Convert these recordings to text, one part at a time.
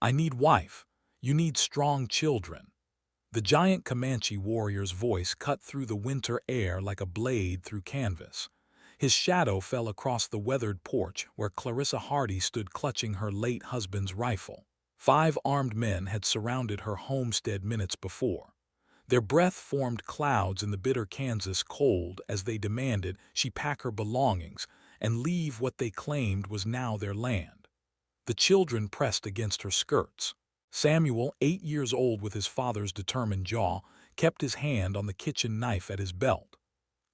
I need wife. You need strong children. The giant Comanche warrior's voice cut through the winter air like a blade through canvas. His shadow fell across the weathered porch where Clarissa Hardy stood clutching her late husband's rifle. 5 armed men had surrounded her homestead minutes before. Their breath formed clouds in the bitter Kansas cold as they demanded she pack her belongings and leave what they claimed was now their land. The children pressed against her skirts. Samuel, 8 years old with his father's determined jaw, kept his hand on the kitchen knife at his belt.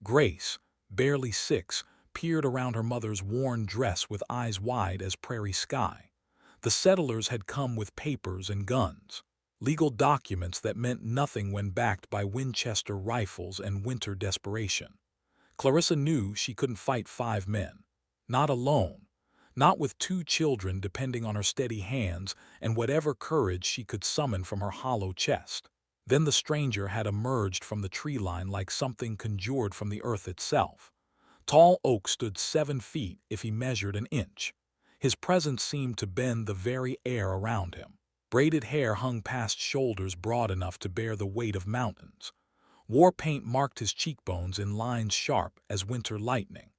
Grace, barely 6, peered around her mother's worn dress with eyes wide as prairie sky. The settlers had come with papers and guns, legal documents that meant nothing when backed by Winchester rifles and winter desperation. Clarissa knew she couldn't fight 5 men. Not alone. Not with 2 children depending on her steady hands and whatever courage she could summon from her hollow chest. Then the stranger had emerged from the tree line like something conjured from the earth itself. Tall Oak stood 7 feet if he measured an inch. His presence seemed to bend the very air around him. Braided hair hung past shoulders broad enough to bear the weight of mountains. War paint marked his cheekbones in lines sharp as winter lightning.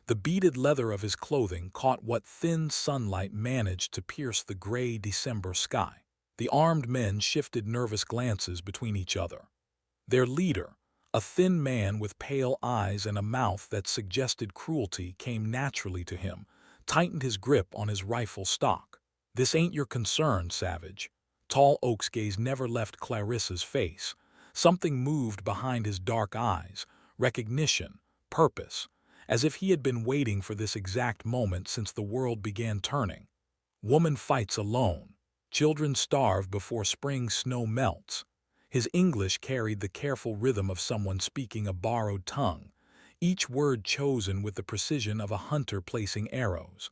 The beaded leather of his clothing caught what thin sunlight managed to pierce the gray December sky. The armed men shifted nervous glances between each other. Their leader, a thin man with pale eyes and a mouth that suggested cruelty, came naturally to him, tightened his grip on his rifle stock. "This ain't your concern, savage." Tall Oak's gaze never left Clarissa's face. Something moved behind his dark eyes, recognition, purpose, as if he had been waiting for this exact moment since the world began turning. Woman fights alone. Children starve before spring snow melts. His English carried the careful rhythm of someone speaking a borrowed tongue, each word chosen with the precision of a hunter placing arrows.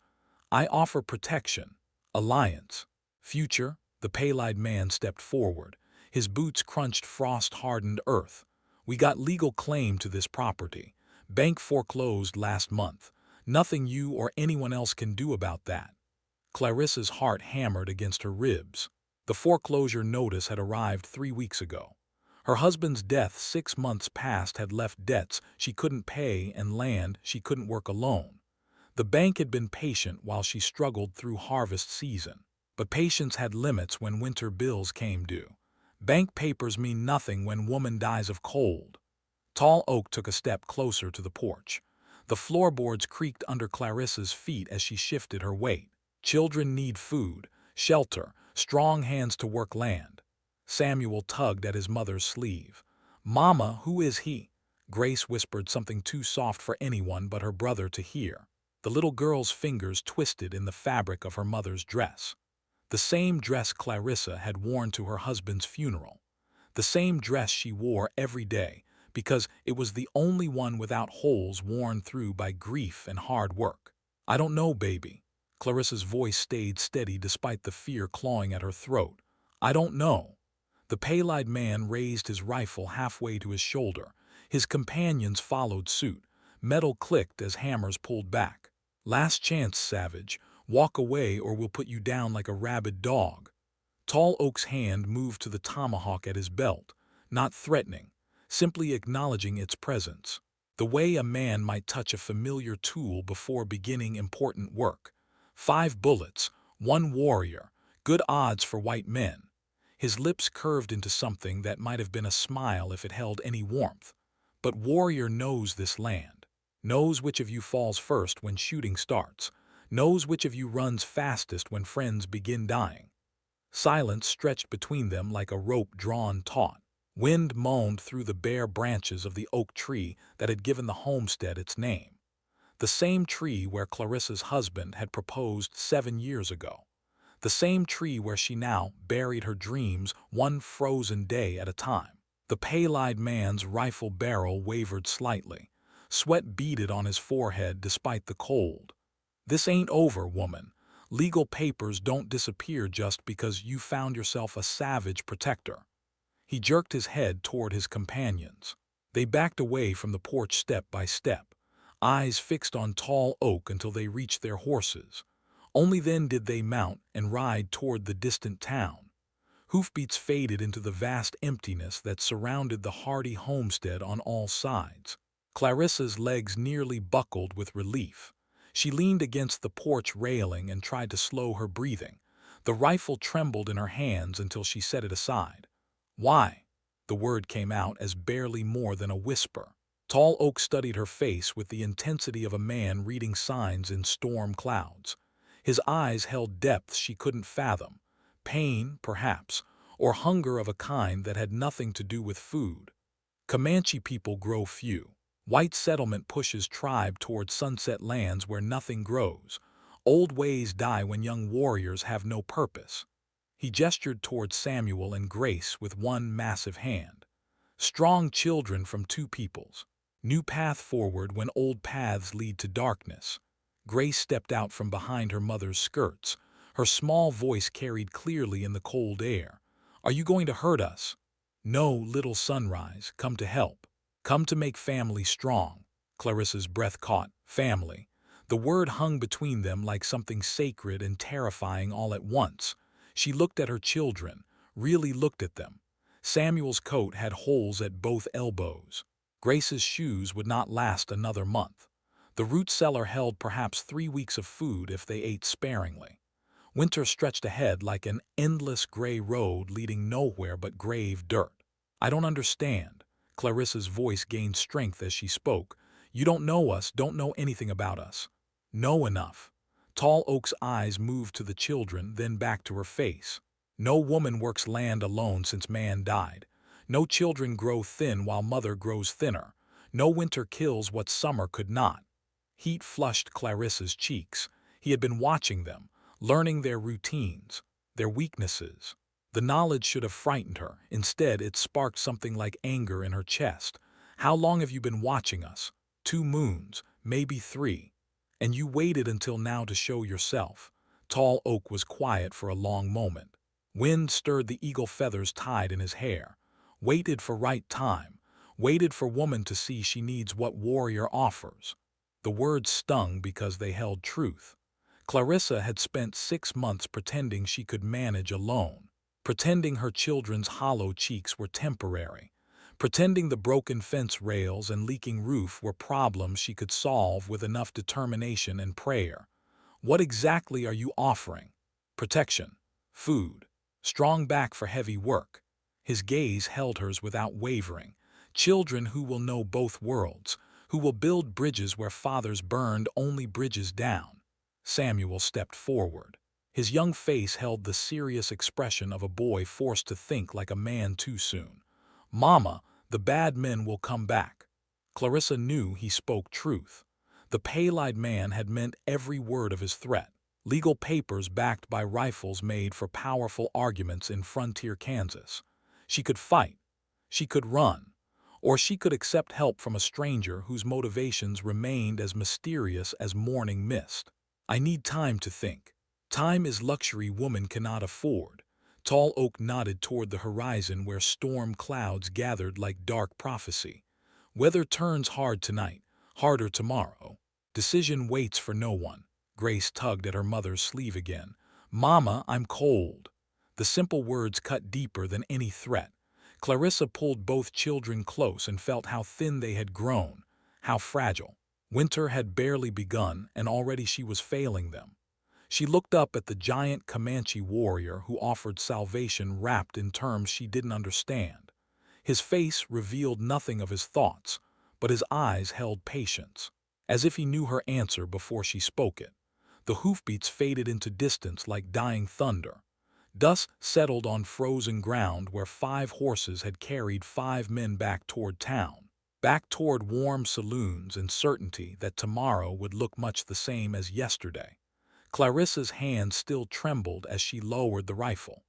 "I offer protection, alliance, future." The pale-eyed man stepped forward. His boots crunched frost-hardened earth. "We got legal claim to this property. Bank foreclosed last month. Nothing you or anyone else can do about that." Clarissa's heart hammered against her ribs. The foreclosure notice had arrived 3 weeks ago. Her husband's death 6 months past had left debts she couldn't pay and land she couldn't work alone. The bank had been patient while she struggled through harvest season. But patience had limits when winter bills came due. Bank papers mean nothing when woman dies of cold. Tall Oak took a step closer to the porch. The floorboards creaked under Clarissa's feet as she shifted her weight. Children need food, shelter, strong hands to work land. Samuel tugged at his mother's sleeve. "Mama, who is he?" Grace whispered something too soft for anyone but her brother to hear. The little girl's fingers twisted in the fabric of her mother's dress. The same dress Clarissa had worn to her husband's funeral. The same dress she wore every day, because it was the only one without holes worn through by grief and hard work. "I don't know, baby." Clarissa's voice stayed steady despite the fear clawing at her throat. "I don't know." The pale-eyed man raised his rifle halfway to his shoulder. His companions followed suit. Metal clicked as hammers pulled back. "Last chance, savage. Walk away or we'll put you down like a rabid dog." Tall Oak's hand moved to the tomahawk at his belt, not threatening, simply acknowledging its presence, the way a man might touch a familiar tool before beginning important work. 5 bullets, 1 warrior, good odds for white men. His lips curved into something that might have been a smile if it held any warmth. But warrior knows this land, knows which of you falls first when shooting starts, knows which of you runs fastest when friends begin dying. Silence stretched between them like a rope drawn taut. Wind moaned through the bare branches of the oak tree that had given the homestead its name. The same tree where Clarissa's husband had proposed 7 years ago. The same tree where she now buried her dreams one frozen day at a time. The pale-eyed man's rifle barrel wavered slightly. Sweat beaded on his forehead despite the cold. "This ain't over, woman. Legal papers don't disappear just because you found yourself a savage protector." He jerked his head toward his companions. They backed away from the porch step by step, eyes fixed on Tall Oak until they reached their horses. Only then did they mount and ride toward the distant town. Hoofbeats faded into the vast emptiness that surrounded the hardy homestead on all sides. Clarissa's legs nearly buckled with relief. She leaned against the porch railing and tried to slow her breathing. The rifle trembled in her hands until she set it aside. "Why?" The word came out as barely more than a whisper. Tall Oak studied her face with the intensity of a man reading signs in storm clouds. His eyes held depths she couldn't fathom. Pain, perhaps, or hunger of a kind that had nothing to do with food. Comanche people grow few. White settlement pushes tribe toward sunset lands where nothing grows. Old ways die when young warriors have no purpose. He gestured toward Samuel and Grace with one massive hand. Strong children from two peoples. New path forward when old paths lead to darkness. Grace stepped out from behind her mother's skirts. Her small voice carried clearly in the cold air. "Are you going to hurt us?" "No, little sunrise, come to help. Come to make family strong." Clarissa's breath caught. Family. The word hung between them like something sacred and terrifying all at once. She looked at her children, really looked at them. Samuel's coat had holes at both elbows. Grace's shoes would not last another month. The root cellar held perhaps 3 weeks of food if they ate sparingly. Winter stretched ahead like an endless gray road leading nowhere but grave dirt. "I don't understand." Clarissa's voice gained strength as she spoke. "You don't know us, don't know anything about us." "Know enough." Tall Oak's eyes moved to the children, then back to her face. "No woman works land alone since man died. No children grow thin while mother grows thinner. No winter kills what summer could not." Heat flushed Clarissa's cheeks. He had been watching them, learning their routines, their weaknesses. The knowledge should have frightened her. Instead, it sparked something like anger in her chest. "How long have you been watching us?" "2 moons, maybe 3. And you waited until now to show yourself." Tall Oak was quiet for a long moment. Wind stirred the eagle feathers tied in his hair. "Waited for right time. Waited for woman to see she needs what warrior offers." The words stung because they held truth. Clarissa had spent 6 months pretending she could manage alone, pretending her children's hollow cheeks were temporary, pretending the broken fence rails and leaking roof were problems she could solve with enough determination and prayer. "What exactly are you offering?" "Protection. Food. Strong back for heavy work." His gaze held hers without wavering. "Children who will know both worlds, who will build bridges where fathers burned only bridges down." Samuel stepped forward. His young face held the serious expression of a boy forced to think like a man too soon. "Mama, the bad men will come back." Clarissa knew he spoke truth. The pale-eyed man had meant every word of his threat. Legal papers backed by rifles made for powerful arguments in frontier Kansas. She could fight. She could run. Or she could accept help from a stranger whose motivations remained as mysterious as morning mist. "I need time to think." "Time is luxury woman cannot afford." Tall Oak nodded toward the horizon where storm clouds gathered like dark prophecy. "Weather turns hard tonight, harder tomorrow. Decision waits for no one." Grace tugged at her mother's sleeve again. "Mama, I'm cold." The simple words cut deeper than any threat. Clarissa pulled both children close and felt how thin they had grown, how fragile. Winter had barely begun, and already she was failing them. She looked up at the giant Comanche warrior who offered salvation wrapped in terms she didn't understand. His face revealed nothing of his thoughts, but his eyes held patience, as if he knew her answer before she spoke it. The hoofbeats faded into distance like dying thunder. Dusk settled on frozen ground where 5 horses had carried 5 men back toward town, back toward warm saloons and certainty that tomorrow would look much the same as yesterday. Clarissa's hand still trembled as she lowered the rifle.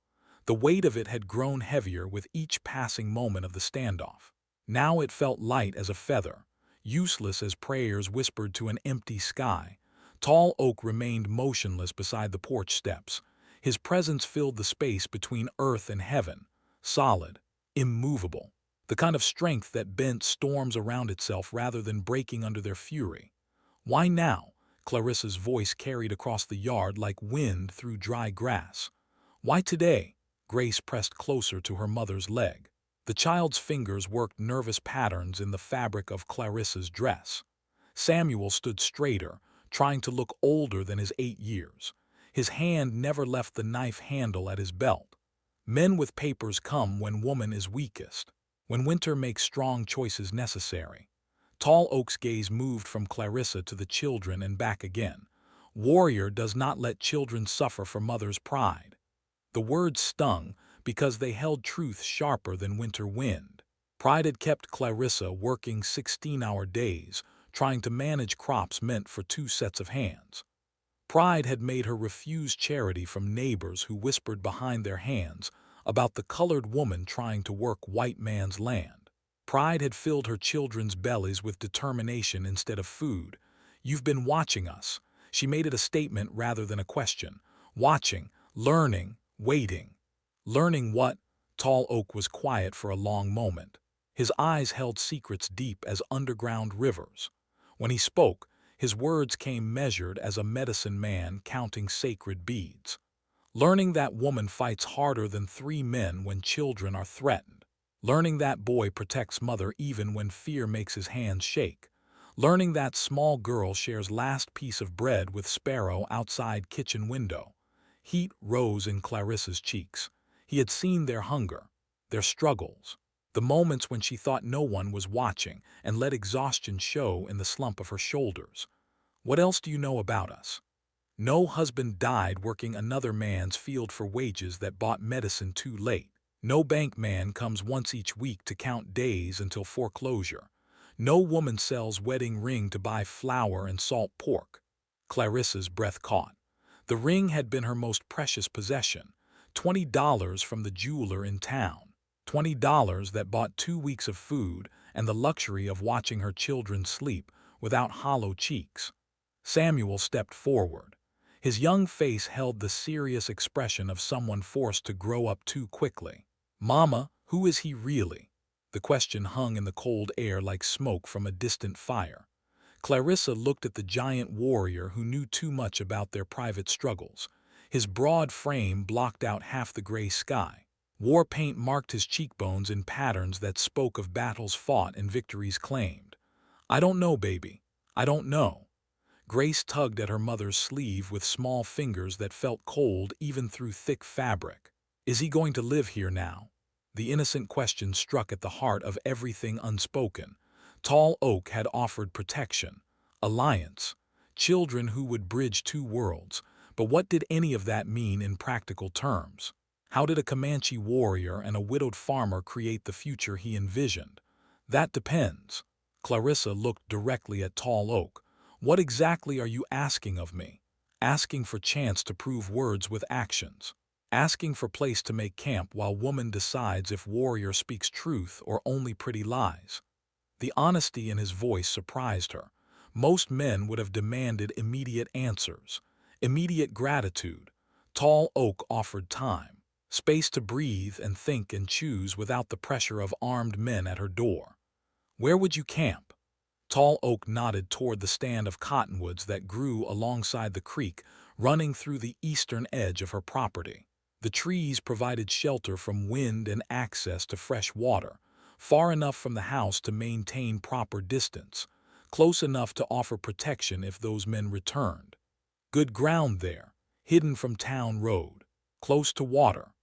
The weight of it had grown heavier with each passing moment of the standoff. Now it felt light as a feather, useless as prayers whispered to an empty sky. Tall Oak remained motionless beside the porch steps. His presence filled the space between earth and heaven, solid, immovable, the kind of strength that bent storms around itself rather than breaking under their fury. "Why now?" Clarissa's voice carried across the yard like wind through dry grass. "Why today?" Grace pressed closer to her mother's leg. The child's fingers worked nervous patterns in the fabric of Clarissa's dress. Samuel stood straighter, trying to look older than his 8 years. His hand never left the knife handle at his belt. Men with papers come when woman is weakest, when winter makes strong choices necessary. Tall Oak's gaze moved from Clarissa to the children and back again. Warrior does not let children suffer for mother's pride. The words stung because they held truth sharper than winter wind. Pride had kept Clarissa working 16-hour days, trying to manage crops meant for 2 sets of hands. Pride had made her refuse charity from neighbors who whispered behind their hands about the colored woman trying to work white man's land. Pride had filled her children's bellies with determination instead of food. "You've been watching us." She made it a statement rather than a question. Watching, learning, waiting. Learning what? Tall Oak was quiet for a long moment. His eyes held secrets deep as underground rivers. When he spoke, his words came measured as a medicine man counting sacred beads. Learning that woman fights harder than 3 men when children are threatened. Learning that boy protects mother even when fear makes his hands shake. Learning that small girl shares last piece of bread with Sparrow outside kitchen window. Heat rose in Clarissa's cheeks. He had seen their hunger, their struggles, the moments when she thought no one was watching and let exhaustion show in the slump of her shoulders. "What else do you know about us?" No husband died working another man's field for wages that bought medicine too late. No bank man comes once each week to count days until foreclosure. No woman sells wedding ring to buy flour and salt pork. Clarissa's breath caught. The ring had been her most precious possession. $20 from the jeweler in town. $20 that bought 2 weeks of food and the luxury of watching her children sleep without hollow cheeks. Samuel stepped forward. His young face held the serious expression of someone forced to grow up too quickly. "Mama, who is he really?" The question hung in the cold air like smoke from a distant fire. Clarissa looked at the giant warrior who knew too much about their private struggles. His broad frame blocked out half the gray sky. War paint marked his cheekbones in patterns that spoke of battles fought and victories claimed. "I don't know, baby. I don't know." Grace tugged at her mother's sleeve with small fingers that felt cold even through thick fabric. "Is he going to live here now?" The innocent question struck at the heart of everything unspoken. Tall Oak had offered protection, alliance, children who would bridge 2 worlds, but what did any of that mean in practical terms? How did a Comanche warrior and a widowed farmer create the future he envisioned? "That depends." Clarissa looked directly at Tall Oak. "What exactly are you asking of me?" "Asking for chance to prove words with actions. Asking for place to make camp while woman decides if warrior speaks truth or only pretty lies." The honesty in his voice surprised her. Most men would have demanded immediate answers, immediate gratitude. Tall Oak offered time, space to breathe and think and choose without the pressure of armed men at her door. "Where would you camp?" Tall Oak nodded toward the stand of cottonwoods that grew alongside the creek running through the eastern edge of her property. The trees provided shelter from wind and access to fresh water, far enough from the house to maintain proper distance, close enough to offer protection if those men returned. Good ground there, hidden from town road, close to water.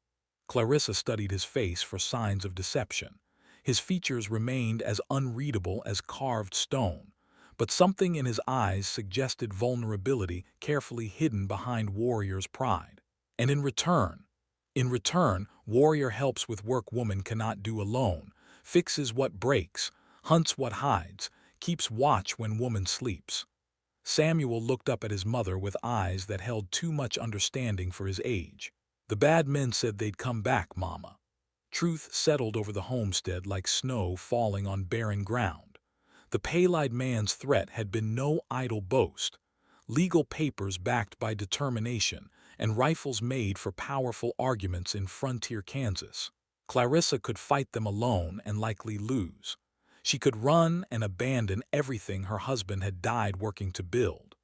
Clarissa studied his face for signs of deception. His features remained as unreadable as carved stone, but something in his eyes suggested vulnerability carefully hidden behind warrior's pride. And in return, warrior helps with work woman cannot do alone, fixes what breaks, hunts what hides, keeps watch when woman sleeps. Samuel looked up at his mother with eyes that held too much understanding for his age. "The bad men said they'd come back, Mama." Truth settled over the homestead like snow falling on barren ground. The pale-eyed man's threat had been no idle boast. Legal papers backed by determination and rifles made for powerful arguments in frontier Kansas. Clarissa could fight them alone and likely lose. She could run and abandon everything her husband had died working to build.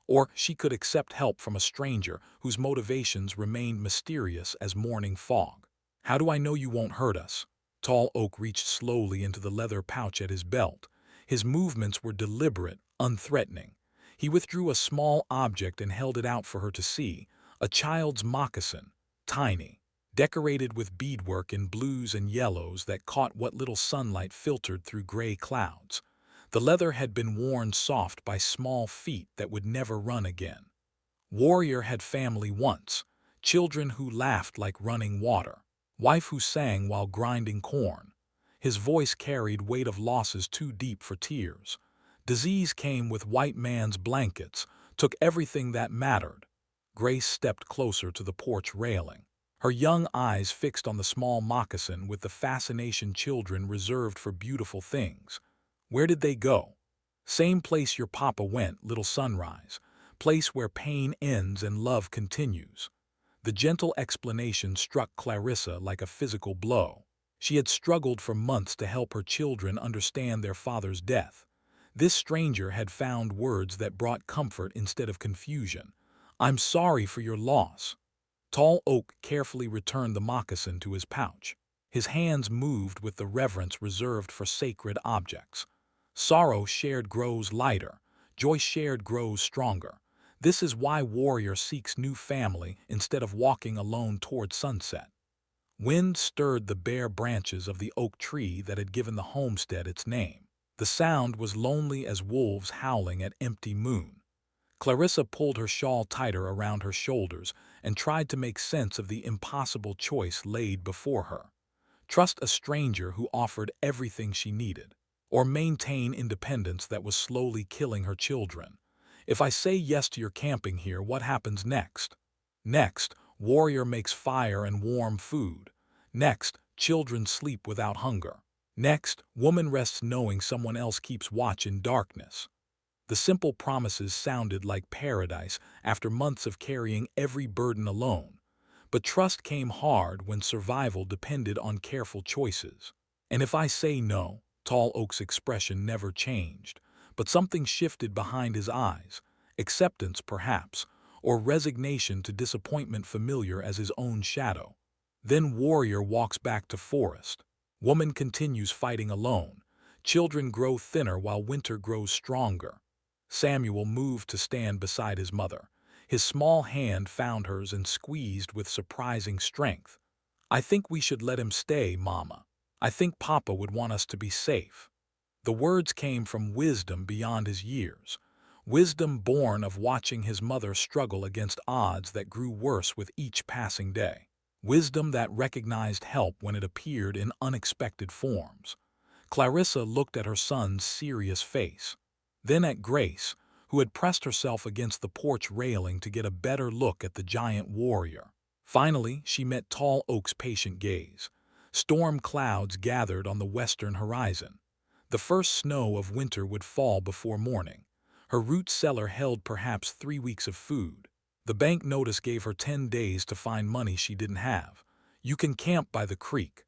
Or she could accept help from a stranger whose motivations remained mysterious as morning fog. How do I know you won't hurt us? Tall Oak reached slowly into the leather pouch at his belt. His movements were deliberate, unthreatening. He withdrew a small object and held it out for her to see, a child's moccasin, tiny, decorated with beadwork in blues and yellows that caught what little sunlight filtered through gray clouds. The leather had been worn soft by small feet that would never run again. Warrior had family once, children who laughed like running water, wife who sang while grinding corn. His voice carried weight of losses too deep for tears. Disease came with white man's blankets, took everything that mattered. Grace stepped closer to the porch railing, her young eyes fixed on the small moccasin with the fascination children reserved for beautiful things. Where did they go? Same place your papa went, little Sunrise. Place where pain ends and love continues. The gentle explanation struck Clarissa like a physical blow. She had struggled for months to help her children understand their father's death. This stranger had found words that brought comfort instead of confusion. I'm sorry for your loss. Tall Oak carefully returned the moccasin to his pouch. His hands moved with the reverence reserved for sacred objects. Sorrow shared grows lighter, joy shared grows stronger. This is why Warrior seeks new family instead of walking alone toward sunset. Wind stirred the bare branches of the oak tree that had given the homestead its name. The sound was lonely as wolves howling at empty moon. Clarissa pulled her shawl tighter around her shoulders and tried to make sense of the impossible choice laid before her. Trust a stranger who offered everything she needed, or maintain independence that was slowly killing her children. If I say yes to your camping here, what happens next? Next, Warrior makes fire and warm food. Next, children sleep without hunger. Next, woman rests knowing someone else keeps watch in darkness. The simple promises sounded like paradise after months of carrying every burden alone. But trust came hard when survival depended on careful choices. And if I say no, Tall Oak's expression never changed, but something shifted behind his eyes, acceptance perhaps, or resignation to disappointment familiar as his own shadow. Then Warrior walks back to forest. Woman continues fighting alone. Children grow thinner while winter grows stronger. Samuel moved to stand beside his mother. His small hand found hers and squeezed with surprising strength. I think we should let him stay, Mama. I think Papa would want us to be safe. The words came from wisdom beyond his years, wisdom born of watching his mother struggle against odds that grew worse with each passing day, wisdom that recognized help when it appeared in unexpected forms. Clarissa looked at her son's serious face, then at Grace, who had pressed herself against the porch railing to get a better look at the giant warrior. Finally, she met Tall Oak's patient gaze. Storm clouds gathered on the western horizon. The first snow of winter would fall before morning. Her root cellar held perhaps 3 weeks of food. The bank notice gave her 10 days to find money she didn't have. You can camp by the creek.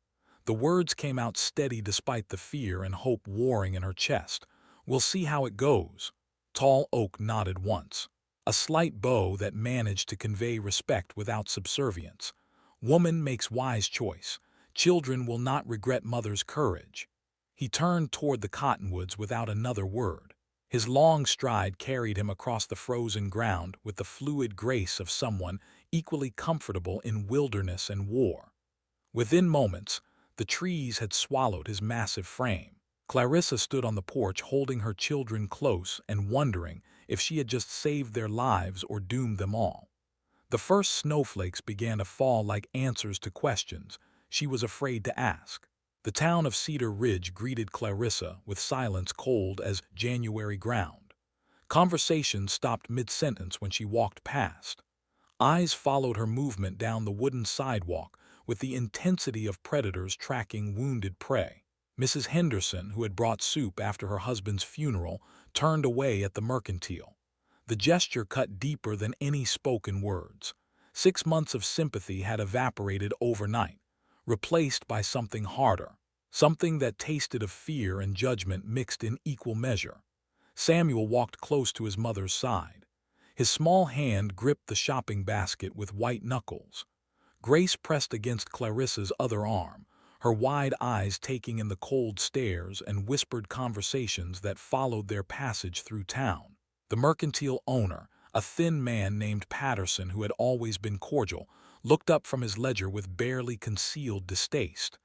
The words came out steady despite the fear and hope warring in her chest. We'll see how it goes. Tall Oak nodded once, a slight bow that managed to convey respect without subservience. Woman makes wise choice. Children will not regret mother's courage. He turned toward the cottonwoods without another word. His long stride carried him across the frozen ground with the fluid grace of someone equally comfortable in wilderness and war. Within moments, the trees had swallowed his massive frame. Clarissa stood on the porch holding her children close and wondering if she had just saved their lives or doomed them all. The first snowflakes began to fall like answers to questions she was afraid to ask. The town of Cedar Ridge greeted Clarissa with silence cold as January ground. Conversation stopped mid-sentence when she walked past. Eyes followed her movement down the wooden sidewalk with the intensity of predators tracking wounded prey. Mrs. Henderson, who had brought soup after her husband's funeral, turned away at the mercantile. The gesture cut deeper than any spoken words. 6 months of sympathy had evaporated overnight, replaced by something harder, something that tasted of fear and judgment mixed in equal measure. Samuel walked close to his mother's side. His small hand gripped the shopping basket with white knuckles. Grace pressed against Clarissa's other arm, her wide eyes taking in the cold stares and whispered conversations that followed their passage through town. The mercantile owner, a thin man named Patterson who had always been cordial, looked up from his ledger with barely concealed distaste.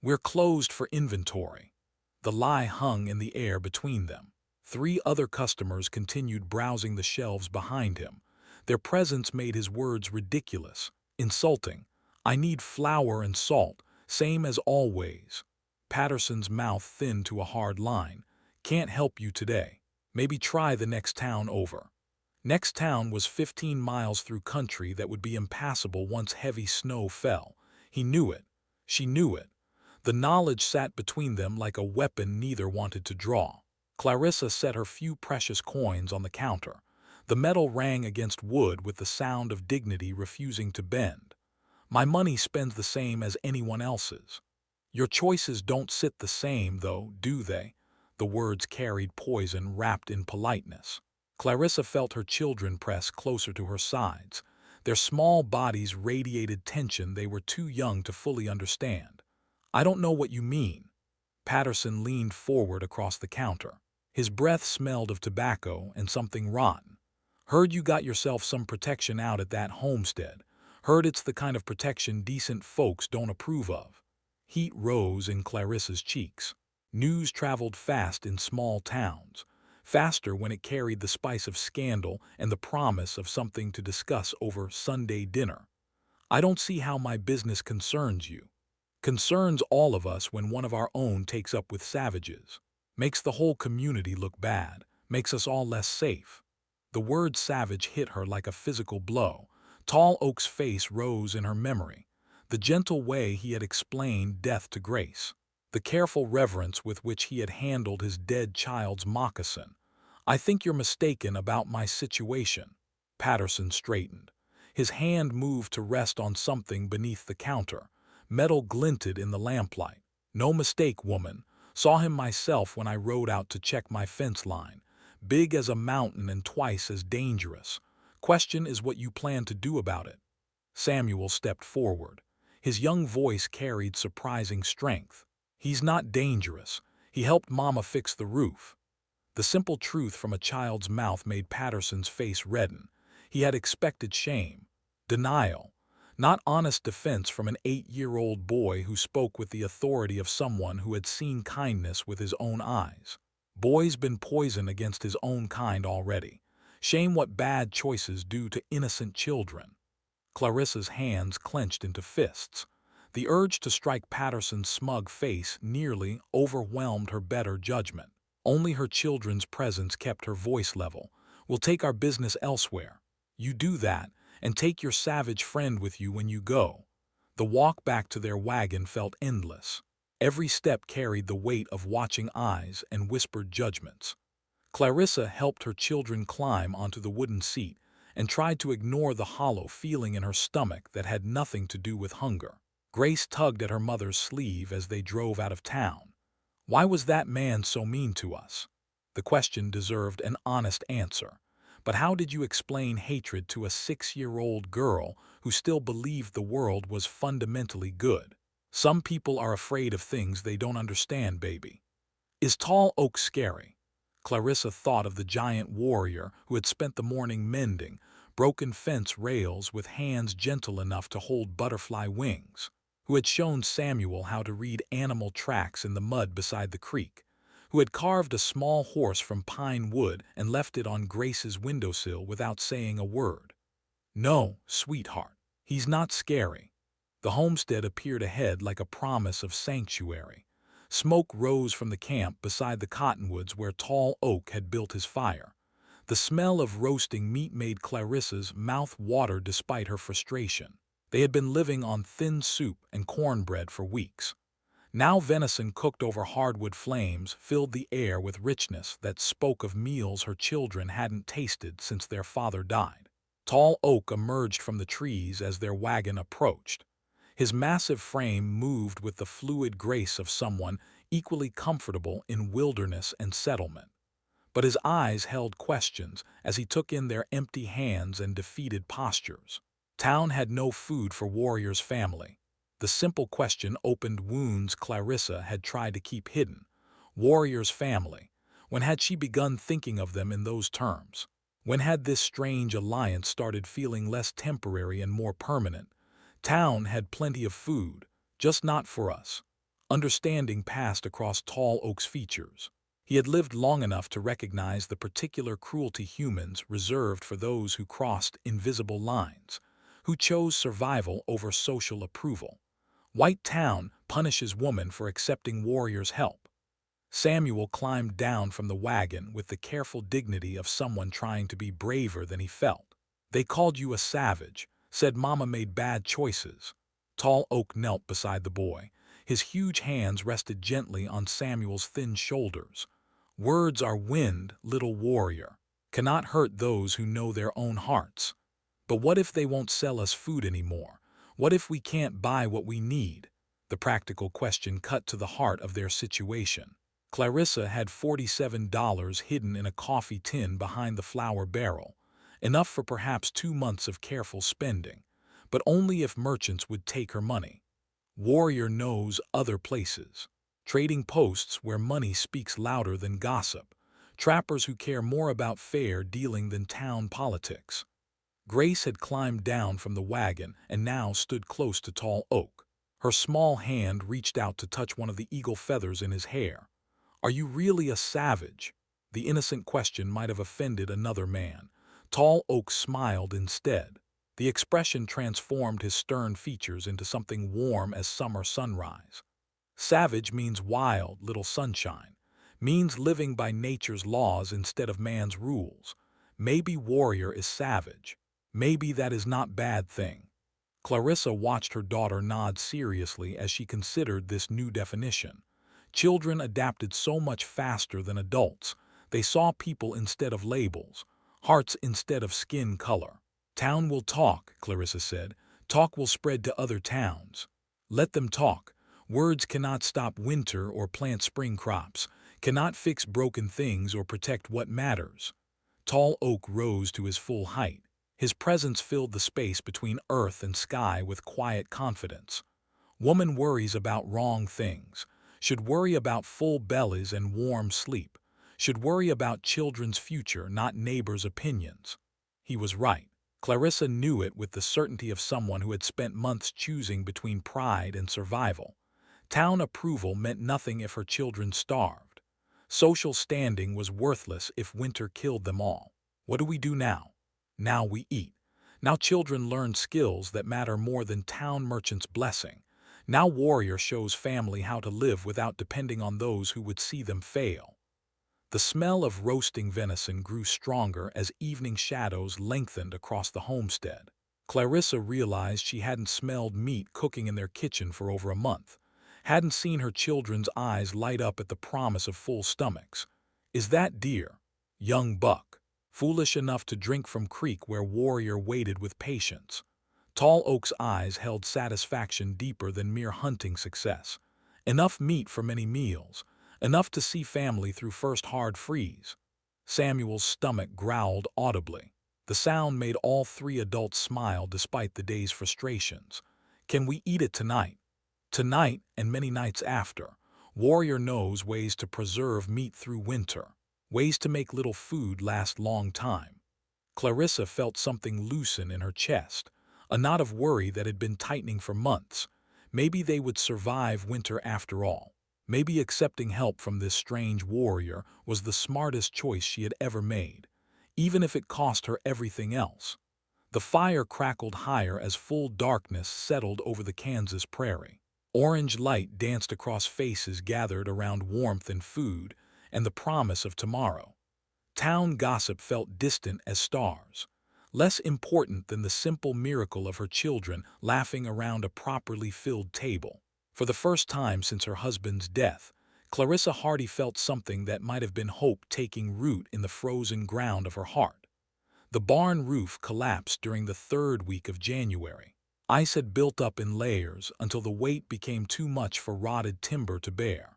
"We're closed for inventory." The lie hung in the air between them. Three other customers continued browsing the shelves behind him. Their presence made his words ridiculous, insulting. "I need flour and salt, same as always." Patterson's mouth thinned to a hard line. "Can't help you today. Maybe try the next town over." Next town was 15 miles through country that would be impassable once heavy snow fell. He knew it. She knew it. The knowledge sat between them like a weapon neither wanted to draw. Clarissa set her few precious coins on the counter. The metal rang against wood with the sound of dignity refusing to bend. "My money spends the same as anyone else's." "Your choices don't sit the same, though, do they?" The words carried poison wrapped in politeness. Clarissa felt her children press closer to her sides. Their small bodies radiated tension they were too young to fully understand. "I don't know what you mean." Patterson leaned forward across the counter. His breath smelled of tobacco and something rotten. "Heard you got yourself some protection out at that homestead. Heard it's the kind of protection decent folks don't approve of." Heat rose in Clarissa's cheeks. News traveled fast in small towns, faster when it carried the spice of scandal and the promise of something to discuss over Sunday dinner. "I don't see how my business concerns you." "Concerns all of us when one of our own takes up with savages. Makes the whole community look bad, makes us all less safe." The word savage hit her like a physical blow. Tall Oak's face rose in her memory. The gentle way he had explained death to Grace. The careful reverence with which he had handled his dead child's moccasin. "I think you're mistaken about my situation." Patterson straightened. His hand moved to rest on something beneath the counter. Metal glinted in the lamplight. "No mistake, woman. Saw him myself when I rode out to check my fence line. Big as a mountain and twice as dangerous. Question is what you plan to do about it." Samuel stepped forward. His young voice carried surprising strength. "He's not dangerous. He helped Mama fix the roof." The simple truth from a child's mouth made Patterson's face redden. He had expected shame, denial, not honest defense from an 8-year-old boy who spoke with the authority of someone who had seen kindness with his own eyes. Boy's been poison against his own kind already. Shame what bad choices do to innocent children. Clarissa's hands clenched into fists. The urge to strike Patterson's smug face nearly overwhelmed her better judgment. Only her children's presence kept her voice level. "We'll take our business elsewhere. You do that, and take your savage friend with you when you go." The walk back to their wagon felt endless. Every step carried the weight of watching eyes and whispered judgments. Clarissa helped her children climb onto the wooden seat and tried to ignore the hollow feeling in her stomach that had nothing to do with hunger. Grace tugged at her mother's sleeve as they drove out of town. "Why was that man so mean to us?" The question deserved an honest answer. But how did you explain hatred to a 6-year-old girl who still believed the world was fundamentally good? Some people are afraid of things they don't understand, baby. "Is Tall Oak scary?" Clarissa thought of the giant warrior who had spent the morning mending broken fence rails with hands gentle enough to hold butterfly wings, who had shown Samuel how to read animal tracks in the mud beside the creek, who had carved a small horse from pine wood and left it on Grace's windowsill without saying a word. "No, sweetheart, he's not scary." The homestead appeared ahead like a promise of sanctuary. Smoke rose from the camp beside the cottonwoods where Tall Oak had built his fire. The smell of roasting meat made Clarissa's mouth water despite her frustration. They had been living on thin soup and cornbread for weeks. Now venison cooked over hardwood flames filled the air with richness that spoke of meals her children hadn't tasted since their father died. Tall Oak emerged from the trees as their wagon approached. His massive frame moved with the fluid grace of someone equally comfortable in wilderness and settlement. but his eyes held questions as he took in their empty hands and defeated postures. Town had no food for Warrior's family. The simple question opened wounds Clarissa had tried to keep hidden. Warrior's family. When had she begun thinking of them in those terms? When had this strange alliance started feeling less temporary and more permanent? Town had plenty of food, just not for us. Understanding passed across Tall Oak's features. He had lived long enough to recognize the particular cruelty humans reserved for those who crossed invisible lines, who chose survival over social approval. White Town punishes woman for accepting Warrior's help. Samuel climbed down from the wagon with the careful dignity of someone trying to be braver than he felt. They called you a savage, said Mama made bad choices. Tall Oak knelt beside the boy. His huge hands rested gently on Samuel's thin shoulders. Words are wind, little warrior. Cannot hurt those who know their own hearts. But what if they won't sell us food anymore? What if we can't buy what we need? The practical question cut to the heart of their situation. Clarissa had $47 hidden in a coffee tin behind the flour barrel, enough for perhaps 2 months of careful spending, but only if merchants would take her money. Warrior knows other places. Trading posts where money speaks louder than gossip. Trappers who care more about fair dealing than town politics. Grace had climbed down from the wagon and now stood close to Tall Oak. Her small hand reached out to touch one of the eagle feathers in his hair. Are you really a savage? The innocent question might have offended another man. Tall Oak smiled instead. The expression transformed his stern features into something warm as summer sunrise. Savage means wild, little sunshine. Means living by nature's laws instead of man's rules. Maybe Warrior is savage. Maybe that is not bad thing. Clarissa watched her daughter nod seriously as she considered this new definition. Children adapted so much faster than adults. They saw people instead of labels, hearts instead of skin color. Town will talk, Clarissa said. Talk will spread to other towns. Let them talk. Words cannot stop winter or plant spring crops, cannot fix broken things or protect what matters. Tall Oak rose to his full height. His presence filled the space between earth and sky with quiet confidence. Woman worries about wrong things. Should worry about full bellies and warm sleep. Should worry about children's future, not neighbors' opinions. He was right. Clarissa knew it with the certainty of someone who had spent months choosing between pride and survival. Town approval meant nothing if her children starved. Social standing was worthless if winter killed them all. What do we do now? Now we eat. Now children learn skills that matter more than town merchants' blessing. Now Warrior shows family how to live without depending on those who would see them fail. The smell of roasting venison grew stronger as evening shadows lengthened across the homestead. Clarissa realized she hadn't smelled meat cooking in their kitchen for over a month. Hadn't seen her children's eyes light up at the promise of full stomachs. Is that deer? Young buck. Foolish enough to drink from creek where Warrior waited with patience. Tall Oak's eyes held satisfaction deeper than mere hunting success. Enough meat for many meals. Enough to see family through first hard freeze. Samuel's stomach growled audibly. The sound made all 3 adults smile despite the day's frustrations. Can we eat it tonight? Tonight and many nights after. Warrior knows ways to preserve meat through winter. Ways to make little food last long time. Clarissa felt something loosen in her chest. A knot of worry that had been tightening for months. Maybe they would survive winter after all. Maybe accepting help from this strange warrior was the smartest choice she had ever made, even if it cost her everything else. The fire crackled higher as full darkness settled over the Kansas prairie. Orange light danced across faces gathered around warmth and food and the promise of tomorrow. Town gossip felt distant as stars, less important than the simple miracle of her children laughing around a properly filled table. For the first time since her husband's death, Clarissa Hardy felt something that might have been hope taking root in the frozen ground of her heart. The barn roof collapsed during the 3rd week of January. Ice had built up in layers until the weight became too much for rotted timber to bear.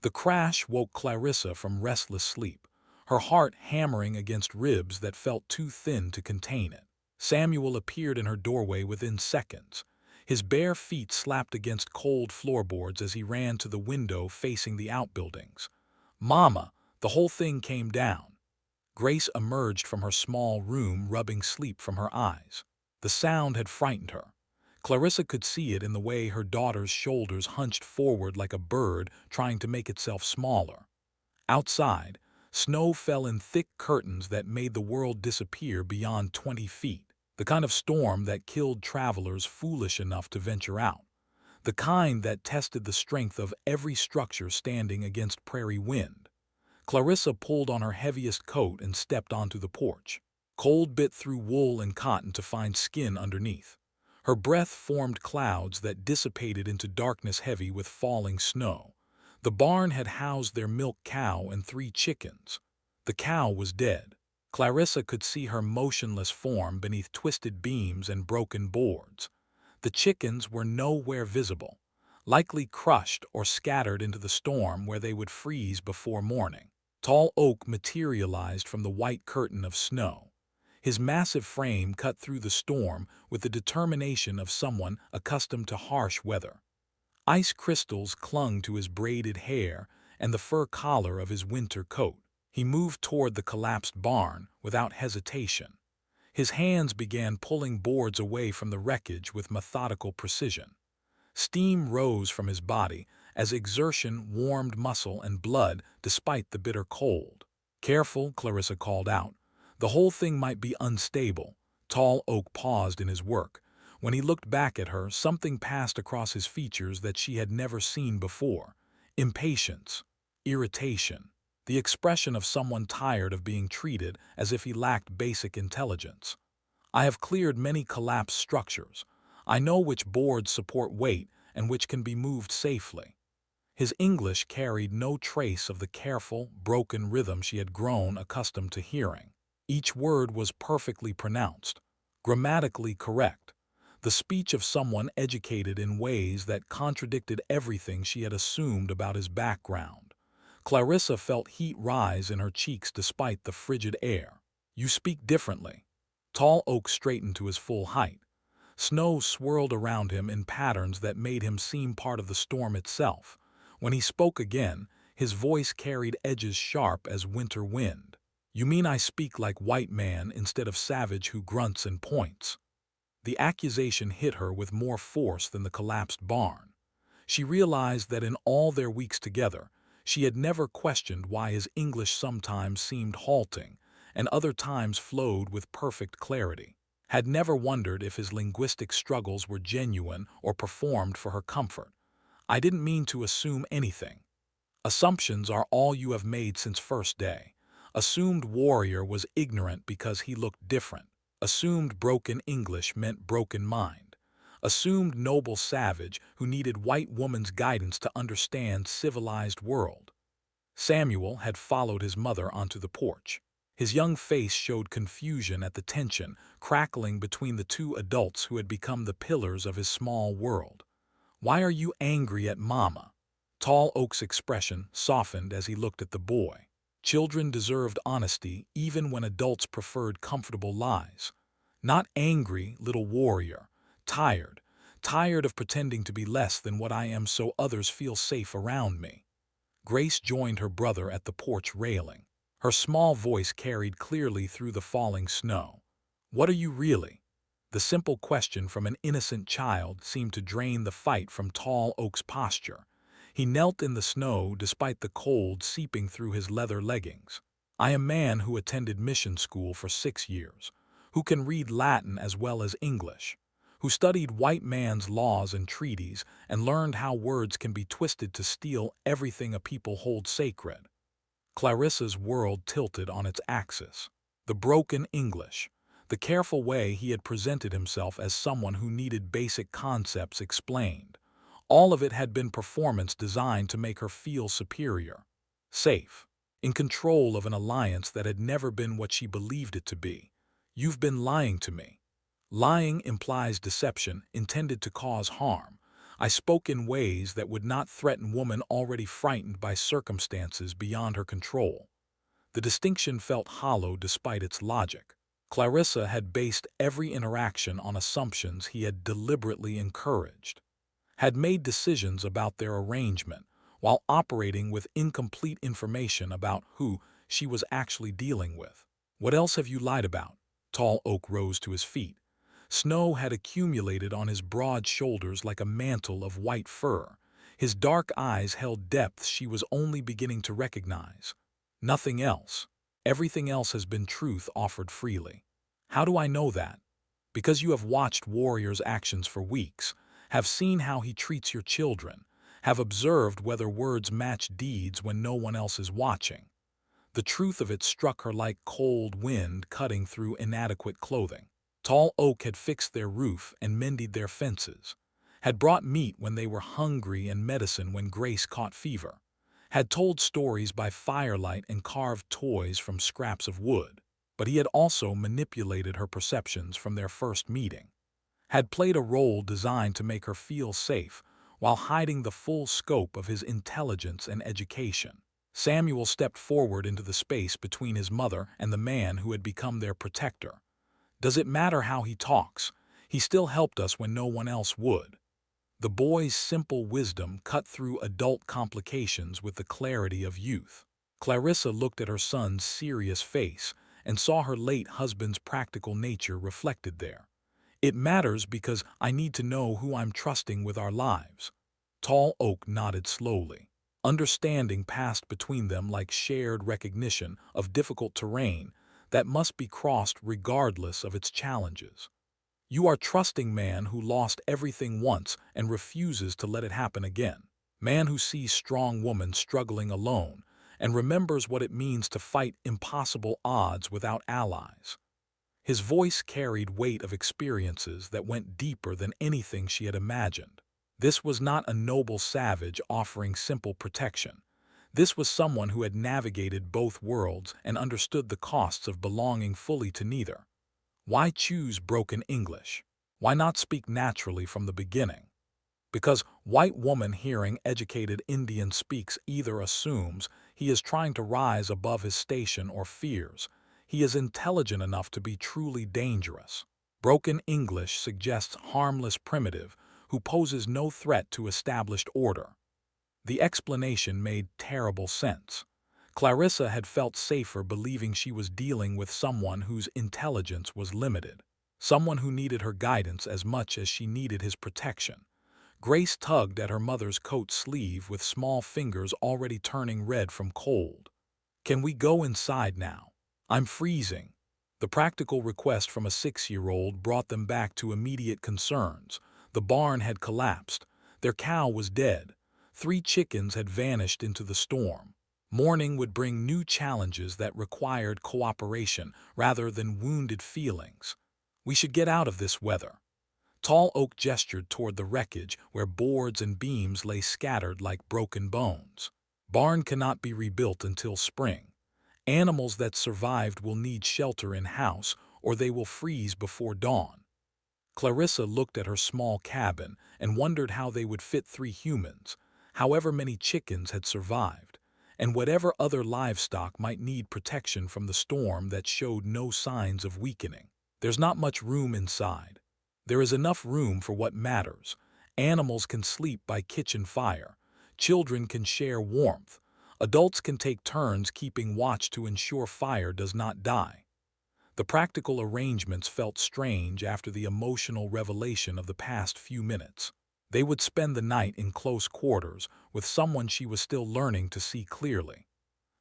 The crash woke Clarissa from restless sleep. her heart hammering against ribs that felt too thin to contain it. Samuel appeared in her doorway within seconds. His bare feet slapped against cold floorboards as he ran to the window facing the outbuildings. "Mama!" The whole thing came down. Grace emerged from her small room, rubbing sleep from her eyes. The sound had frightened her. Clarissa could see it in the way her daughter's shoulders hunched forward like a bird trying to make itself smaller. Outside, snow fell in thick curtains that made the world disappear beyond 20 feet. The kind of storm that killed travelers foolish enough to venture out. The kind that tested the strength of every structure standing against prairie wind. Clarissa pulled on her heaviest coat and stepped onto the porch. Cold bit through wool and cotton to find skin underneath. Her breath formed clouds that dissipated into darkness heavy with falling snow. The barn had housed their milk cow and 3 chickens. The cow was dead. Clarissa could see her motionless form beneath twisted beams and broken boards. The chickens were nowhere visible, likely crushed or scattered into the storm where they would freeze before morning. Tall Oak materialized from the white curtain of snow. His massive frame cut through the storm with the determination of someone accustomed to harsh weather. Ice crystals clung to his braided hair and the fur collar of his winter coat. He moved toward the collapsed barn without hesitation. His hands began pulling boards away from the wreckage with methodical precision. Steam rose from his body as exertion warmed muscle and blood despite the bitter cold. "Careful," Clarissa called out. "The whole thing might be unstable." Tall Oak paused in his work. When he looked back at her, something passed across his features that she had never seen before. Impatience, irritation, the expression of someone tired of being treated as if he lacked basic intelligence. "I have cleared many collapsed structures. I know which boards support weight and which can be moved safely." His English carried no trace of the careful, broken rhythm she had grown accustomed to hearing. Each word was perfectly pronounced, grammatically correct, the speech of someone educated in ways that contradicted everything she had assumed about his background. Clarissa felt heat rise in her cheeks despite the frigid air. "You speak differently." Tall Oak straightened to his full height. Snow swirled around him in patterns that made him seem part of the storm itself. When he spoke again, his voice carried edges sharp as winter wind. "You mean I speak like white man instead of savage who grunts and points?" The accusation hit her with more force than the collapsed barn. She realized that in all their weeks together, she had never questioned why his English sometimes seemed halting and other times flowed with perfect clarity. Had never wondered if his linguistic struggles were genuine or performed for her comfort. "I didn't mean to assume anything." Assumptions are all you have made since first day. Assumed warrior was ignorant because he looked different. Assumed broken English meant broken mind. Assumed noble savage who needed white woman's guidance to understand civilized world. Samuel had followed his mother onto the porch. His young face showed confusion at the tension crackling between the 2 adults who had become the pillars of his small world. "Why are you angry at Mama?" Tall Oak's expression softened as he looked at the boy. Children deserved honesty even when adults preferred comfortable lies. "Not angry, little warrior. Tired. Tired of pretending to be less than what I am so others feel safe around me." Grace joined her brother at the porch railing. Her small voice carried clearly through the falling snow. "What are you really?" The simple question from an innocent child seemed to drain the fight from Tall Oak's posture. He knelt in the snow despite the cold seeping through his leather leggings. "I am a man who attended mission school for 6 years, who can read Latin as well as English, who studied white man's laws and treaties and learned how words can be twisted to steal everything a people holds sacred." Clarissa's world tilted on its axis. The broken English, the careful way he had presented himself as someone who needed basic concepts explained. All of it had been performance designed to make her feel superior, safe, in control of an alliance that had never been what she believed it to be. "You've been lying to me." Lying implies deception intended to cause harm. "I spoke in ways that would not threaten woman already frightened by circumstances beyond her control." The distinction felt hollow despite its logic. Clarissa had based every interaction on assumptions he had deliberately encouraged, had made decisions about their arrangement, while operating with incomplete information about who she was actually dealing with. "What else have you lied about?" Tall Oak rose to his feet. Snow had accumulated on his broad shoulders like a mantle of white fur. His dark eyes held depths she was only beginning to recognize. "Nothing else. Everything else has been truth offered freely." "How do I know that?" "Because you have watched Warrior's actions for weeks, have seen how he treats your children, have observed whether words match deeds when no one else is watching." The truth of it struck her like cold wind cutting through inadequate clothing. Tall Oak had fixed their roof and mended their fences, had brought meat when they were hungry and medicine when Grace caught fever, had told stories by firelight and carved toys from scraps of wood. But he had also manipulated her perceptions from their first meeting, had played a role designed to make her feel safe while hiding the full scope of his intelligence and education. Samuel stepped forward into the space between his mother and the man who had become their protector. "Does it matter how he talks? He still helped us when no one else would." The boy's simple wisdom cut through adult complications with the clarity of youth. Clarissa looked at her son's serious face and saw her late husband's practical nature reflected there. "It matters because I need to know who I'm trusting with our lives." Tall Oak nodded slowly. Understanding passed between them like shared recognition of difficult terrain that must be crossed regardless of its challenges. "You are trusting man who lost everything once and refuses to let it happen again. Man who sees strong woman struggling alone and remembers what it means to fight impossible odds without allies." His voice carried weight of experiences that went deeper than anything she had imagined. This was not a noble savage offering simple protection. This was someone who had navigated both worlds and understood the costs of belonging fully to neither. Why choose broken English? Why not speak naturally from the beginning? Because white woman hearing educated Indian speaks either assumes he is trying to rise above his station or fears he is intelligent enough to be truly dangerous. Broken English suggests harmless primitive who poses no threat to established order. The explanation made terrible sense. Clarissa had felt safer believing she was dealing with someone whose intelligence was limited, someone who needed her guidance as much as she needed his protection. Grace tugged at her mother's coat sleeve with small fingers already turning red from cold. "Can we go inside now? I'm freezing." The practical request from a 6-year-old brought them back to immediate concerns. The barn had collapsed. Their cow was dead. 3 chickens had vanished into the storm. Morning would bring new challenges that required cooperation rather than wounded feelings. "We should get out of this weather." Tall Oak gestured toward the wreckage where boards and beams lay scattered like broken bones. "Barn cannot be rebuilt until spring. Animals that survived will need shelter in-house or they will freeze before dawn." Clarissa looked at her small cabin and wondered how they would fit 3 humans, however many chickens had survived, and whatever other livestock might need protection from the storm that showed no signs of weakening. "There's not much room inside. There is enough room for what matters. Animals can sleep by kitchen fire. Children can share warmth. Adults can take turns keeping watch to ensure fire does not die." The practical arrangements felt strange after the emotional revelation of the past few minutes. They would spend the night in close quarters with someone she was still learning to see clearly.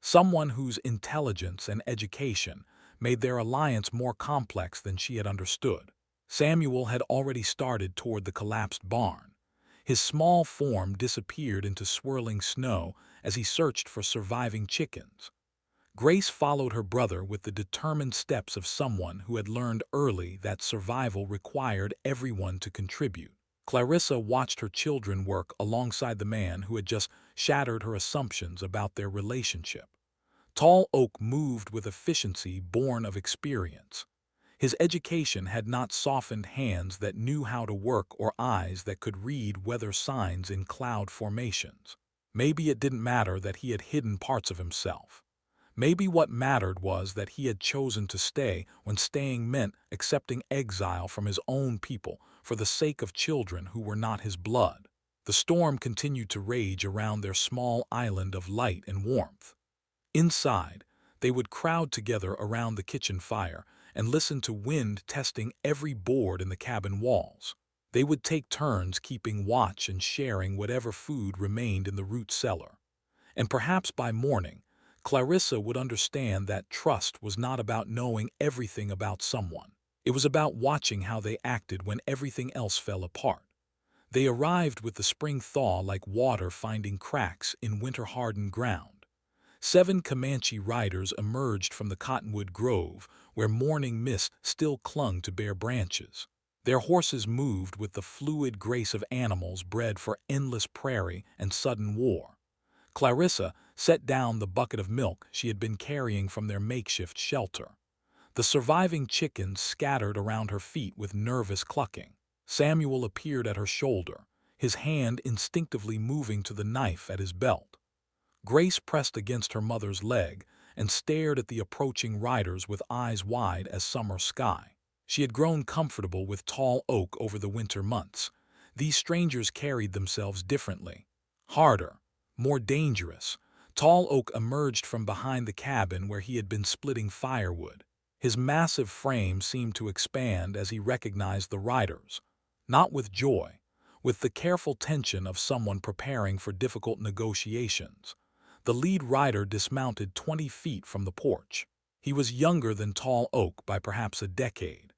Someone whose intelligence and education made their alliance more complex than she had understood. Samuel had already started toward the collapsed barn. His small form disappeared into swirling snow as he searched for surviving chickens. Grace followed her brother with the determined steps of someone who had learned early that survival required everyone to contribute. Clarissa watched her children work alongside the man who had just shattered her assumptions about their relationship. Tall Oak moved with efficiency born of experience. His education had not softened hands that knew how to work or eyes that could read weather signs in cloud formations. Maybe it didn't matter that he had hidden parts of himself. Maybe what mattered was that he had chosen to stay when staying meant accepting exile from his own people for the sake of children who were not his blood. The storm continued to rage around their small island of light and warmth. Inside, they would crowd together around the kitchen fire and listen to wind testing every board in the cabin walls. They would take turns keeping watch and sharing whatever food remained in the root cellar. And perhaps by morning, Clarissa would understand that trust was not about knowing everything about someone. It was about watching how they acted when everything else fell apart. They arrived with the spring thaw like water finding cracks in winter-hardened ground. 7 Comanche riders emerged from the cottonwood grove, where morning mist still clung to bare branches. Their horses moved with the fluid grace of animals bred for endless prairie and sudden war. Clarissa set down the bucket of milk she had been carrying from their makeshift shelter. The surviving chickens scattered around her feet with nervous clucking. Samuel appeared at her shoulder, his hand instinctively moving to the knife at his belt. Grace pressed against her mother's leg and stared at the approaching riders with eyes wide as summer sky. She had grown comfortable with tall oak over the winter months. These strangers carried themselves differently, harder, more dangerous. Tall Oak emerged from behind the cabin where he had been splitting firewood. His massive frame seemed to expand as he recognized the riders, not with joy, with the careful tension of someone preparing for difficult negotiations. The lead rider dismounted 20 feet from the porch. He was younger than Tall Oak by perhaps a decade.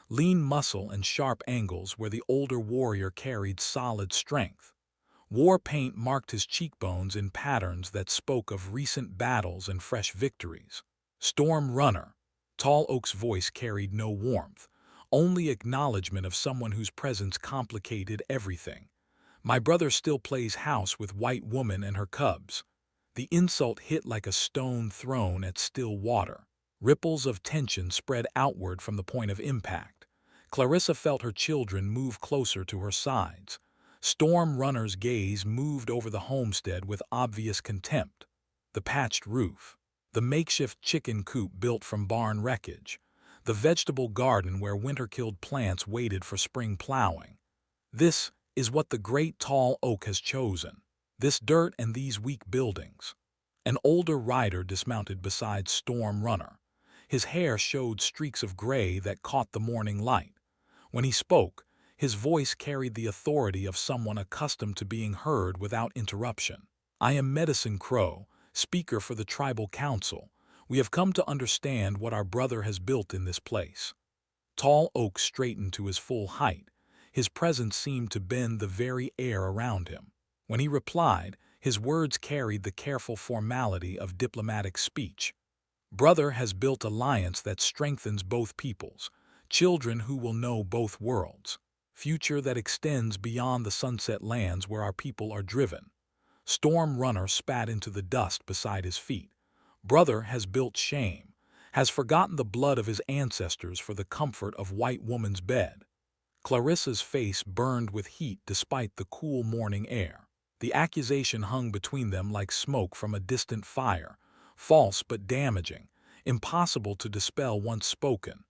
Lean muscle and sharp angles where the older warrior carried solid strength. War paint marked his cheekbones in patterns that spoke of recent battles and fresh victories. Storm Runner. Tall Oak's voice carried no warmth, only acknowledgement of someone whose presence complicated everything. My brother still plays house with White Woman and her cubs. The insult hit like a stone thrown at still water. Ripples of tension spread outward from the point of impact. Clarissa felt her children move closer to her sides. Storm Runner's gaze moved over the homestead with obvious contempt. The patched roof, the makeshift chicken coop built from barn wreckage, the vegetable garden where winter-killed plants waited for spring plowing. This is what the great Tall Oak has chosen. This dirt and these weak buildings. An older rider dismounted beside Storm Runner. His hair showed streaks of gray that caught the morning light. When he spoke, his voice carried the authority of someone accustomed to being heard without interruption. I am Medicine Crow, speaker for the tribal council. We have come to understand what our brother has built in this place. Tall Oak straightened to his full height. His presence seemed to bend the very air around him. When he replied, his words carried the careful formality of diplomatic speech. Brother has built alliance that strengthens both peoples, children who will know both worlds. Future that extends beyond the sunset lands where our people are driven. Storm Runner spat into the dust beside his feet. Brother has built shame, has forgotten the blood of his ancestors for the comfort of White Woman's bed. Clarissa's face burned with heat despite the cool morning air. The accusation hung between them like smoke from a distant fire, false but damaging, impossible to dispel once spoken.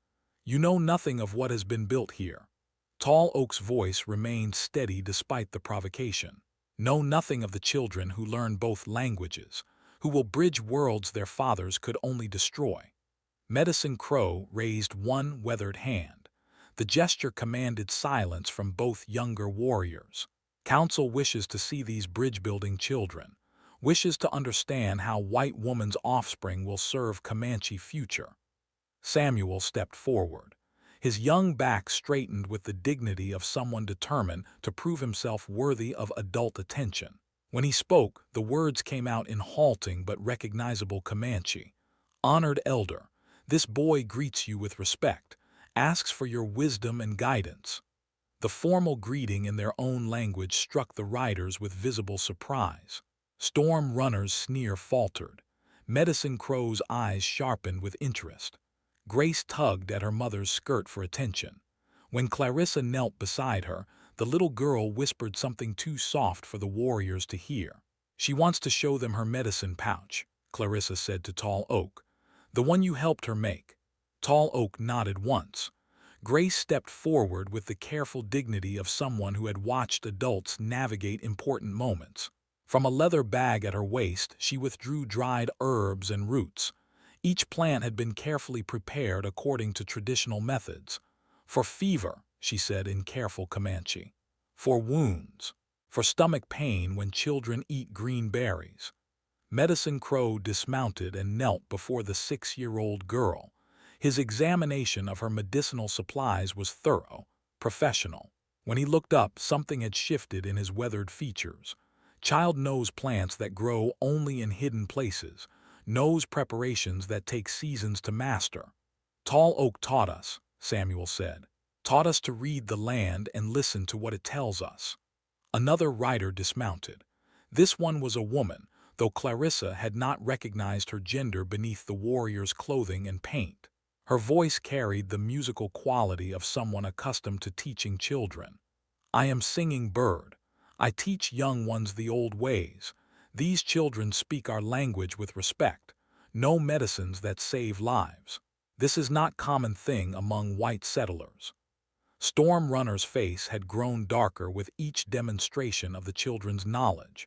You know nothing of what has been built here. Tall Oak's voice remained steady despite the provocation. Know nothing of the children who learn both languages, who will bridge worlds their fathers could only destroy. Medicine Crow raised one weathered hand. The gesture commanded silence from both younger warriors. Council wishes to see these bridge-building children, wishes to understand how White Woman's offspring will serve Comanche future. Samuel stepped forward. His young back straightened with the dignity of someone determined to prove himself worthy of adult attention. When he spoke, the words came out in halting but recognizable Comanche. Honored elder, this boy greets you with respect, asks for your wisdom and guidance. The formal greeting in their own language struck the riders with visible surprise. Storm Runner's sneer faltered. Medicine Crow's eyes sharpened with interest. Grace tugged at her mother's skirt for attention. When Clarissa knelt beside her, the little girl whispered something too soft for the warriors to hear. She wants to show them her medicine pouch. Clarissa said to Tall Oak. "The one you helped her make." Tall Oak nodded once. Grace stepped forward with the careful dignity of someone who had watched adults navigate important moments. From a leather bag at her waist, she withdrew dried herbs and roots. Each plant had been carefully prepared according to traditional methods. "For fever," she said in careful Comanche. "For wounds. For stomach pain when children eat green berries." Medicine Crow dismounted and knelt before the 6-year-old girl. His examination of her medicinal supplies was thorough, professional. When he looked up, something had shifted in his weathered features. Child knows plants that grow only in hidden places, knows preparations that take seasons to master. "Tall Oak taught us," Samuel said. "Taught us to read the land and listen to what it tells us." Another rider dismounted. This one was a woman, though Clarissa had not recognized her gender beneath the warrior's clothing and paint. Her voice carried the musical quality of someone accustomed to teaching children. "I am Singing Bird. I teach young ones the old ways. These children speak our language with respect. No medicines that save lives. This is not common thing among white settlers." Storm Runner's face had grown darker with each demonstration of the children's knowledge.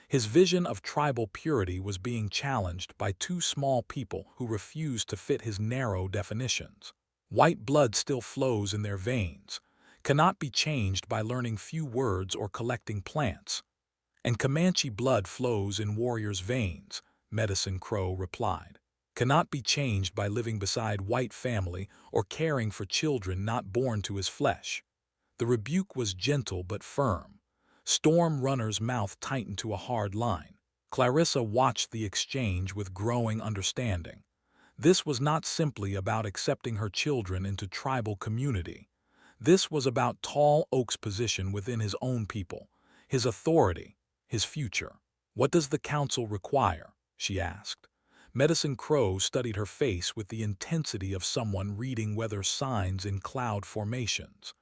His vision of tribal purity was being challenged by two small people who refused to fit his narrow definitions. White blood still flows in their veins, cannot be changed by learning few words or collecting plants. "And Comanche blood flows in warriors' veins," Medicine Crow replied. "Cannot be changed by living beside white family or caring for children not born to his flesh." The rebuke was gentle but firm. Storm Runner's mouth tightened to a hard line. Clarissa watched the exchange with growing understanding. This was not simply about accepting her children into tribal community. This was about Tall Oak's position within his own people, his authority, his future. "What does the council require?" she asked. Medicine Crow studied her face with the intensity of someone reading weather signs in cloud formations.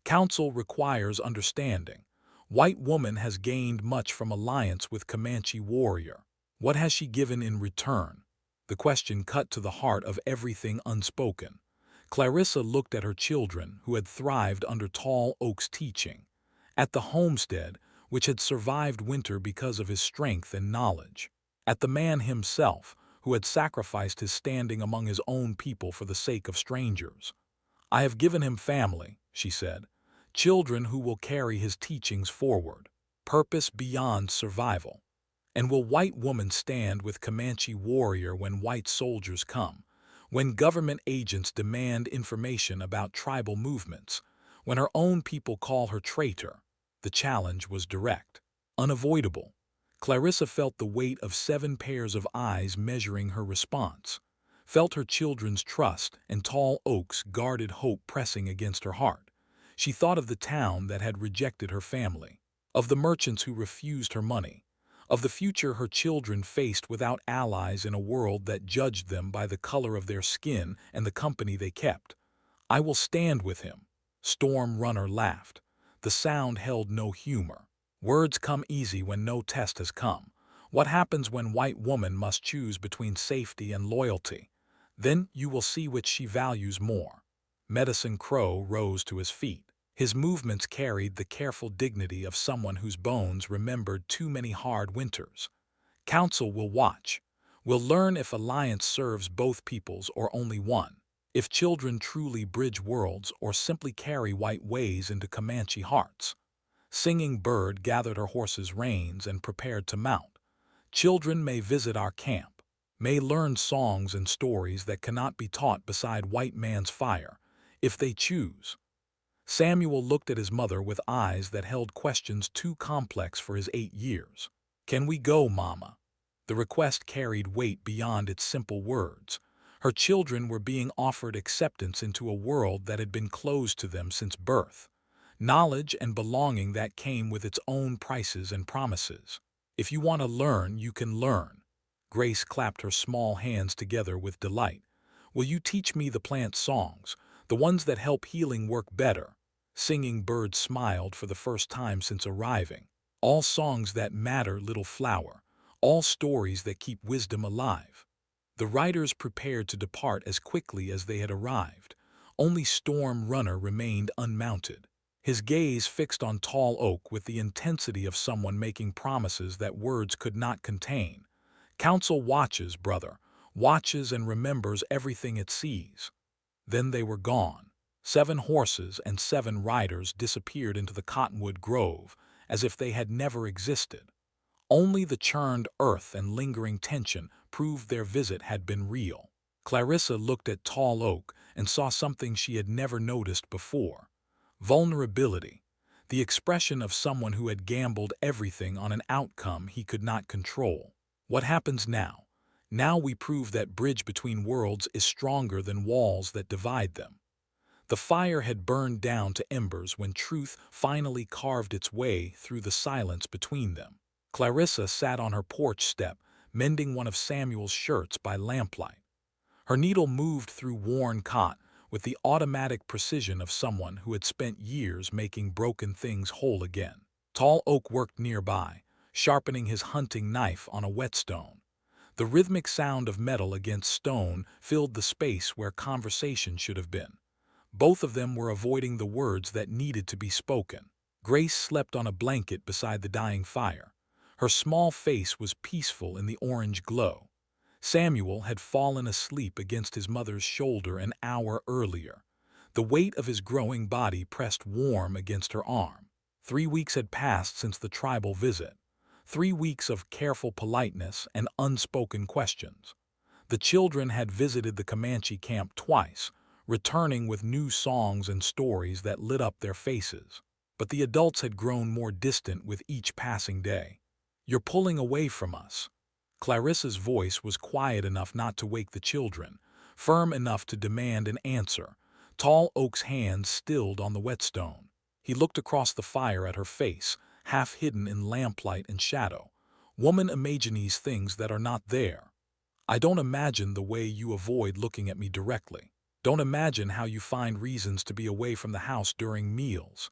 "Council requires understanding. White woman has gained much from alliance with Comanche warrior. What has she given in return?" The question cut to the heart of everything unspoken. Clarissa looked at her children, who had thrived under Tall Oak's teaching, at the homestead, which had survived winter because of his strength and knowledge, at the man himself, who had sacrificed his standing among his own people for the sake of strangers. "I have given him family," she said, "children who will carry his teachings forward, purpose beyond survival." "And will white woman stand with Comanche warrior when white soldiers come? When government agents demand information about tribal movements? When her own people call her traitor?" The challenge was direct, unavoidable. Clarissa felt the weight of 7 pairs of eyes measuring her response, felt her children's trust and Tall Oak's guarded hope pressing against her heart. She thought of the town that had rejected her family, of the merchants who refused her money, of the future her children faced without allies in a world that judged them by the color of their skin and the company they kept. "I will stand with him," Storm Runner laughed. The sound held no humor. "Words come easy when no test has come. What happens when white woman must choose between safety and loyalty? Then you will see which she values more." Medicine Crow rose to his feet. His movements carried the careful dignity of someone whose bones remembered too many hard winters. "Council will watch. Will learn if alliance serves both peoples or only one. If children truly bridge worlds or simply carry white ways into Comanche hearts." Singing Bird gathered her horse's reins and prepared to mount. "Children may visit our camp, may learn songs and stories that cannot be taught beside white man's fire, if they choose." Samuel looked at his mother with eyes that held questions too complex for his 8 years. "Can we go, Mama?" The request carried weight beyond its simple words. Her children were being offered acceptance into a world that had been closed to them since birth. Knowledge and belonging that came with its own prices and promises. "If you want to learn, you can learn." Grace clapped her small hands together with delight. "Will you teach me the plant songs, the ones that help healing work better?" Singing Bird smiled for the first time since arriving. "All songs that matter, little flower. all stories that keep wisdom alive. The riders prepared to depart as quickly as they had arrived. Only Storm Runner remained unmounted, his gaze fixed on Tall Oak with the intensity of someone making promises that words could not contain. Council watches, brother, watches and remembers everything it sees. Then they were gone. 7 horses and 7 riders disappeared into the cottonwood grove as if they had never existed. Only the churned earth and lingering tension proved their visit had been real. Clarissa looked at Tall Oak and saw something she had never noticed before. Vulnerability, the expression of someone who had gambled everything on an outcome he could not control. What happens now? Now we prove that bridge between worlds is stronger than walls that divide them. The fire had burned down to embers when truth finally carved its way through the silence between them. Clarissa sat on her porch step, mending one of Samuel's shirts by lamplight. Her needle moved through worn cotton with the automatic precision of someone who had spent years making broken things whole again. Tall Oak worked nearby, sharpening his hunting knife on a whetstone. The rhythmic sound of metal against stone filled the space where conversation should have been. Both of them were avoiding the words that needed to be spoken. Grace slept on a blanket beside the dying fire. Her small face was peaceful in the orange glow. Samuel had fallen asleep against his mother's shoulder an hour earlier. The weight of his growing body pressed warm against her arm. 3 weeks had passed since the tribal visit. 3 weeks of careful politeness and unspoken questions. The children had visited the Comanche camp twice, returning with new songs and stories that lit up their faces. But the adults had grown more distant with each passing day. "You're pulling away from us." Clarissa's voice was quiet enough not to wake the children, firm enough to demand an answer. Tall Oak's hands stilled on the whetstone. He looked across the fire at her face, half hidden in lamplight and shadow. "Woman imagines things that are not there. I don't imagine the way you avoid looking at me directly. Don't imagine how you find reasons to be away from the house during meals."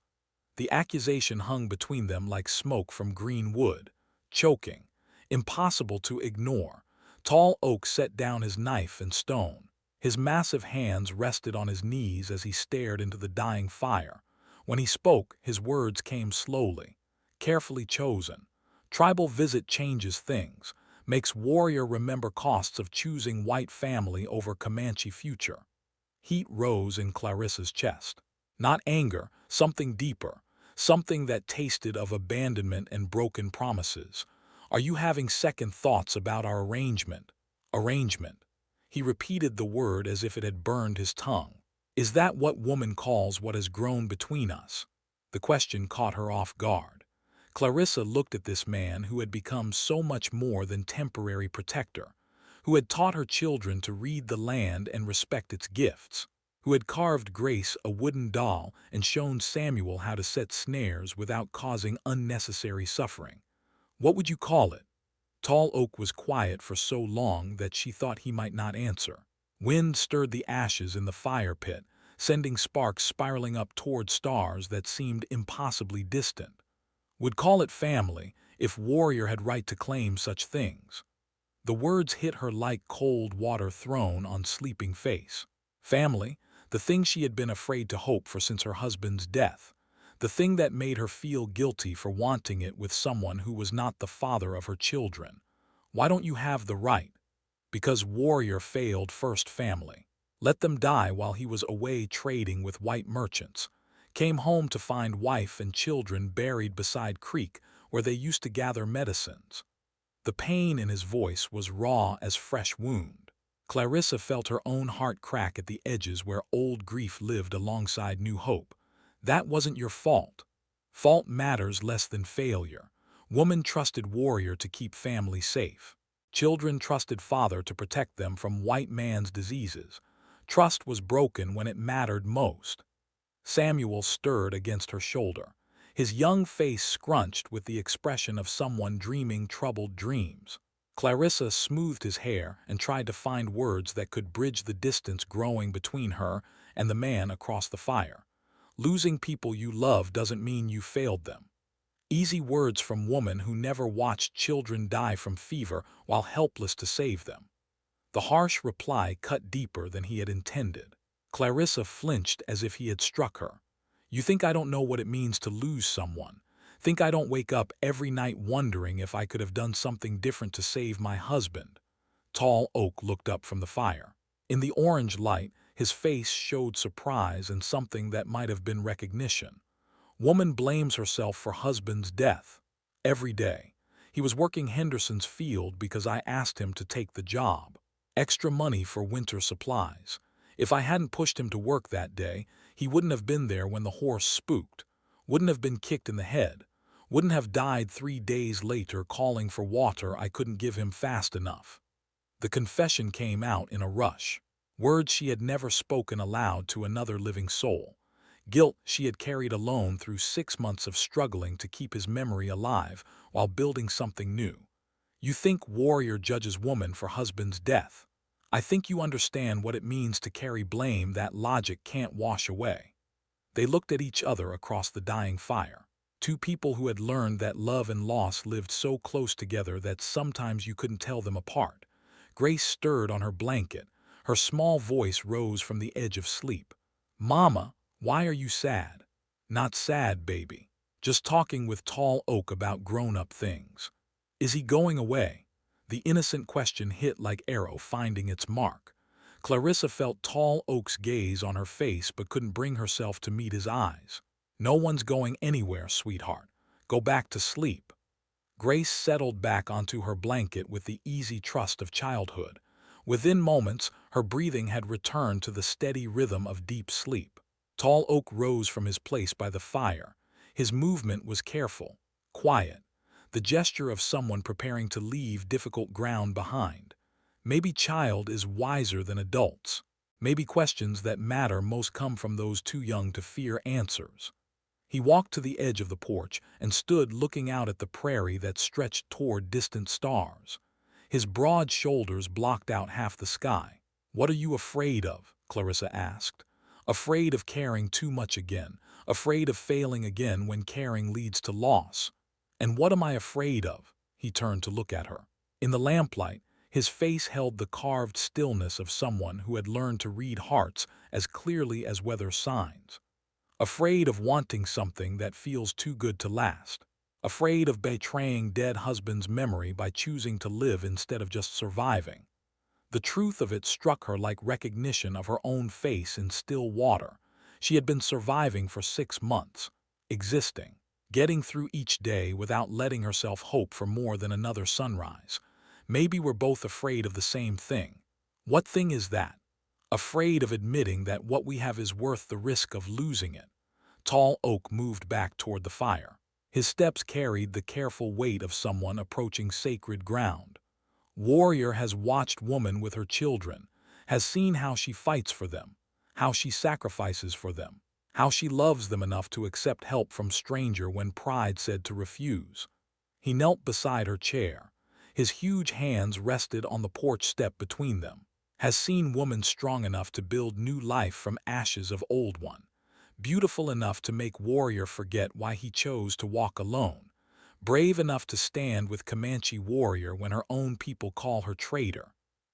The accusation hung between them like smoke from green wood, choking, impossible to ignore. Tall Oak set down his knife and stone. His massive hands rested on his knees as he stared into the dying fire. When he spoke, his words came slowly, carefully chosen. Tribal visit changes things, makes warrior remember costs of choosing white family over Comanche future. Heat rose in Clarissa's chest. Not anger, something deeper, something that tasted of abandonment and broken promises. "Are you having second thoughts about our arrangement?" Arrangement. He repeated the word as if it had burned his tongue. "Is that what woman calls what has grown between us?" The question caught her off guard. Clarissa looked at this man who had become so much more than temporary protector, who had taught her children to read the land and respect its gifts, who had carved Grace a wooden doll and shown Samuel how to set snares without causing unnecessary suffering. "What would you call it?" Tall Oak was quiet for so long that she thought he might not answer. Wind stirred the ashes in the fire pit, sending sparks spiraling up toward stars that seemed impossibly distant. "Would call it family, if warrior had right to claim such things." The words hit her like cold water thrown on sleeping face. Family, the thing she had been afraid to hope for since her husband's death. The thing that made her feel guilty for wanting it with someone who was not the father of her children. "Why don't you have the right?" "Because warrior failed first family. Let them die while he was away trading with white merchants. Came home to find wife and children buried beside creek where they used to gather medicines." The pain in his voice was raw as fresh wound. Clarissa felt her own heart crack at the edges where old grief lived alongside new hope. "That wasn't your fault. Fault matters less than failure. Woman trusted warrior to keep family safe. Children trusted father to protect them from white man's diseases. Trust was broken when it mattered most." Samuel stirred against her shoulder, his young face scrunched with the expression of someone dreaming troubled dreams. Clarissa smoothed his hair and tried to find words that could bridge the distance growing between her and the man across the fire. "Losing people you love doesn't mean you failed them." Easy words from woman who never watched children die from fever while helpless to save them. The harsh reply cut deeper than he had intended. Clarissa flinched as if he had struck her. You think I don't know what it means to lose someone? Think I don't wake up every night wondering if I could have done something different to save my husband? Tall Oak looked up from the fire. In the orange light, his face showed surprise and something that might have been recognition. Woman blames herself for husband's death. Every day. He was working Henderson's field because I asked him to take the job. Extra money for winter supplies. If I hadn't pushed him to work that day, he wouldn't have been there when the horse spooked, wouldn't have been kicked in the head, wouldn't have died 3 days later calling for water I couldn't give him fast enough. The confession came out in a rush. Words she had never spoken aloud to another living soul. Guilt she had carried alone through 6 months of struggling to keep his memory alive while building something new. You think warrior judges woman for husband's death. I think you understand what it means to carry blame that logic can't wash away. They looked at each other across the dying fire. Two people who had learned that love and loss lived so close together that sometimes you couldn't tell them apart. Grace stirred on her blanket. Her small voice rose from the edge of sleep. Mama, why are you sad? Not sad, baby. Just talking with Tall Oak about grown-up things. Is he going away? The innocent question hit like arrow finding its mark. Clarissa felt Tall Oak's gaze on her face but couldn't bring herself to meet his eyes. No one's going anywhere, sweetheart. Go back to sleep. Grace settled back onto her blanket with the easy trust of childhood. Within moments, her breathing had returned to the steady rhythm of deep sleep. Tall Oak rose from his place by the fire. His movement was careful, quiet, the gesture of someone preparing to leave difficult ground behind. Maybe child is wiser than adults. Maybe questions that matter most come from those too young to fear answers. He walked to the edge of the porch and stood looking out at the prairie that stretched toward distant stars. His broad shoulders blocked out half the sky. What are you afraid of? Clarissa asked. Afraid of caring too much again, afraid of failing again when caring leads to loss. And what am I afraid of? He turned to look at her. In the lamplight, his face held the carved stillness of someone who had learned to read hearts as clearly as weather signs. Afraid of wanting something that feels too good to last. Afraid of betraying dead husband's memory by choosing to live instead of just surviving. The truth of it struck her like recognition of her own face in still water. She had been surviving for 6 months, existing, getting through each day without letting herself hope for more than another sunrise. Maybe we're both afraid of the same thing. What thing is that? Afraid of admitting that what we have is worth the risk of losing it. Tall Oak moved back toward the fire. His steps carried the careful weight of someone approaching sacred ground. Warrior has watched woman with her children, has seen how she fights for them, how she sacrifices for them, how she loves them enough to accept help from stranger when pride said to refuse. He knelt beside her chair. His huge hands rested on the porch step between them. Has seen woman strong enough to build new life from ashes of old one. Beautiful enough to make warrior forget why he chose to walk alone. Brave enough to stand with Comanche warrior when her own people call her traitor.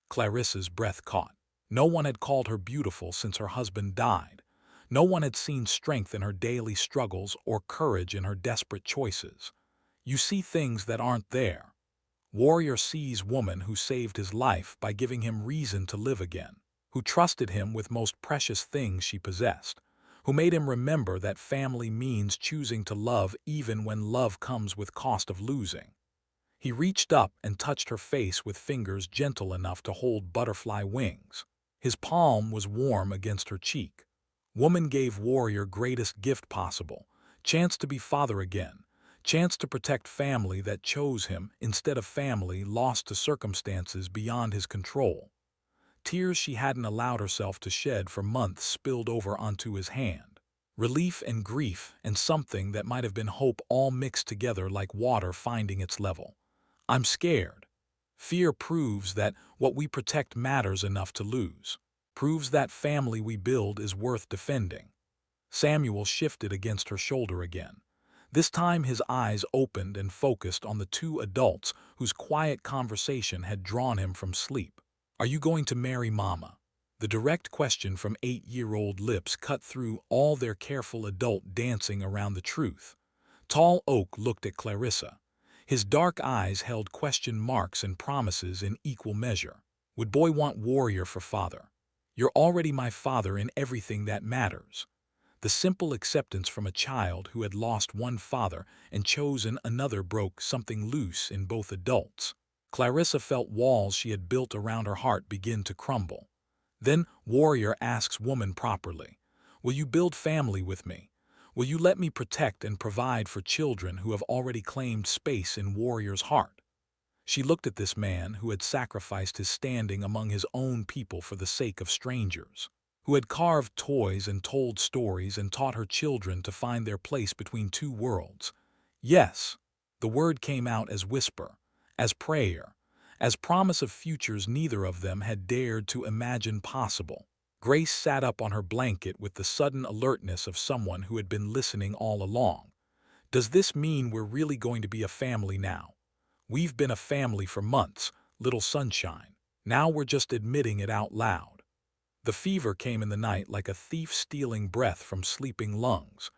Clarissa's breath caught. No one had called her beautiful since her husband died. No one had seen strength in her daily struggles or courage in her desperate choices. You see things that aren't there. Warrior sees woman who saved his life by giving him reason to live again, who trusted him with most precious things she possessed, who made him remember that family means choosing to love even when love comes with cost of losing. He reached up and touched her face with fingers gentle enough to hold butterfly wings. His palm was warm against her cheek. Woman gave warrior greatest gift possible, chance to be father again, chance to protect family that chose him instead of family lost to circumstances beyond his control. Tears she hadn't allowed herself to shed for months spilled over onto his hand. Relief and grief and something that might have been hope all mixed together like water finding its level. I'm scared. Fear proves that what we protect matters enough to lose. Proves that family we build is worth defending. Samuel shifted against her shoulder again. This time his eyes opened and focused on the two adults whose quiet conversation had drawn him from sleep. "Are you going to marry Mama?" The direct question from 8-year-old lips cut through all their careful adult dancing around the truth. Tall Oak looked at Clarissa. His dark eyes held question marks and promises in equal measure. "Would boy want warrior for father? You're already my father in everything that matters." The simple acceptance from a child who had lost one father and chosen another broke something loose in both adults. Clarissa felt walls she had built around her heart begin to crumble. Then warrior asks woman properly, "Will you build family with me? Will you let me protect and provide for children who have already claimed space in warrior's heart?" She looked at this man who had sacrificed his standing among his own people for the sake of strangers, who had carved toys and told stories and taught her children to find their place between two worlds. Yes, the word came out as whisper, as prayer, as promise of futures neither of them had dared to imagine possible. Grace sat up on her blanket with the sudden alertness of someone who had been listening all along. "Does this mean we're really going to be a family now? We've been a family for months, little sunshine. Now we're just admitting it out loud." The fever came in the night like a thief stealing breath from sleeping lungs.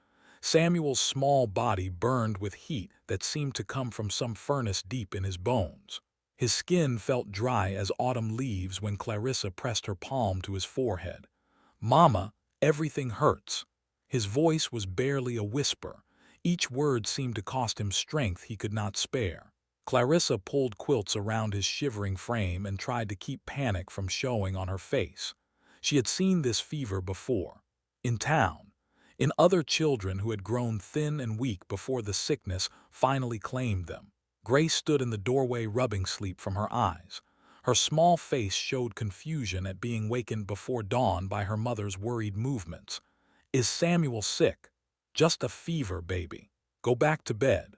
Samuel's small body burned with heat that seemed to come from some furnace deep in his bones. His skin felt dry as autumn leaves when Clarissa pressed her palm to his forehead. "Mama, everything hurts." His voice was barely a whisper. Each word seemed to cost him strength he could not spare. Clarissa pulled quilts around his shivering frame and tried to keep panic from showing on her face. She had seen this fever before. In town. In other children who had grown thin and weak before the sickness finally claimed them. Grace stood in the doorway rubbing sleep from her eyes. Her small face showed confusion at being wakened before dawn by her mother's worried movements. "Is Samuel sick?" "Just a fever, baby. Go back to bed."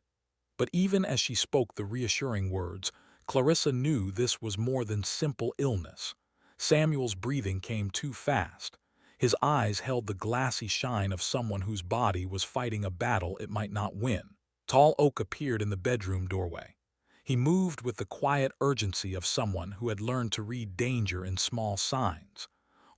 But even as she spoke the reassuring words, Clarissa knew this was more than simple illness. Samuel's breathing came too fast. His eyes held the glassy shine of someone whose body was fighting a battle it might not win. Tall Oak appeared in the bedroom doorway. He moved with the quiet urgency of someone who had learned to read danger in small signs.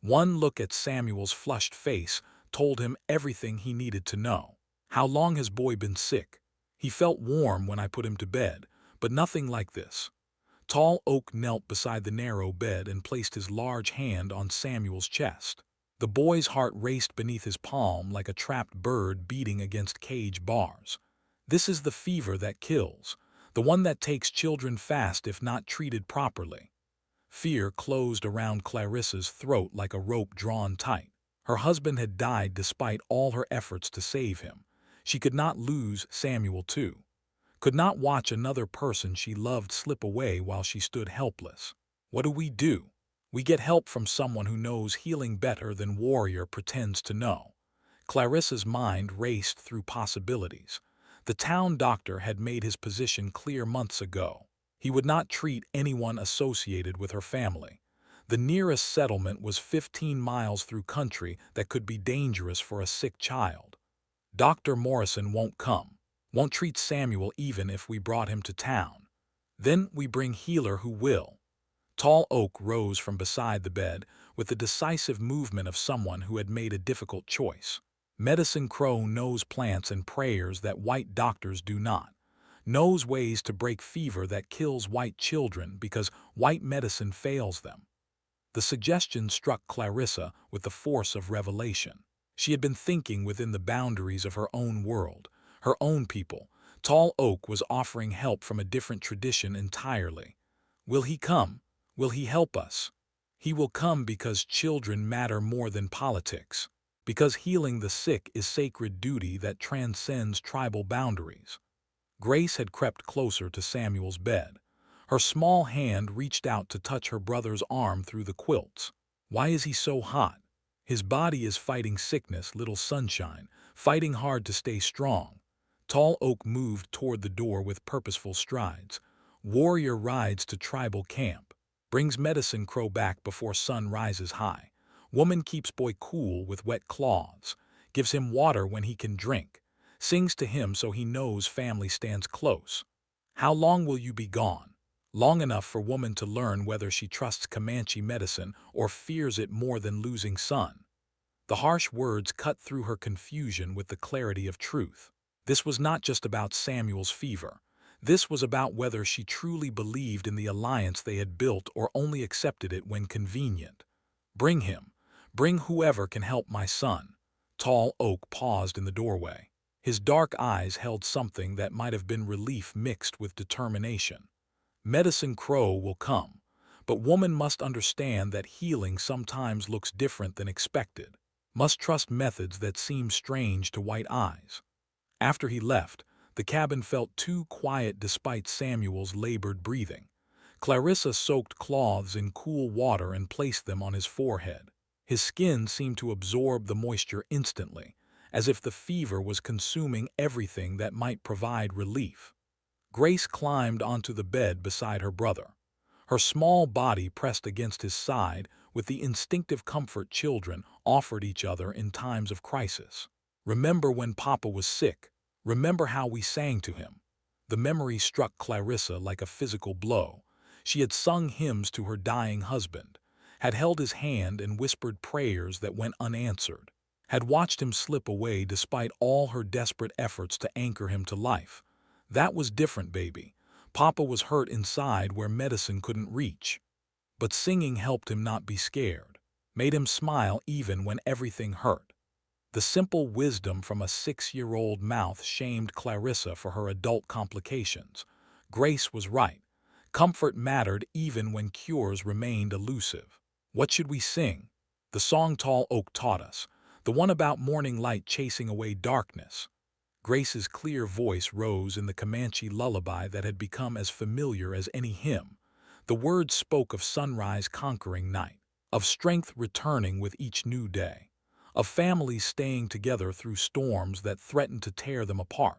One look at Samuel's flushed face told him everything he needed to know. "How long has boy been sick?" "He felt warm when I put him to bed, but nothing like this." Tall Oak knelt beside the narrow bed and placed his large hand on Samuel's chest. The boy's heart raced beneath his palm like a trapped bird beating against cage bars. "This is the fever that kills, the one that takes children fast if not treated properly." Fear closed around Clarissa's throat like a rope drawn tight. Her husband had died despite all her efforts to save him. She could not lose Samuel too. Could not watch another person she loved slip away while she stood helpless. What do? We get help from someone who knows healing better than warrior pretends to know. Clarissa's mind raced through possibilities. The town doctor had made his position clear months ago. He would not treat anyone associated with her family. The nearest settlement was 15 miles through country that could be dangerous for a sick child. Dr. Morrison won't come, won't treat Samuel even if we brought him to town. Then we bring healer who will. Tall Oak rose from beside the bed with the decisive movement of someone who had made a difficult choice. Medicine Crow knows plants and prayers that white doctors do not. Knows ways to break fever that kills white children because white medicine fails them. The suggestion struck Clarissa with the force of revelation. She had been thinking within the boundaries of her own world, her own people. Tall Oak was offering help from a different tradition entirely. Will he come? Will he help us? He will come because children matter more than politics. Because healing the sick is sacred duty that transcends tribal boundaries. Grace had crept closer to Samuel's bed. Her small hand reached out to touch her brother's arm through the quilts. "Why is he so hot?" "His body is fighting sickness, little sunshine, fighting hard to stay strong." Tall Oak moved toward the door with purposeful strides. "Warrior rides to tribal camp. Brings Medicine Crow back before sun rises high. Woman keeps boy cool with wet cloths. Gives him water when he can drink. sings to him so he knows family stands close. How long will you be gone? Long enough for woman to learn whether she trusts Comanche medicine or fears it more than losing son. The harsh words cut through her confusion with the clarity of truth. This was not just about Samuel's fever. This was about whether she truly believed in the alliance they had built or only accepted it when convenient. Bring him. Bring whoever can help my son. Tall Oak paused in the doorway. His dark eyes held something that might have been relief mixed with determination. Medicine Crow will come, but woman must understand that healing sometimes looks different than expected, must trust methods that seem strange to white eyes. After he left, the cabin felt too quiet despite Samuel's labored breathing. Clarissa soaked cloths in cool water and placed them on his forehead. His skin seemed to absorb the moisture instantly, as if the fever was consuming everything that might provide relief. Grace climbed onto the bed beside her brother. Her small body pressed against his side with the instinctive comfort children offered each other in times of crisis. Remember when Papa was sick? Remember how we sang to him? The memory struck Clarissa like a physical blow. She had sung hymns to her dying husband, had held his hand and whispered prayers that went unanswered, had watched him slip away despite all her desperate efforts to anchor him to life. That was different, baby. Papa was hurt inside where medicine couldn't reach. But singing helped him not be scared, made him smile even when everything hurt. The simple wisdom from a 6-year-old mouth shamed Clarissa for her adult complications. Grace was right. Comfort mattered even when cures remained elusive. What should we sing? The song Tall Oak taught us, the one about morning light chasing away darkness. Grace's clear voice rose in the Comanche lullaby that had become as familiar as any hymn. The words spoke of sunrise conquering night, of strength returning with each new day, of families staying together through storms that threatened to tear them apart.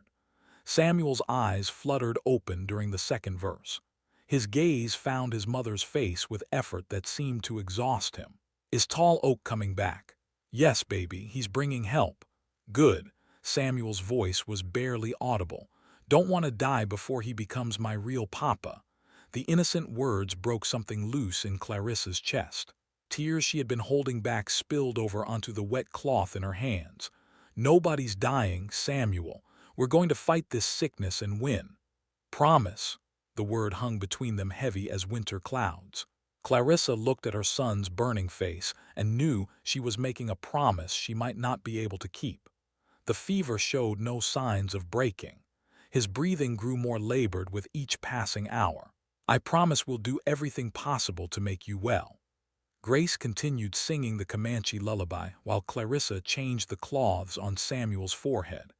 Samuel's eyes fluttered open during the second verse. His gaze found his mother's face with effort that seemed to exhaust him. Is Tall Oak coming back? Yes, baby, he's bringing help. Good. Samuel's voice was barely audible. Don't want to die before he becomes my real papa. The innocent words broke something loose in Clarissa's chest. Tears she had been holding back spilled over onto the wet cloth in her hands. Nobody's dying, Samuel. We're going to fight this sickness and win. Promise. The word hung between them heavy as winter clouds. Clarissa looked at her son's burning face and knew she was making a promise she might not be able to keep. The fever showed no signs of breaking. His breathing grew more labored with each passing hour. I promise we'll do everything possible to make you well. Grace continued singing the Comanche lullaby while Clarissa changed the cloths on Samuel's forehead.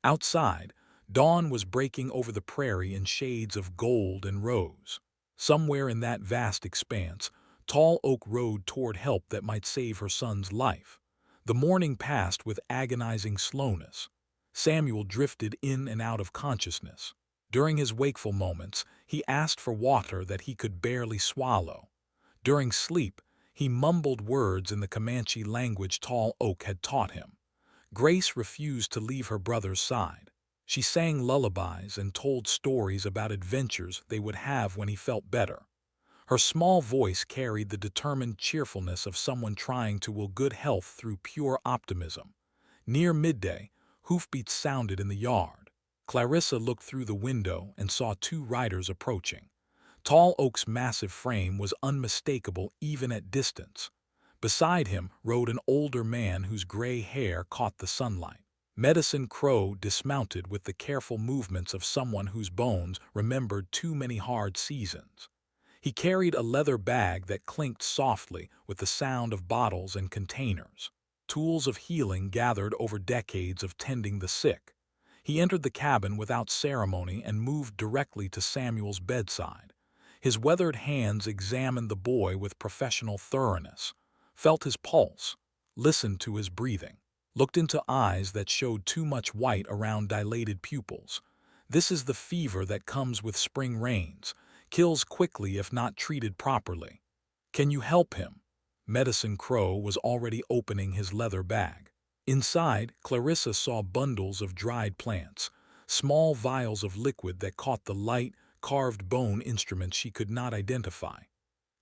Outside, dawn was breaking over the prairie in shades of gold and rose. Somewhere in that vast expanse, Tall Oak rode toward help that might save her son's life. The morning passed with agonizing slowness. Samuel drifted in and out of consciousness. During his wakeful moments, he asked for water that he could barely swallow. During sleep, he mumbled words in the Comanche language Tall Oak had taught him. Grace refused to leave her brother's side. She sang lullabies and told stories about adventures they would have when he felt better. Her small voice carried the determined cheerfulness of someone trying to will good health through pure optimism. Near midday, hoofbeats sounded in the yard. Clarissa looked through the window and saw 2 riders approaching. Tall Oak's massive frame was unmistakable even at distance. Beside him rode an older man whose gray hair caught the sunlight. Medicine Crow dismounted with the careful movements of someone whose bones remembered too many hard seasons. He carried a leather bag that clinked softly with the sound of bottles and containers, tools of healing gathered over decades of tending the sick. He entered the cabin without ceremony and moved directly to Samuel's bedside. His weathered hands examined the boy with professional thoroughness, felt his pulse, listened to his breathing, looked into eyes that showed too much white around dilated pupils. This is the fever that comes with spring rains, kills quickly if not treated properly. Can you help him? Medicine Crow was already opening his leather bag. Inside, Clarissa saw bundles of dried plants, small vials of liquid that caught the light, carved bone instruments she could not identify.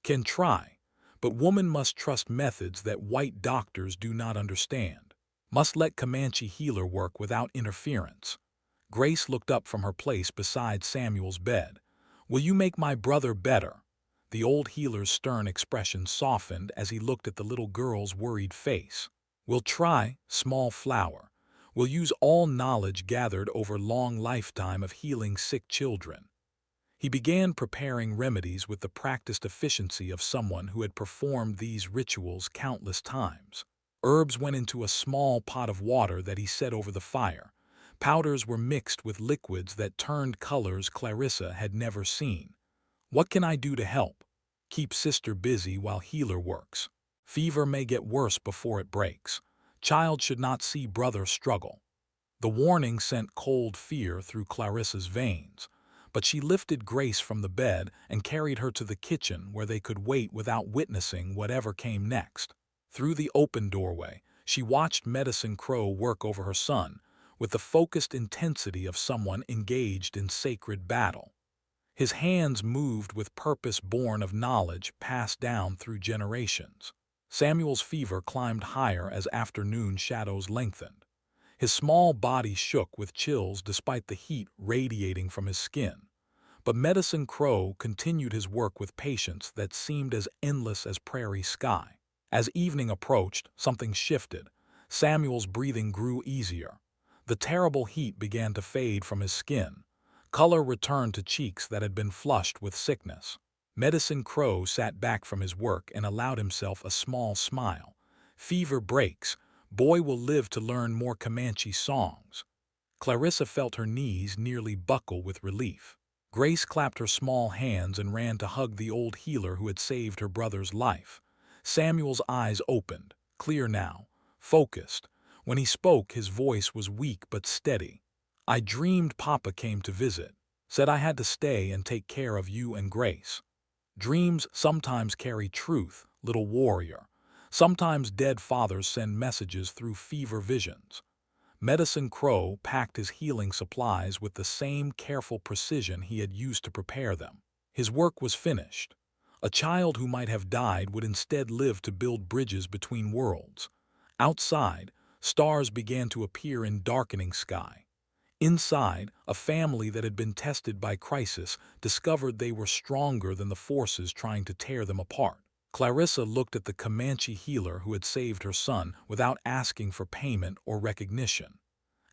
Can try, but woman must trust methods that white doctors do not understand. Must let Comanche healer work without interference. Grace looked up from her place beside Samuel's bed. "Will you make my brother better?" The old healer's stern expression softened as he looked at the little girl's worried face. "We'll try, small flower. We'll use all knowledge gathered over long lifetime of healing sick children." He began preparing remedies with the practiced efficiency of someone who had performed these rituals countless times. Herbs went into a small pot of water that he set over the fire. Powders were mixed with liquids that turned colors Clarissa had never seen. "What can I do to help?" "Keep sister busy while healer works. Fever may get worse before it breaks. Child should not see brother struggle." The warning sent cold fear through Clarissa's veins, but she lifted Grace from the bed and carried her to the kitchen where they could wait without witnessing whatever came next. Through the open doorway, she watched Medicine Crow work over her son, with the focused intensity of someone engaged in sacred battle. His hands moved with purpose born of knowledge passed down through generations. Samuel's fever climbed higher as afternoon shadows lengthened. His small body shook with chills despite the heat radiating from his skin. But Medicine Crow continued his work with patience that seemed as endless as prairie sky. As evening approached, something shifted. Samuel's breathing grew easier. The terrible heat began to fade from his skin. Color returned to cheeks that had been flushed with sickness. Medicine Crow sat back from his work and allowed himself a small smile. "Fever breaks. Boy will live to learn more Comanche songs." Clarissa felt her knees nearly buckle with relief. Grace clapped her small hands and ran to hug the old healer who had saved her brother's life. Samuel's eyes opened, clear now, focused. When he spoke, his voice was weak but steady. "I dreamed Papa came to visit. Said I had to stay and take care of you and Grace. Dreams sometimes carry truth, little warrior. Sometimes dead fathers send messages through fever visions." Medicine Crow packed his healing supplies with the same careful precision he had used to prepare them. His work was finished. A child who might have died would instead live to build bridges between worlds. Outside, stars began to appear in darkening sky. Inside, a family that had been tested by crisis discovered they were stronger than the forces trying to tear them apart. Clarissa looked at the Comanche healer who had saved her son without asking for payment or recognition.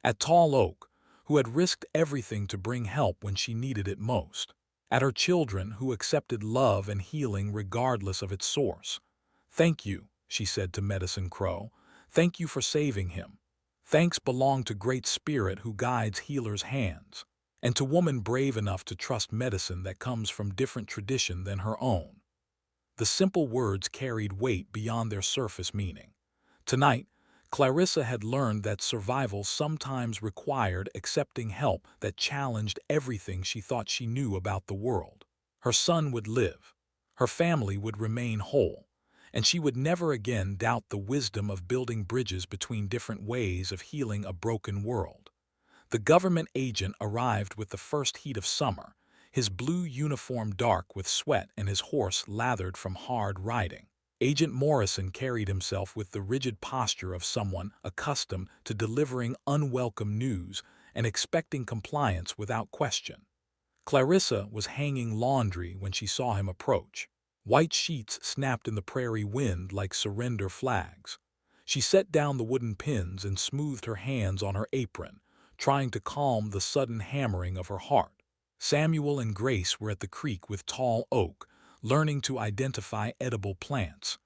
At Tall Oak, who had risked everything to bring help when she needed it most. At her children who accepted love and healing regardless of its source. "Thank you," she said to Medicine Crow. "Thank you for saving him. Thanks belong to Great Spirit who guides healers' hands, and to woman brave enough to trust medicine that comes from different tradition than her own." The simple words carried weight beyond their surface meaning. Tonight, Clarissa had learned that survival sometimes required accepting help that challenged everything she thought she knew about the world. Her son would live, her family would remain whole, and she would never again doubt the wisdom of building bridges between different ways of healing a broken world. The government agent arrived with the first heat of summer, his blue uniform dark with sweat and his horse lathered from hard riding. Agent Morrison carried himself with the rigid posture of someone accustomed to delivering unwelcome news and expecting compliance without question. Clarissa was hanging laundry when she saw him approach. White sheets snapped in the prairie wind like surrender flags. She set down the wooden pins and smoothed her hands on her apron, trying to calm the sudden hammering of her heart. Samuel and Grace were at the creek with Tall Oak, learning to identify edible plants.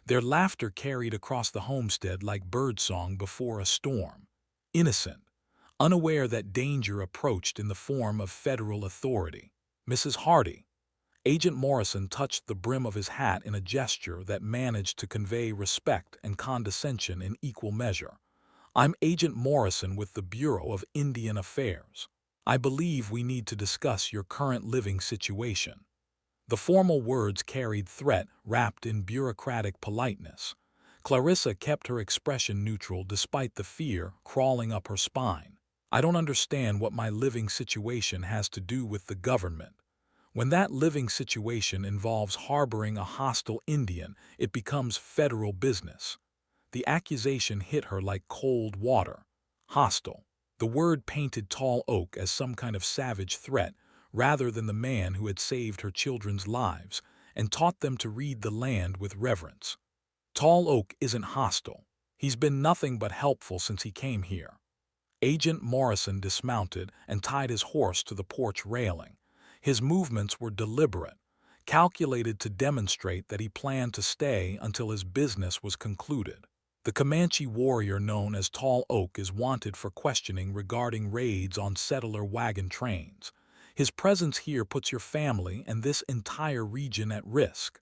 Their laughter carried across the homestead like birdsong before a storm. Innocent, unaware that danger approached in the form of federal authority. "Mrs. Hardy." Agent Morrison touched the brim of his hat in a gesture that managed to convey respect and condescension in equal measure. "I'm Agent Morrison with the Bureau of Indian Affairs. I believe we need to discuss your current living situation." The formal words carried threat wrapped in bureaucratic politeness. Clarissa kept her expression neutral despite the fear crawling up her spine. I don't understand what my living situation has to do with the government. When that living situation involves harboring a hostile Indian, it becomes federal business. The accusation hit her like cold water. Hostile. The word painted Tall Oak as some kind of savage threat, rather than the man who had saved her children's lives and taught them to read the land with reverence. Tall Oak isn't hostile. He's been nothing but helpful since he came here. Agent Morrison dismounted and tied his horse to the porch railing. His movements were deliberate, calculated to demonstrate that he planned to stay until his business was concluded. The Comanche warrior known as Tall Oak is wanted for questioning regarding raids on settler wagon trains. His presence here puts your family and this entire region at risk.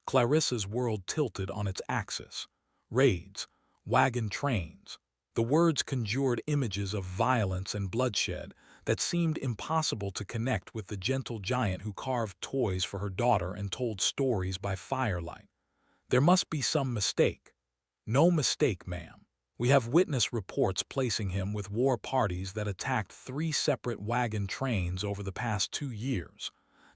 Clarissa's world tilted on its axis. Raids, wagon trains. The words conjured images of violence and bloodshed that seemed impossible to connect with the gentle giant who carved toys for her daughter and told stories by firelight. There must be some mistake. No mistake, ma'am. We have witness reports placing him with war parties that attacked 3 separate wagon trains over the past 2 years.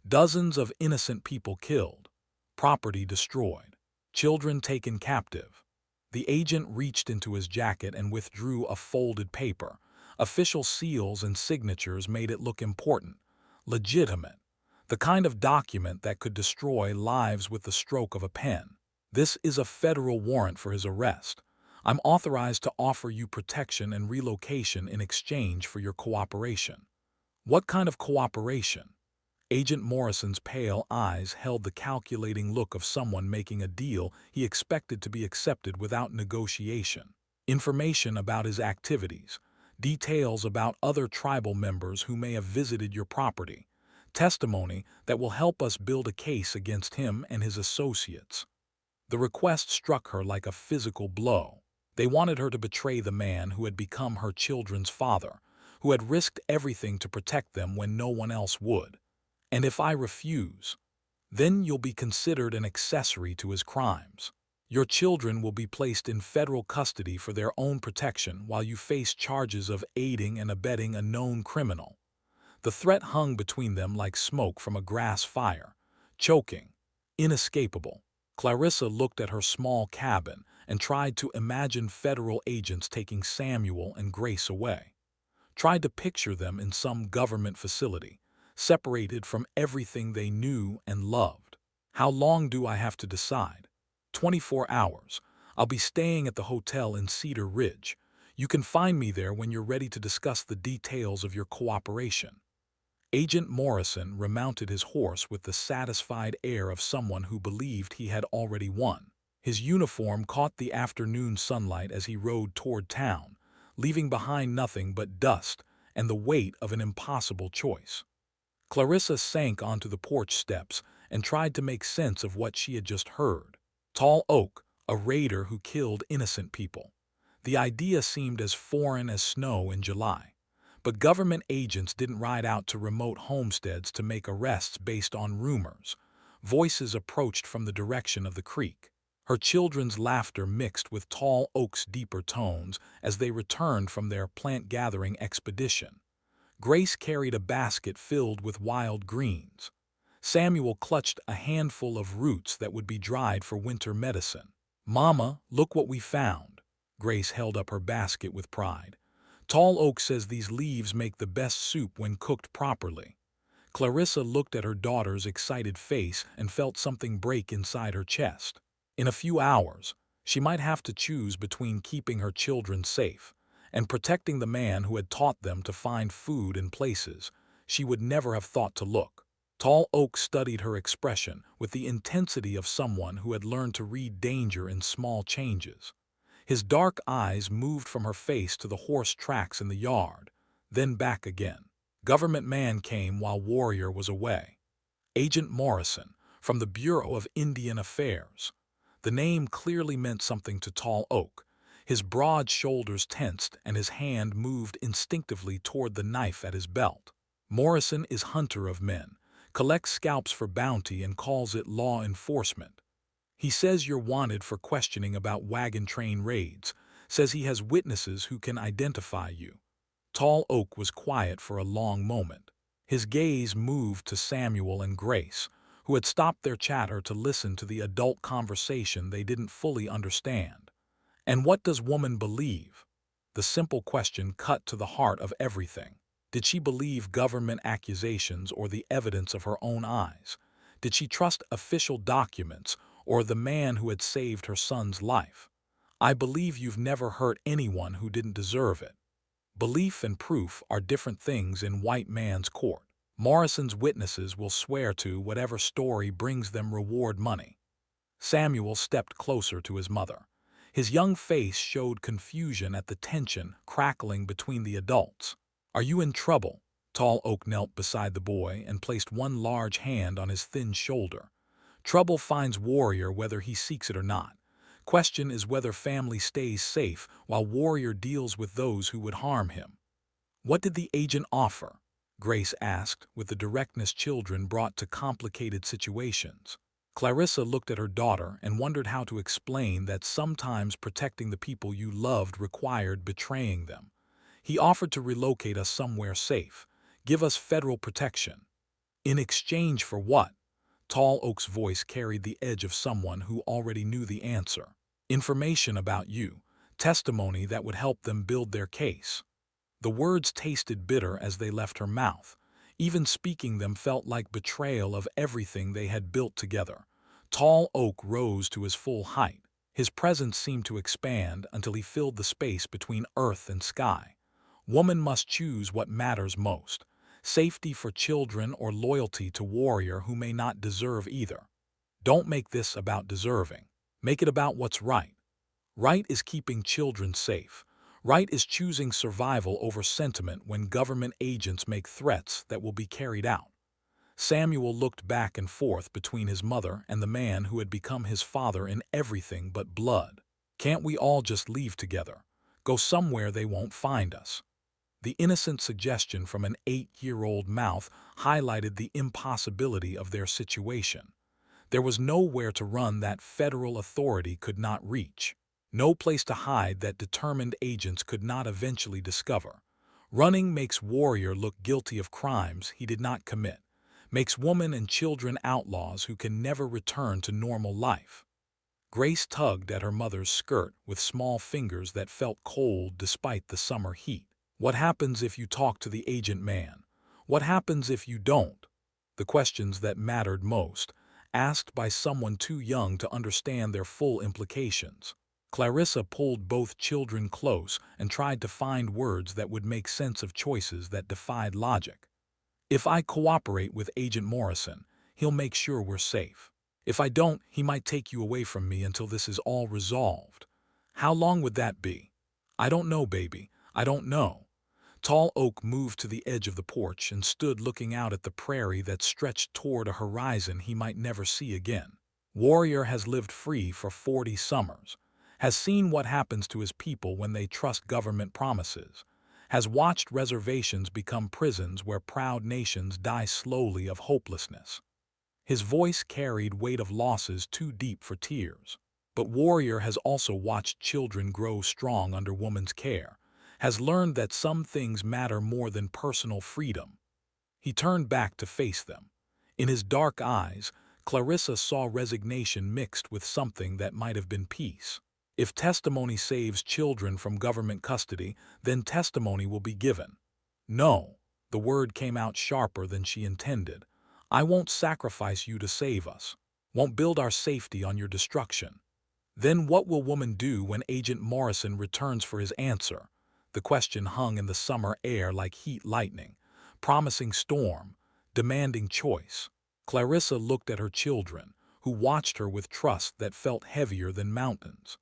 Dozens of innocent people killed, property destroyed, children taken captive. The agent reached into his jacket and withdrew a folded paper. Official seals and signatures made it look important, legitimate, the kind of document that could destroy lives with the stroke of a pen. This is a federal warrant for his arrest. I'm authorized to offer you protection and relocation in exchange for your cooperation. What kind of cooperation? Agent Morrison's pale eyes held the calculating look of someone making a deal he expected to be accepted without negotiation. Information about his activities, details about other tribal members who may have visited your property, testimony that will help us build a case against him and his associates. The request struck her like a physical blow. They wanted her to betray the man who had become her children's father, who had risked everything to protect them when no one else would. And if I refuse, then you'll be considered an accessory to his crimes. Your children will be placed in federal custody for their own protection while you face charges of aiding and abetting a known criminal. The threat hung between them like smoke from a grass fire, choking, inescapable. Clarissa looked at her small cabin and tried to imagine federal agents taking Samuel and Grace away. Tried to picture them in some government facility, separated from everything they knew and loved. How long do I have to decide? 24 hours. I'll be staying at the hotel in Cedar Ridge. You can find me there when you're ready to discuss the details of your cooperation. Agent Morrison remounted his horse with the satisfied air of someone who believed he had already won. His uniform caught the afternoon sunlight as he rode toward town, leaving behind nothing but dust and the weight of an impossible choice. Clarissa sank onto the porch steps and tried to make sense of what she had just heard. Tall Oak, a raider who killed innocent people. The idea seemed as foreign as snow in July. But government agents didn't ride out to remote homesteads to make arrests based on rumors. Voices approached from the direction of the creek. Her children's laughter mixed with Tall Oak's deeper tones as they returned from their plant-gathering expedition. Grace carried a basket filled with wild greens. Samuel clutched a handful of roots that would be dried for winter medicine. "Mama, look what we found." Grace held up her basket with pride. "Tall Oak says these leaves make the best soup when cooked properly." Clarissa looked at her daughter's excited face and felt something break inside her chest. In a few hours, she might have to choose between keeping her children safe and protecting the man who had taught them to find food in places she would never have thought to look. Tall Oak studied her expression with the intensity of someone who had learned to read danger in small changes. His dark eyes moved from her face to the horse tracks in the yard, then back again. Government man came while Warrior was away. Agent Morrison, from the Bureau of Indian Affairs. The name clearly meant something to Tall Oak. His broad shoulders tensed and his hand moved instinctively toward the knife at his belt. Morrison is hunter of men, collects scalps for bounty and calls it law enforcement. He says you're wanted for questioning about wagon train raids, says he has witnesses who can identify you. Tall Oak was quiet for a long moment. His gaze moved to Samuel and Grace, who had stopped their chatter to listen to the adult conversation they didn't fully understand. And what does woman believe? The simple question cut to the heart of everything. Did she believe government accusations or the evidence of her own eyes? Did she trust official documents or the man who had saved her son's life? I believe you've never hurt anyone who didn't deserve it. Belief and proof are different things in white man's court. Morrison's witnesses will swear to whatever story brings them reward money. Samuel stepped closer to his mother. His young face showed confusion at the tension crackling between the adults. Are you in trouble? Tall Oak knelt beside the boy and placed one large hand on his thin shoulder. Trouble finds Warrior whether he seeks it or not. Question is whether family stays safe while Warrior deals with those who would harm him. What did the agent offer? Grace asked, with the directness children brought to complicated situations. Clarissa looked at her daughter and wondered how to explain that sometimes protecting the people you loved required betraying them. He offered to relocate us somewhere safe, give us federal protection. In exchange for what? Tall Oak's voice carried the edge of someone who already knew the answer. Information about you, testimony that would help them build their case. The words tasted bitter as they left her mouth. Even speaking them felt like betrayal of everything they had built together. Tall Oak rose to his full height. His presence seemed to expand until he filled the space between earth and sky. Woman must choose what matters most: safety for children or loyalty to Warrior who may not deserve either. Don't make this about deserving. Make it about what's right. Right is keeping children safe. Right is choosing survival over sentiment when government agents make threats that will be carried out. Samuel looked back and forth between his mother and the man who had become his father in everything but blood. Can't we all just leave together? Go somewhere they won't find us. The innocent suggestion from an 8-year-old mouth highlighted the impossibility of their situation. There was nowhere to run that federal authority could not reach. No place to hide that determined agents could not eventually discover. Running makes Warrior look guilty of crimes he did not commit, makes women and children outlaws who can never return to normal life. Grace tugged at her mother's skirt with small fingers that felt cold despite the summer heat. What happens if you talk to the agent man? What happens if you don't? The questions that mattered most, asked by someone too young to understand their full implications. Clarissa pulled both children close and tried to find words that would make sense of choices that defied logic. If I cooperate with Agent Morrison, he'll make sure we're safe. If I don't, he might take you away from me until this is all resolved. How long would that be? I don't know, baby. I don't know. Tall Oak moved to the edge of the porch and stood looking out at the prairie that stretched toward a horizon he might never see again. Warrior has lived free for 40 summers, has seen what happens to his people when they trust government promises, has watched reservations become prisons where proud nations die slowly of hopelessness. His voice carried weight of losses too deep for tears. But Warrior has also watched children grow strong under woman's care, has learned that some things matter more than personal freedom. He turned back to face them. In his dark eyes, Clarissa saw resignation mixed with something that might have been peace. If testimony saves children from government custody, then testimony will be given. No, the word came out sharper than she intended. I won't sacrifice you to save us. Won't build our safety on your destruction. Then what will woman do when Agent Morrison returns for his answer? The question hung in the summer air like heat lightning, promising storm, demanding choice. Clarissa looked at her children, who watched her with trust that felt heavier than mountains.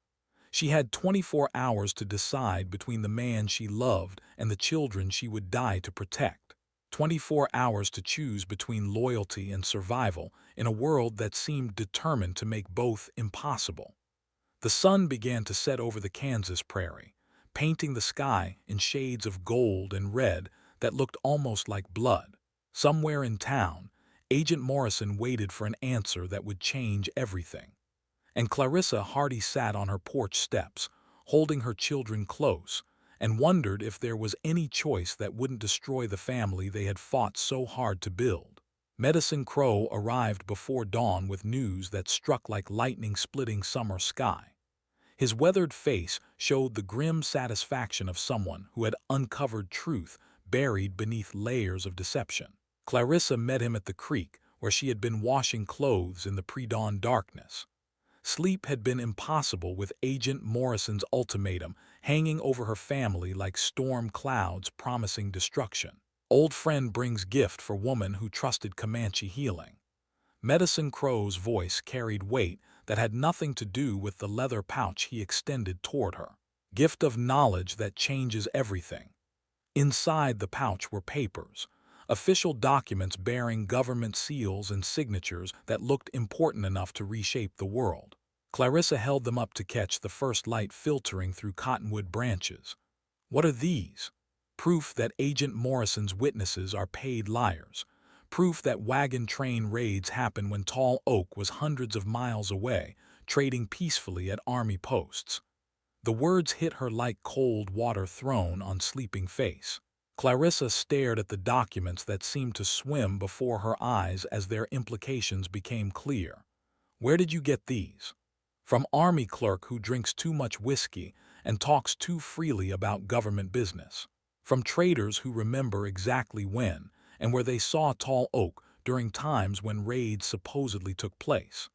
She had 24 hours to decide between the man she loved and the children she would die to protect. 24 hours to choose between loyalty and survival in a world that seemed determined to make both impossible. The sun began to set over the Kansas prairie, painting the sky in shades of gold and red that looked almost like blood. Somewhere in town, Agent Morrison waited for an answer that would change everything. and Clarissa Hardy sat on her porch steps, holding her children close, and wondered if there was any choice that wouldn't destroy the family they had fought so hard to build. Medicine Crow arrived before dawn with news that struck like lightning splitting summer sky. His weathered face showed the grim satisfaction of someone who had uncovered truth buried beneath layers of deception. Clarissa met him at the creek, where she had been washing clothes in the pre-dawn darkness. Sleep had been impossible with Agent Morrison's ultimatum hanging over her family like storm clouds promising destruction. Old friend brings gift for woman who trusted Comanche healing. Medicine Crow's voice carried weight that had nothing to do with the leather pouch he extended toward her. Gift of knowledge that changes everything. Inside the pouch were papers, official documents bearing government seals and signatures that looked important enough to reshape the world. Clarissa held them up to catch the first light filtering through cottonwood branches. What are these? Proof that Agent Morrison's witnesses are paid liars. Proof that wagon train raids happen when Tall Oak was hundreds of miles away, trading peacefully at army posts. The words hit her like cold water thrown on sleeping face. Clarissa stared at the documents that seemed to swim before her eyes as their implications became clear. Where did you get these? From army clerk who drinks too much whiskey and talks too freely about government business. From traders who remember exactly when and where they saw Tall Oak during times when raids supposedly took place.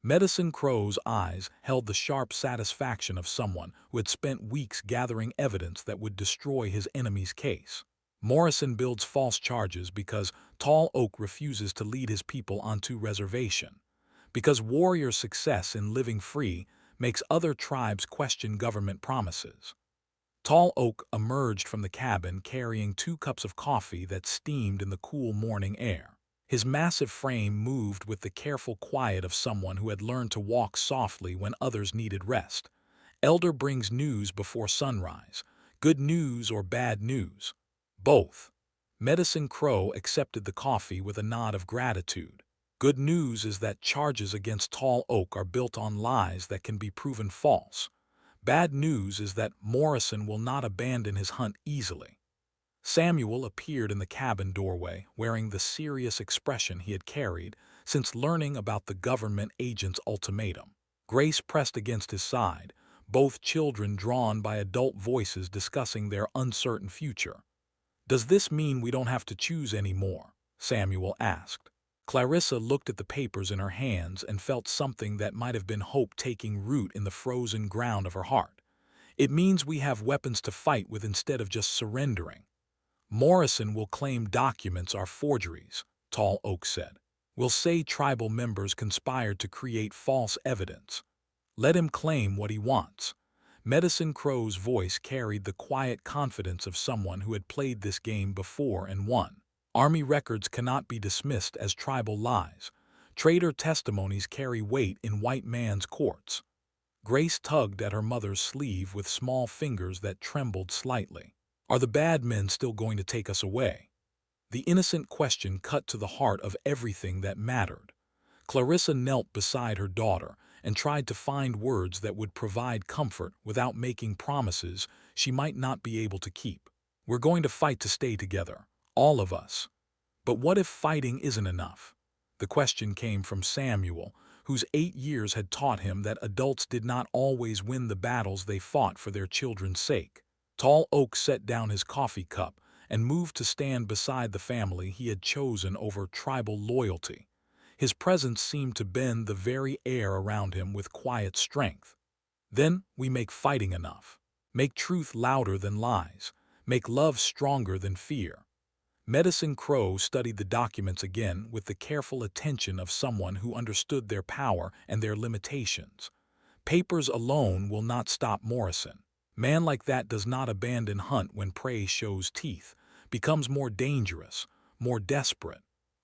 Medicine Crow's eyes held the sharp satisfaction of someone who had spent weeks gathering evidence that would destroy his enemy's case. Morrison builds false charges because Tall Oak refuses to lead his people onto reservation. Because warrior success in living free makes other tribes question government promises. Tall Oak emerged from the cabin carrying 2 cups of coffee that steamed in the cool morning air. His massive frame moved with the careful quiet of someone who had learned to walk softly when others needed rest. Elder brings news before sunrise. Good news or bad news? Both. Medicine Crow accepted the coffee with a nod of gratitude. Good news is that charges against Tall Oak are built on lies that can be proven false. Bad news is that Morrison will not abandon his hunt easily. Samuel appeared in the cabin doorway, wearing the serious expression he had carried since learning about the government agent's ultimatum. Grace pressed against his side, both children drawn by adult voices discussing their uncertain future. "Does this mean we don't have to choose anymore?" Samuel asked. Clarissa looked at the papers in her hands and felt something that might have been hope taking root in the frozen ground of her heart. "It means we have weapons to fight with instead of just surrendering." "Morrison will claim documents are forgeries," Tall Oak said. "We'll say tribal members conspired to create false evidence. Let him claim what he wants." Medicine Crow's voice carried the quiet confidence of someone who had played this game before and won. Army records cannot be dismissed as tribal lies. Trader testimonies carry weight in white man's courts. Grace tugged at her mother's sleeve with small fingers that trembled slightly. "Are the bad men still going to take us away?" The innocent question cut to the heart of everything that mattered. Clarissa knelt beside her daughter and tried to find words that would provide comfort without making promises she might not be able to keep. "We're going to fight to stay together, all of us." But what if fighting isn't enough? The question came from Samuel, whose 8 years had taught him that adults did not always win the battles they fought for their children's sake. Tall Oak set down his coffee cup and moved to stand beside the family he had chosen over tribal loyalty. His presence seemed to bend the very air around him with quiet strength. "Then we make fighting enough. Make truth louder than lies. Make love stronger than fear." Medicine Crow studied the documents again with the careful attention of someone who understood their power and their limitations. "Papers alone will not stop Morrison. Man like that does not abandon hunt when prey shows teeth, becomes more dangerous, more desperate.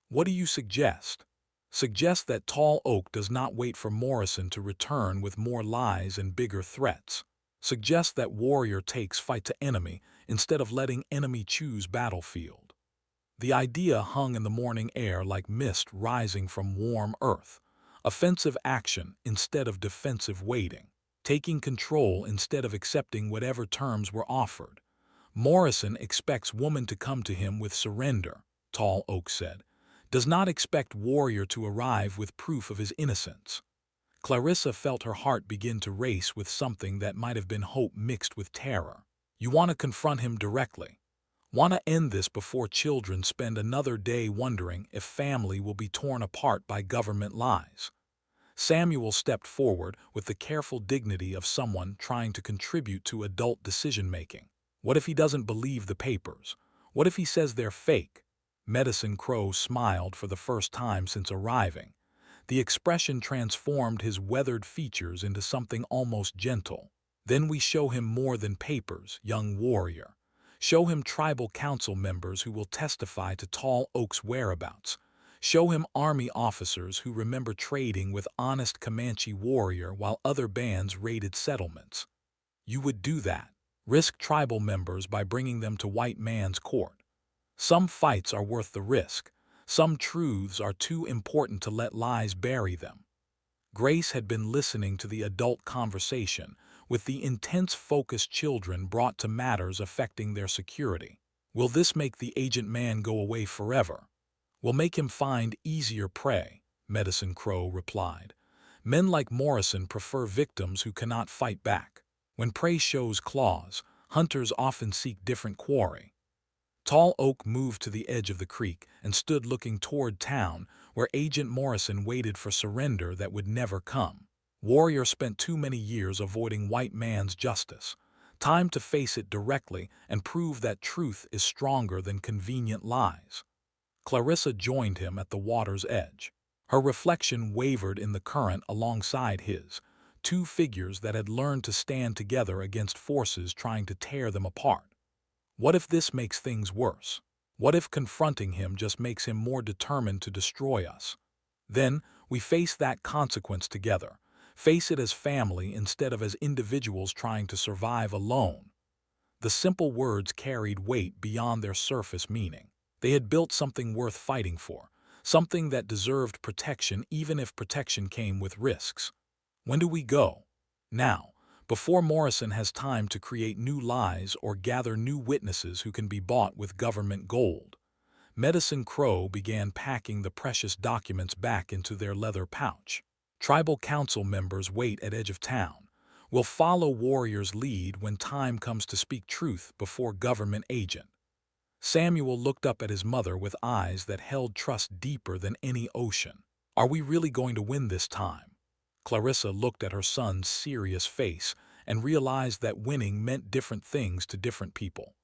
What do you suggest?" "Suggest that Tall Oak does not wait for Morrison to return with more lies and bigger threats. Suggest that warrior takes fight to enemy instead of letting enemy choose battlefield." The idea hung in the morning air like mist rising from warm earth. offensive action instead of defensive waiting, taking control instead of accepting whatever terms were offered. Morrison expects woman to come to him with surrender, Tall Oak said, does not expect warrior to arrive with proof of his innocence. Clarissa felt her heart begin to race with something that might have been hope mixed with terror. You want to confront him directly. Want to end this before children spend another day wondering if family will be torn apart by government lies. Samuel stepped forward with the careful dignity of someone trying to contribute to adult decision-making. What if he doesn't believe the papers? What if he says they're fake? Medicine Crow smiled for the first time since arriving. The expression transformed his weathered features into something almost gentle. Then we show him more than papers, young warrior. Show him tribal council members who will testify to Tall Oak's whereabouts. Show him army officers who remember trading with honest Comanche warrior while other bands raided settlements. You would do that. Risk tribal members by bringing them to white man's court. Some fights are worth the risk. Some truths are too important to let lies bury them. Grace had been listening to the adult conversation, with the intense focus children brought to matters affecting their security. Will this make the agent man go away forever? Will make him find easier prey, Medicine Crow replied. Men like Morrison prefer victims who cannot fight back. When prey shows claws, hunters often seek different quarry. Tall Oak moved to the edge of the creek and stood looking toward town, where Agent Morrison waited for surrender that would never come. Warrior spent too many years avoiding white man's justice. Time to face it directly and prove that truth is stronger than convenient lies. Clarissa joined him at the water's edge. Her reflection wavered in the current alongside his, two figures that had learned to stand together against forces trying to tear them apart. What if this makes things worse? What if confronting him just makes him more determined to destroy us? Then we face that consequence together, face it as family instead of as individuals trying to survive alone. The simple words carried weight beyond their surface meaning. They had built something worth fighting for, something that deserved protection even if protection came with risks. When do we go? Now, before Morrison has time to create new lies or gather new witnesses who can be bought with government gold. Medicine Crow began packing the precious documents back into their leather pouch. Tribal council members wait at edge of town. Will follow warrior's lead when time comes to speak truth before government agent. Samuel looked up at his mother with eyes that held trust deeper than any ocean. Are we really going to win this time? Clarissa looked at her son's serious face and realized that winning meant different things to different people.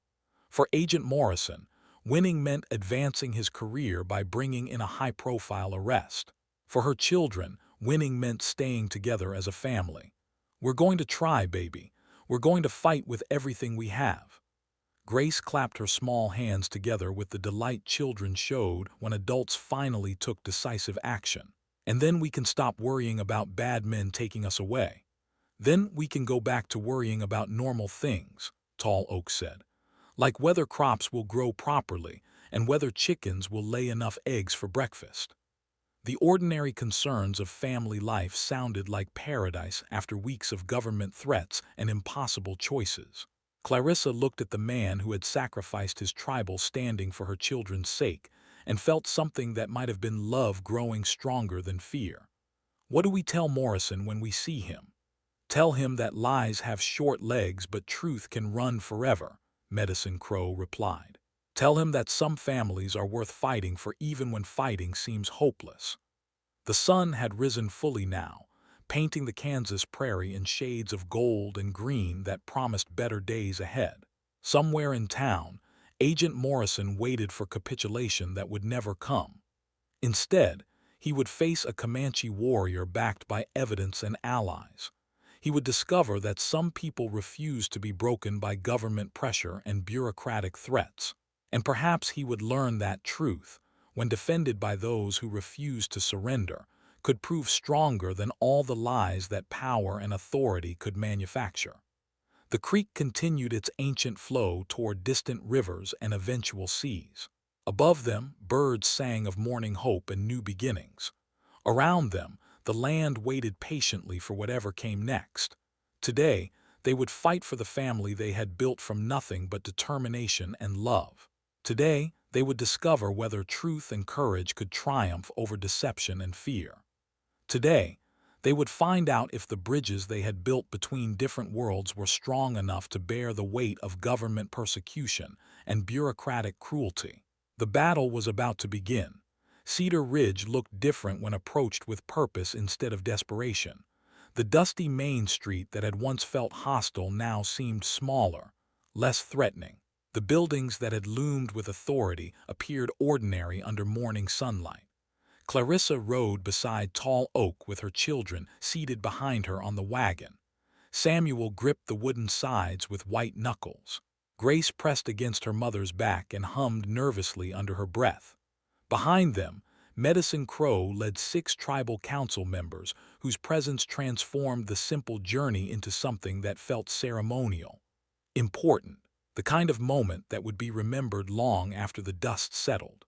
For Agent Morrison, winning meant advancing his career by bringing in a high-profile arrest. For her children, winning meant staying together as a family. We're going to try, baby. We're going to fight with everything we have. Grace clapped her small hands together with the delight children showed when adults finally took decisive action. And then we can stop worrying about bad men taking us away. Then we can go back to worrying about normal things, Tall Oak said. Like whether crops will grow properly and whether chickens will lay enough eggs for breakfast. The ordinary concerns of family life sounded like paradise after weeks of government threats and impossible choices. Clarissa looked at the man who had sacrificed his tribal standing for her children's sake and felt something that might have been love growing stronger than fear. What do we tell Morrison when we see him? Tell him that lies have short legs but truth can run forever, Medicine Crow replied. Tell him that some families are worth fighting for even when fighting seems hopeless. The sun had risen fully now, painting the Kansas prairie in shades of gold and green that promised better days ahead. Somewhere in town, Agent Morrison waited for capitulation that would never come. Instead, he would face a Comanche warrior backed by evidence and allies. He would discover that some people refused to be broken by government pressure and bureaucratic threats. And perhaps he would learn that truth, when defended by those who refused to surrender, could prove stronger than all the lies that power and authority could manufacture. The creek continued its ancient flow toward distant rivers and eventual seas. Above them, birds sang of morning hope and new beginnings. Around them, The land waited patiently for whatever came next. Today, they would fight for the family they had built from nothing but determination and love. Today, they would discover whether truth and courage could triumph over deception and fear. Today, they would find out if the bridges they had built between different worlds were strong enough to bear the weight of government persecution and bureaucratic cruelty. The battle was about to begin. Cedar Ridge looked different when approached with purpose instead of desperation. The dusty main street that had once felt hostile now seemed smaller, less threatening. The buildings that had loomed with authority appeared ordinary under morning sunlight. Clarissa rode beside Tall Oak with her children seated behind her on the wagon. Samuel gripped the wooden sides with white knuckles. Grace pressed against her mother's back and hummed nervously under her breath. Behind them, Medicine Crow led 6 tribal council members whose presence transformed the simple journey into something that felt ceremonial, important, the kind of moment that would be remembered long after the dust settled.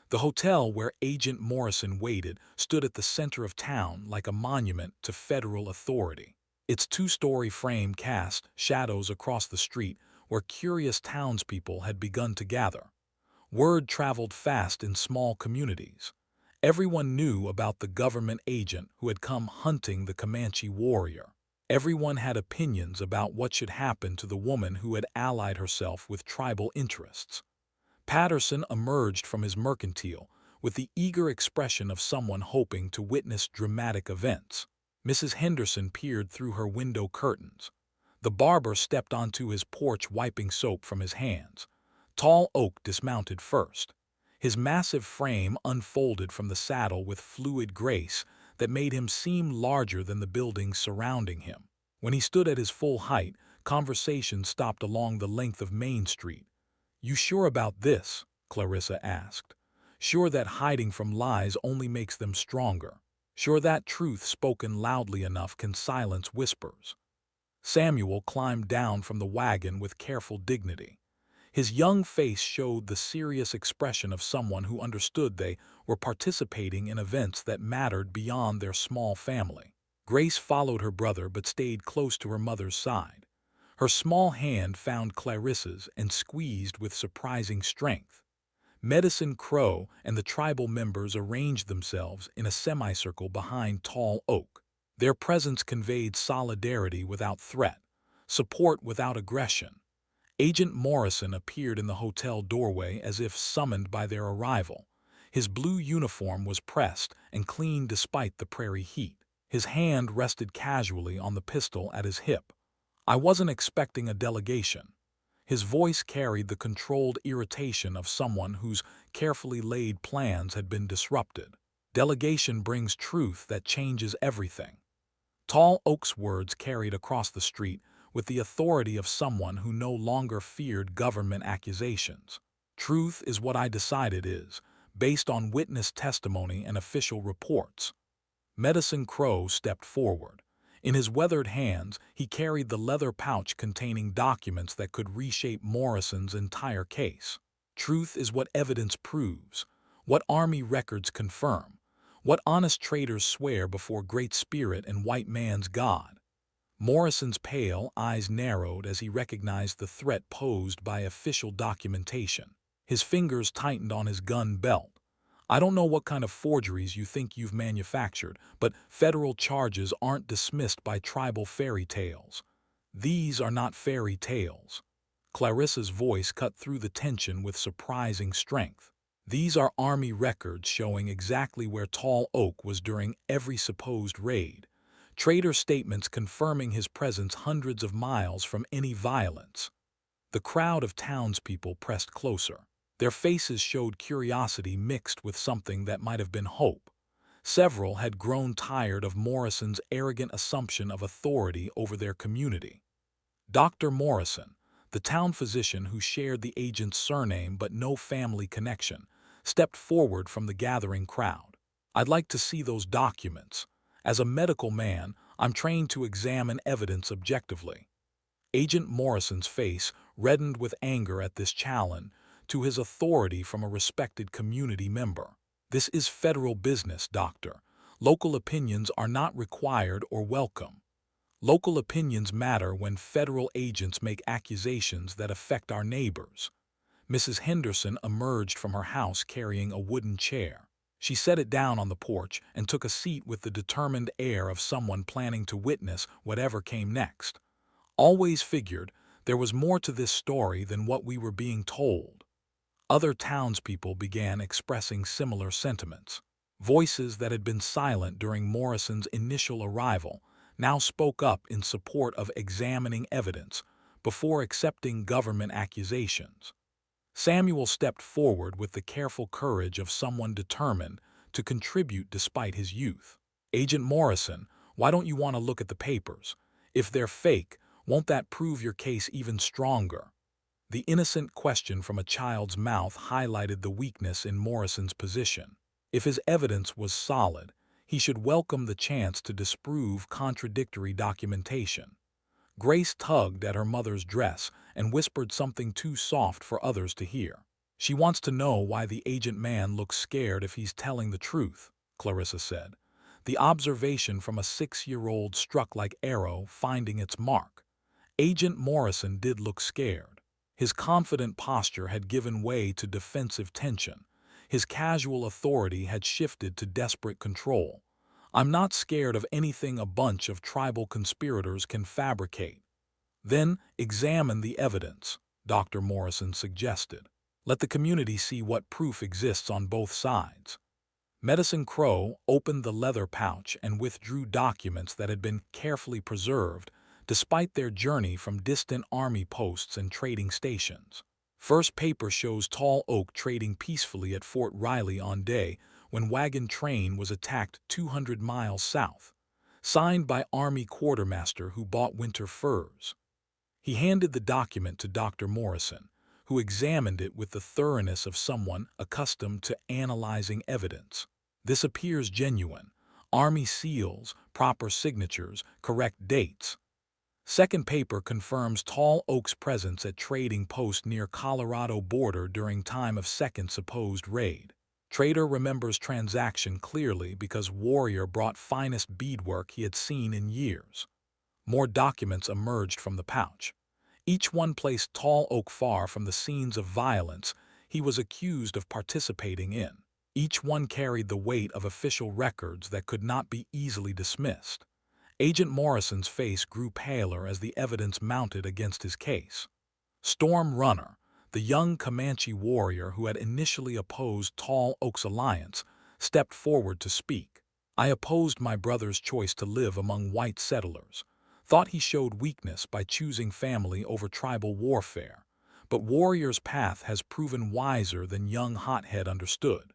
The hotel where Agent Morrison waited stood at the center of town like a monument to federal authority. Its 2-story frame cast shadows across the street where curious townspeople had begun to gather. Word traveled fast in small communities. Everyone knew about the government agent who had come hunting the Comanche warrior. Everyone had opinions about what should happen to the woman who had allied herself with tribal interests. Patterson emerged from his mercantile with the eager expression of someone hoping to witness dramatic events. Mrs. Henderson peered through her window curtains. The barber stepped onto his porch wiping soap from his hands. Tall Oak dismounted first. His massive frame unfolded from the saddle with fluid grace that made him seem larger than the buildings surrounding him. When he stood at his full height, conversation stopped along the length of Main Street. "You sure about this?" Clarissa asked. "Sure that hiding from lies only makes them stronger? Sure that truth spoken loudly enough can silence whispers?" Samuel climbed down from the wagon with careful dignity. His young face showed the serious expression of someone who understood they were participating in events that mattered beyond their small family. Grace followed her brother but stayed close to her mother's side. Her small hand found Clarissa's and squeezed with surprising strength. Medicine Crow and the tribal members arranged themselves in a semicircle behind Tall Oak. Their presence conveyed solidarity without threat, support without aggression. Agent Morrison appeared in the hotel doorway as if summoned by their arrival. His blue uniform was pressed and clean despite the prairie heat. His hand rested casually on the pistol at his hip. "I wasn't expecting a delegation." His voice carried the controlled irritation of someone whose carefully laid plans had been disrupted. "Delegation brings truth that changes everything." Tall Oak's words carried across the street with the authority of someone who no longer feared government accusations. "Truth is what I decided is, based on witness testimony and official reports." Medicine Crow stepped forward. In his weathered hands, he carried the leather pouch containing documents that could reshape Morrison's entire case. "Truth is what evidence proves, what Army records confirm, what honest traders swear before Great Spirit and white man's God." Morrison's pale eyes narrowed as he recognized the threat posed by official documentation. His fingers tightened on his gun belt. "I don't know what kind of forgeries you think you've manufactured, but federal charges aren't dismissed by tribal fairy tales. These are not fairy tales." Clarissa's voice cut through the tension with surprising strength. "These are Army records showing exactly where Tall Oak was during every supposed raid. Trader statements confirming his presence hundreds of miles from any violence." The crowd of townspeople pressed closer. Their faces showed curiosity mixed with something that might have been hope. Several had grown tired of Morrison's arrogant assumption of authority over their community. Dr. Morrison, the town physician who shared the agent's surname but no family connection, stepped forward from the gathering crowd. "I'd like to see those documents. As a medical man, I'm trained to examine evidence objectively." Agent Morrison's face reddened with anger at this challenge to his authority from a respected community member. "This is federal business, doctor. Local opinions are not required or welcome. Local opinions matter when federal agents make accusations that affect our neighbors. Mrs. Henderson emerged from her house carrying a wooden chair. She set it down on the porch and took a seat with the determined air of someone planning to witness whatever came next. Always figured there was more to this story than what we were being told. Other townspeople began expressing similar sentiments. Voices that had been silent during Morrison's initial arrival now spoke up in support of examining evidence before accepting government accusations. Samuel stepped forward with the careful courage of someone determined to contribute despite his youth. "Agent Morrison, why don't you want to look at the papers? If they're fake, won't that prove your case even stronger?" The innocent question from a child's mouth highlighted the weakness in Morrison's position. If his evidence was solid, he should welcome the chance to disprove contradictory documentation. Grace tugged at her mother's dress and whispered something too soft for others to hear. "She wants to know why the agent man looks scared if he's telling the truth," Clarissa said. The observation from a 6-year-old struck like arrow finding its mark. Agent Morrison did look scared. His confident posture had given way to defensive tension. His casual authority had shifted to desperate control. "I'm not scared of anything a bunch of tribal conspirators can fabricate." "Then examine the evidence," Dr. Morrison suggested. "Let the community see what proof exists on both sides." Medicine Crow opened the leather pouch and withdrew documents that had been carefully preserved despite their journey from distant army posts and trading stations. First paper shows Tall Oak trading peacefully at Fort Riley on day when wagon train was attacked 200 miles south. Signed by Army quartermaster who bought winter furs. He handed the document to Dr. Morrison, who examined it with the thoroughness of someone accustomed to analyzing evidence. "This appears genuine. Army seals, proper signatures, correct dates." Second paper confirms Tall Oak's presence at trading post near Colorado border during time of second supposed raid. Trader remembers transaction clearly because Warrior brought finest beadwork he had seen in years. More documents emerged from the pouch. Each one placed Tall Oak far from the scenes of violence he was accused of participating in. Each one carried the weight of official records that could not be easily dismissed. Agent Morrison's face grew paler as the evidence mounted against his case. Storm Runner, the young Comanche warrior who had initially opposed Tall Oak's alliance, stepped forward to speak. "I opposed my brother's choice to live among white settlers. Thought he showed weakness by choosing family over tribal warfare. But Warrior's path has proven wiser than young Hothead understood."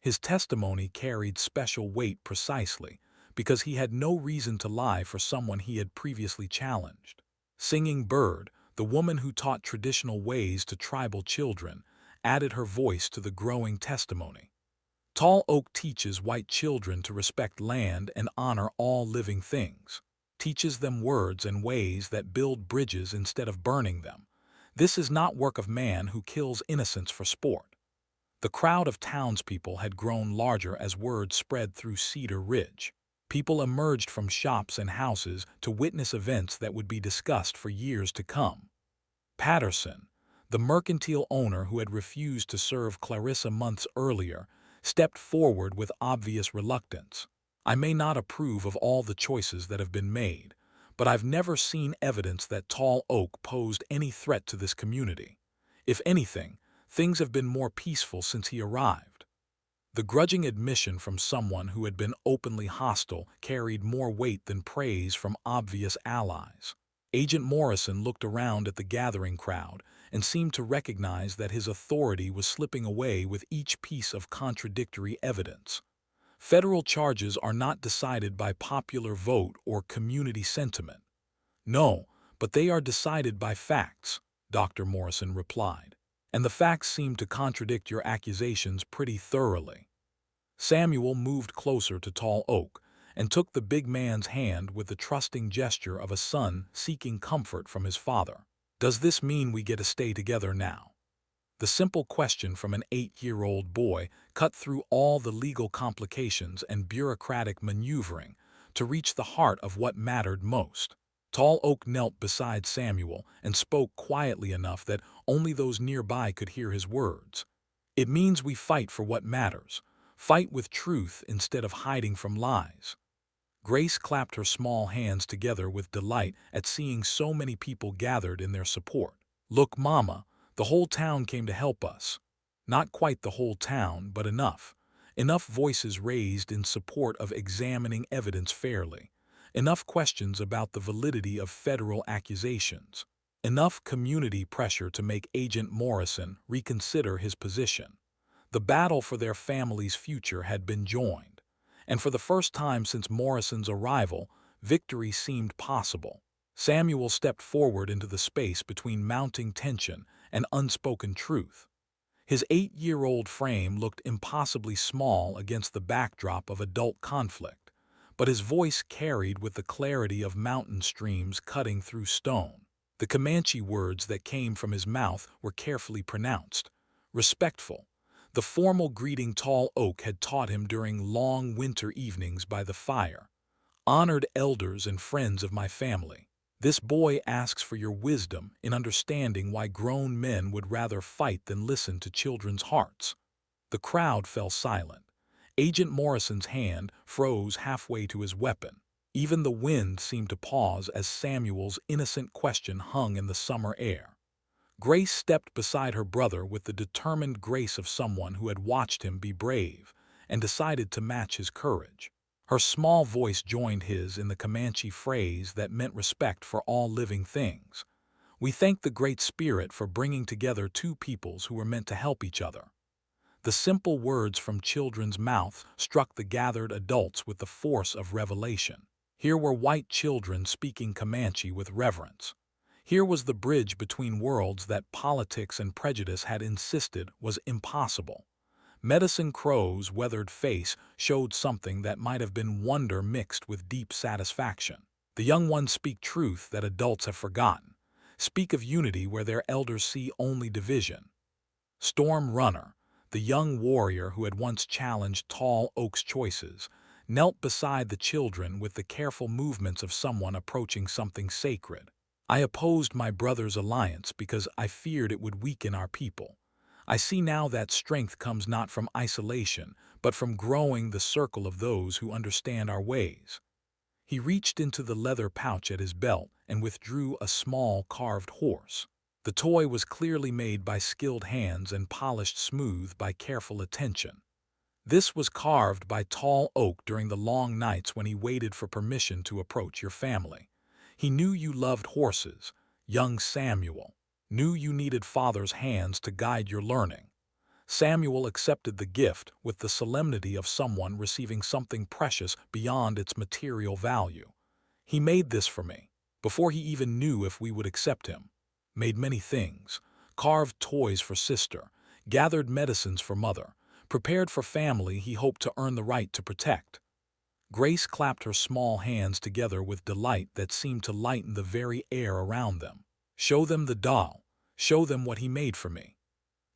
His testimony carried special weight precisely because he had no reason to lie for someone he had previously challenged. Singing Bird, the woman who taught traditional ways to tribal children, added her voice to the growing testimony. "Tall Oak teaches white children to respect land and honor all living things. Teaches them words and ways that build bridges instead of burning them. This is not work of man who kills innocents for sport." The crowd of townspeople had grown larger as word spread through Cedar Ridge. People emerged from shops and houses to witness events that would be discussed for years to come. Patterson, the mercantile owner who had refused to serve Clarissa months earlier, stepped forward with obvious reluctance. "I may not approve of all the choices that have been made, but I've never seen evidence that Tall Oak posed any threat to this community. If anything, things have been more peaceful since he arrived." The grudging admission from someone who had been openly hostile carried more weight than praise from obvious allies. Agent Morrison looked around at the gathering crowd and seemed to recognize that his authority was slipping away with each piece of contradictory evidence. "Federal charges are not decided by popular vote or community sentiment." "No, but they are decided by facts," Dr. Morrison replied. "And the facts seem to contradict your accusations pretty thoroughly." Samuel moved closer to Tall Oak and took the big man's hand with the trusting gesture of a son seeking comfort from his father. "Does this mean we get to stay together now?" The simple question from an 8-year-old boy cut through all the legal complications and bureaucratic maneuvering to reach the heart of what mattered most. Tall Oak knelt beside Samuel and spoke quietly enough that only those nearby could hear his words. It means we fight for what matters, fight with truth instead of hiding from lies. Grace clapped her small hands together with delight at seeing so many people gathered in their support. Look, Mama, the whole town came to help us. Not quite the whole town, but enough. Enough voices raised in support of examining evidence fairly. Enough questions about the validity of federal accusations. Enough community pressure to make Agent Morrison reconsider his position. The battle for their family's future had been joined, and for the first time since Morrison's arrival, victory seemed possible. Samuel stepped forward into the space between mounting tension and unspoken truth. His 8-year-old frame looked impossibly small against the backdrop of adult conflict, but his voice carried with the clarity of mountain streams cutting through stone. The Comanche words that came from his mouth were carefully pronounced, respectful, the formal greeting Tall Oak had taught him during long winter evenings by the fire. Honored elders and friends of my family, this boy asks for your wisdom in understanding why grown men would rather fight than listen to children's hearts. The crowd fell silent. Agent Morrison's hand froze halfway to his weapon. Even the wind seemed to pause as Samuel's innocent question hung in the summer air. Grace stepped beside her brother with the determined grace of someone who had watched him be brave and decided to match his courage. Her small voice joined his in the Comanche phrase that meant respect for all living things. We thank the Great Spirit for bringing together two peoples who were meant to help each other. The simple words from children's mouths struck the gathered adults with the force of revelation. Here were white children speaking Comanche with reverence. Here was the bridge between worlds that politics and prejudice had insisted was impossible. Medicine Crow's weathered face showed something that might have been wonder mixed with deep satisfaction. The young ones speak truth that adults have forgotten. Speak of unity where their elders see only division. Storm Runner, the young warrior who had once challenged Tall Oak's choices, knelt beside the children with the careful movements of someone approaching something sacred. I opposed my brother's alliance because I feared it would weaken our people. I see now that strength comes not from isolation, but from growing the circle of those who understand our ways. He reached into the leather pouch at his belt and withdrew a small carved horse. The toy was clearly made by skilled hands and polished smooth by careful attention. This was carved by Tall Oak during the long nights when he waited for permission to approach your family. He knew you loved horses, young Samuel. Knew you needed father's hands to guide your learning. Samuel accepted the gift with the solemnity of someone receiving something precious beyond its material value. He made this for me, before he even knew if we would accept him. Made many things, carved toys for sister, gathered medicines for mother, prepared for family he hoped to earn the right to protect. Grace clapped her small hands together with delight that seemed to lighten the very air around them. Show them the doll. Show them what he made for me.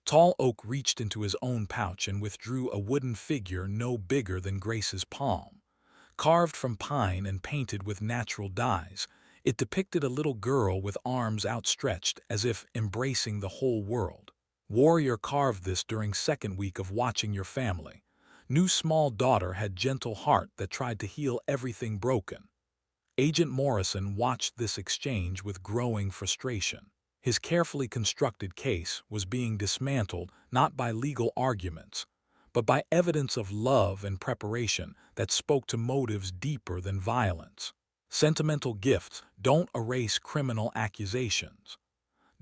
Tall Oak reached into his own pouch and withdrew a wooden figure no bigger than Grace's palm. Carved from pine and painted with natural dyes, it depicted a little girl with arms outstretched as if embracing the whole world. Warrior carved this during second week of watching your family. New small daughter had gentle heart that tried to heal everything broken. Agent Morrison watched this exchange with growing frustration. His carefully constructed case was being dismantled not by legal arguments, but by evidence of love and preparation that spoke to motives deeper than violence. Sentimental gifts don't erase criminal accusations.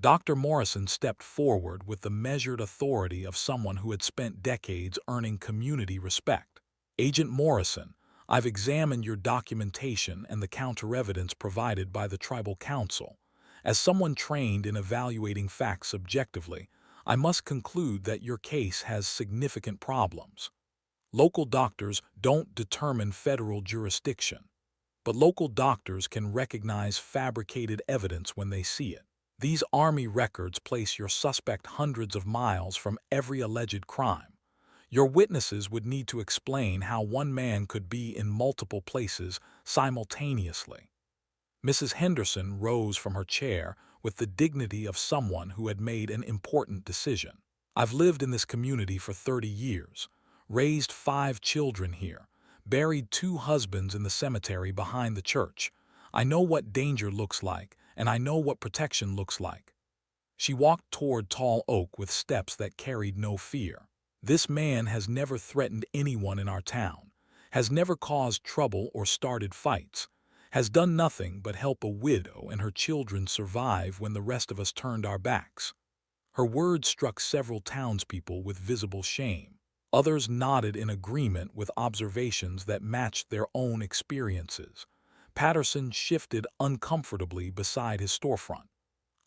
Dr. Morrison stepped forward with the measured authority of someone who had spent decades earning community respect. Agent Morrison, I've examined your documentation and the counter-evidence provided by the Tribal Council. As someone trained in evaluating facts objectively, I must conclude that your case has significant problems. Local doctors don't determine federal jurisdiction, but local doctors can recognize fabricated evidence when they see it. These Army records place your suspect hundreds of miles from every alleged crime. Your witnesses would need to explain how one man could be in multiple places simultaneously. Mrs. Henderson rose from her chair with the dignity of someone who had made an important decision. I've lived in this community for 30 years, raised 5 children here, buried 2 husbands in the cemetery behind the church. I know what danger looks like, and I know what protection looks like. She walked toward Tall Oak with steps that carried no fear. This man has never threatened anyone in our town, has never caused trouble or started fights, has done nothing but help a widow and her children survive when the rest of us turned our backs. Her words struck several townspeople with visible shame. Others nodded in agreement with observations that matched their own experiences. Patterson shifted uncomfortably beside his storefront.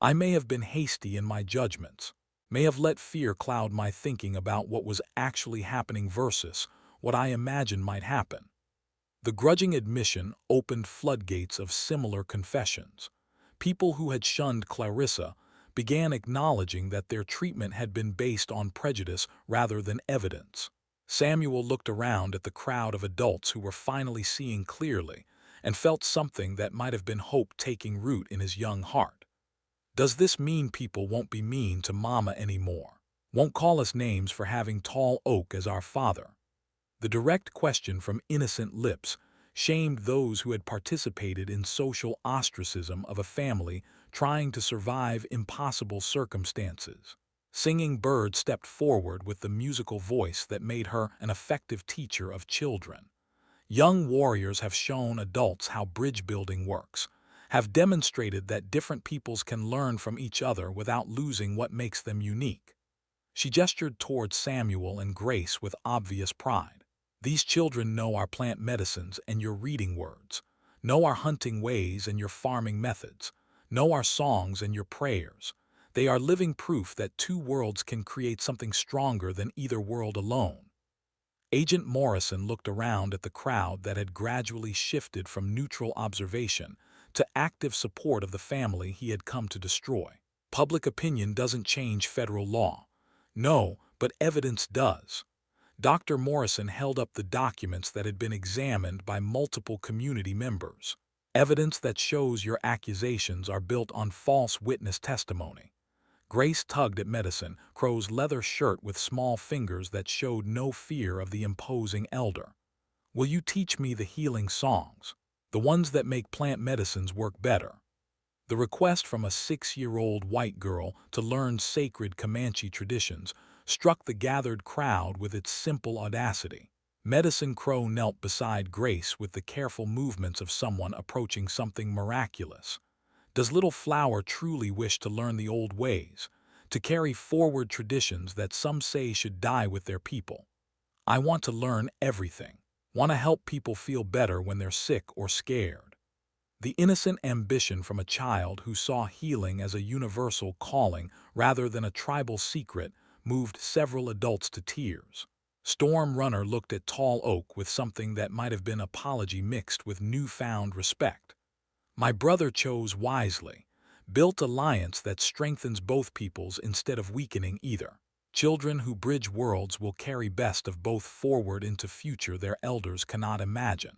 I may have been hasty in my judgments, may have let fear cloud my thinking about what was actually happening versus what I imagined might happen. The grudging admission opened floodgates of similar confessions. People who had shunned Clarissa began acknowledging that their treatment had been based on prejudice rather than evidence. Samuel looked around at the crowd of adults who were finally seeing clearly and felt something that might have been hope taking root in his young heart. Does this mean people won't be mean to Mama anymore? Won't call us names for having Tall Oak as our father? The direct question from innocent lips shamed those who had participated in social ostracism of a family trying to survive impossible circumstances. Singing Bird stepped forward with the musical voice that made her an effective teacher of children. Young warriors have shown adults how bridge building works, have demonstrated that different peoples can learn from each other without losing what makes them unique. She gestured toward Samuel and Grace with obvious pride. These children know our plant medicines and your reading words, know our hunting ways and your farming methods, know our songs and your prayers. They are living proof that 2 worlds can create something stronger than either world alone. Agent Morrison looked around at the crowd that had gradually shifted from neutral observation to active support of the family he had come to destroy. Public opinion doesn't change federal law. No, but evidence does. Dr. Morrison held up the documents that had been examined by multiple community members. Evidence that shows your accusations are built on false witness testimony. Grace tugged at Medicine Crow's leather shirt with small fingers that showed no fear of the imposing elder. Will you teach me the healing songs? The ones that make plant medicines work better. The request from a 6-year-old white girl to learn sacred Comanche traditions struck the gathered crowd with its simple audacity. Medicine Crow knelt beside Grace with the careful movements of someone approaching something miraculous. Does Little Flower truly wish to learn the old ways, to carry forward traditions that some say should die with their people? I want to learn everything. Want to help people feel better when they're sick or scared. The innocent ambition from a child who saw healing as a universal calling rather than a tribal secret moved several adults to tears. Storm Runner looked at Tall Oak with something that might have been apology mixed with newfound respect. My brother chose wisely, built alliance that strengthens both peoples instead of weakening either. Children who bridge worlds will carry best of both forward into future their elders cannot imagine.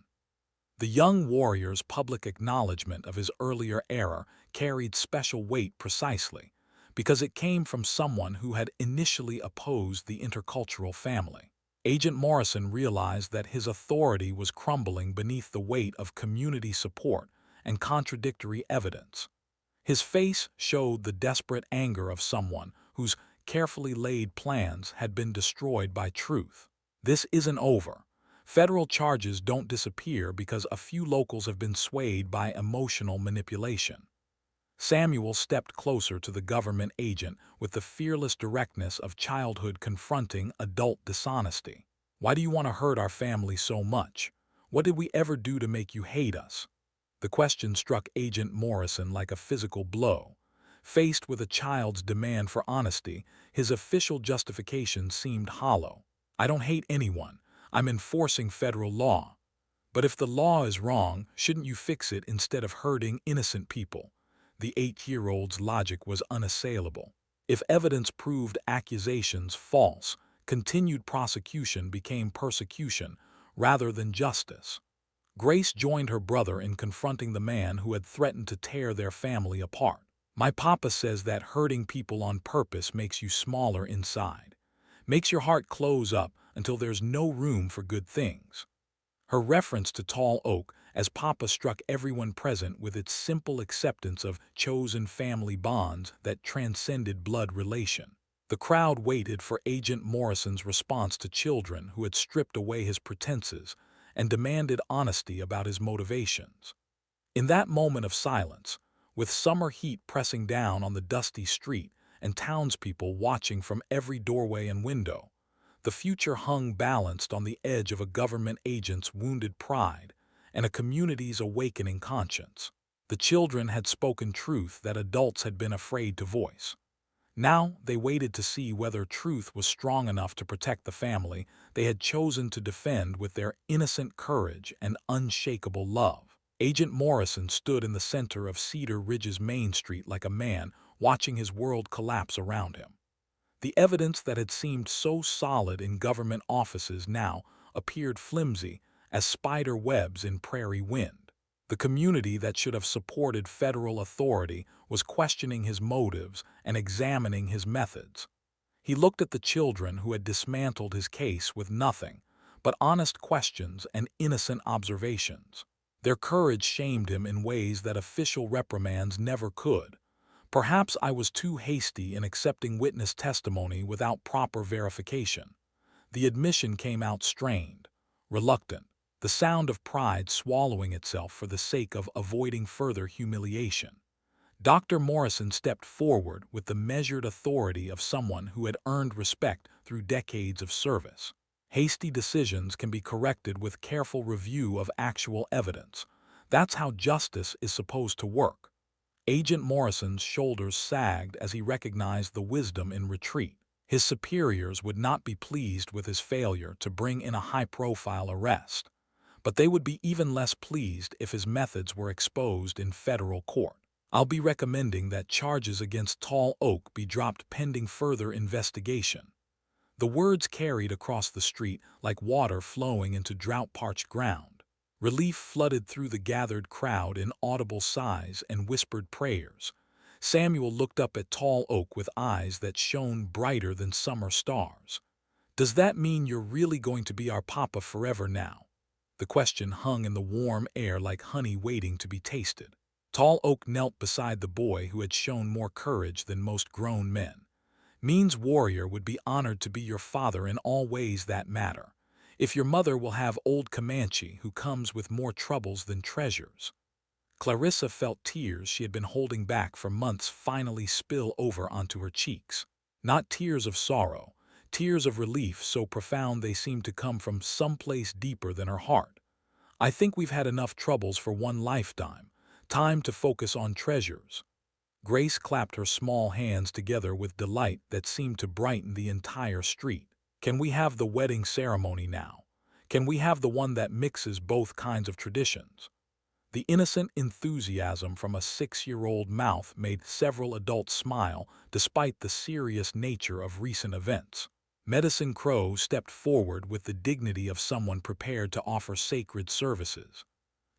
The young warrior's public acknowledgement of his earlier error carried special weight precisely because it came from someone who had initially opposed the intercultural family. Agent Morrison realized that his authority was crumbling beneath the weight of community support and contradictory evidence. His face showed the desperate anger of someone whose carefully laid plans had been destroyed by truth. This isn't over. Federal charges don't disappear because a few locals have been swayed by emotional manipulation. Samuel stepped closer to the government agent with the fearless directness of childhood confronting adult dishonesty. Why do you want to hurt our family so much? What did we ever do to make you hate us? The question struck Agent Morrison like a physical blow. Faced with a child's demand for honesty, his official justification seemed hollow. I don't hate anyone. I'm enforcing federal law. But if the law is wrong, shouldn't you fix it instead of hurting innocent people? The 8-year-old's logic was unassailable. If evidence proved accusations false, continued prosecution became persecution rather than justice. Grace joined her brother in confronting the man who had threatened to tear their family apart. My papa says that hurting people on purpose makes you smaller inside, makes your heart close up until there's no room for good things. Her reference to Tall Oak as Papa struck everyone present with its simple acceptance of chosen family bonds that transcended blood relation. The crowd waited for Agent Morrison's response to children who had stripped away his pretenses and demanded honesty about his motivations. In that moment of silence, with summer heat pressing down on the dusty street and townspeople watching from every doorway and window, the future hung balanced on the edge of a government agent's wounded pride and a community's awakening conscience. The children had spoken truth that adults had been afraid to voice. Now they waited to see whether truth was strong enough to protect the family they had chosen to defend with their innocent courage and unshakable love. Agent Morrison stood in the center of Cedar Ridge's Main Street like a man watching his world collapse around him. The evidence that had seemed so solid in government offices now appeared flimsy as spider webs in prairie wind. The community that should have supported federal authority was questioning his motives and examining his methods. He looked at the children who had dismantled his case with nothing but honest questions and innocent observations. Their courage shamed him in ways that official reprimands never could. Perhaps I was too hasty in accepting witness testimony without proper verification. The admission came out strained, reluctant, the sound of pride swallowing itself for the sake of avoiding further humiliation. Dr. Morrison stepped forward with the measured authority of someone who had earned respect through decades of service. Hasty decisions can be corrected with careful review of actual evidence. That's how justice is supposed to work. Agent Morrison's shoulders sagged as he recognized the wisdom in retreat. His superiors would not be pleased with his failure to bring in a high-profile arrest, but they would be even less pleased if his methods were exposed in federal court. I'll be recommending that charges against Tall Oak be dropped pending further investigation. The words carried across the street like water flowing into drought-parched ground. Relief flooded through the gathered crowd in audible sighs and whispered prayers. Samuel looked up at Tall Oak with eyes that shone brighter than summer stars. "Does that mean you're really going to be our papa forever now?" The question hung in the warm air like honey waiting to be tasted. Tall Oak knelt beside the boy who had shown more courage than most grown men. "Means warrior would be honored to be your father in all ways that matter. If your mother will have old Comanche who comes with more troubles than treasures." Clarissa felt tears she had been holding back for months finally spill over onto her cheeks. Not tears of sorrow, tears of relief so profound they seemed to come from someplace deeper than her heart. "I think we've had enough troubles for one lifetime. Time to focus on treasures." Grace clapped her small hands together with delight that seemed to brighten the entire street. "Can we have the wedding ceremony now? Can we have the one that mixes both kinds of traditions?" The innocent enthusiasm from a 6-year-old mouth made several adults smile despite the serious nature of recent events. Medicine Crow stepped forward with the dignity of someone prepared to offer sacred services.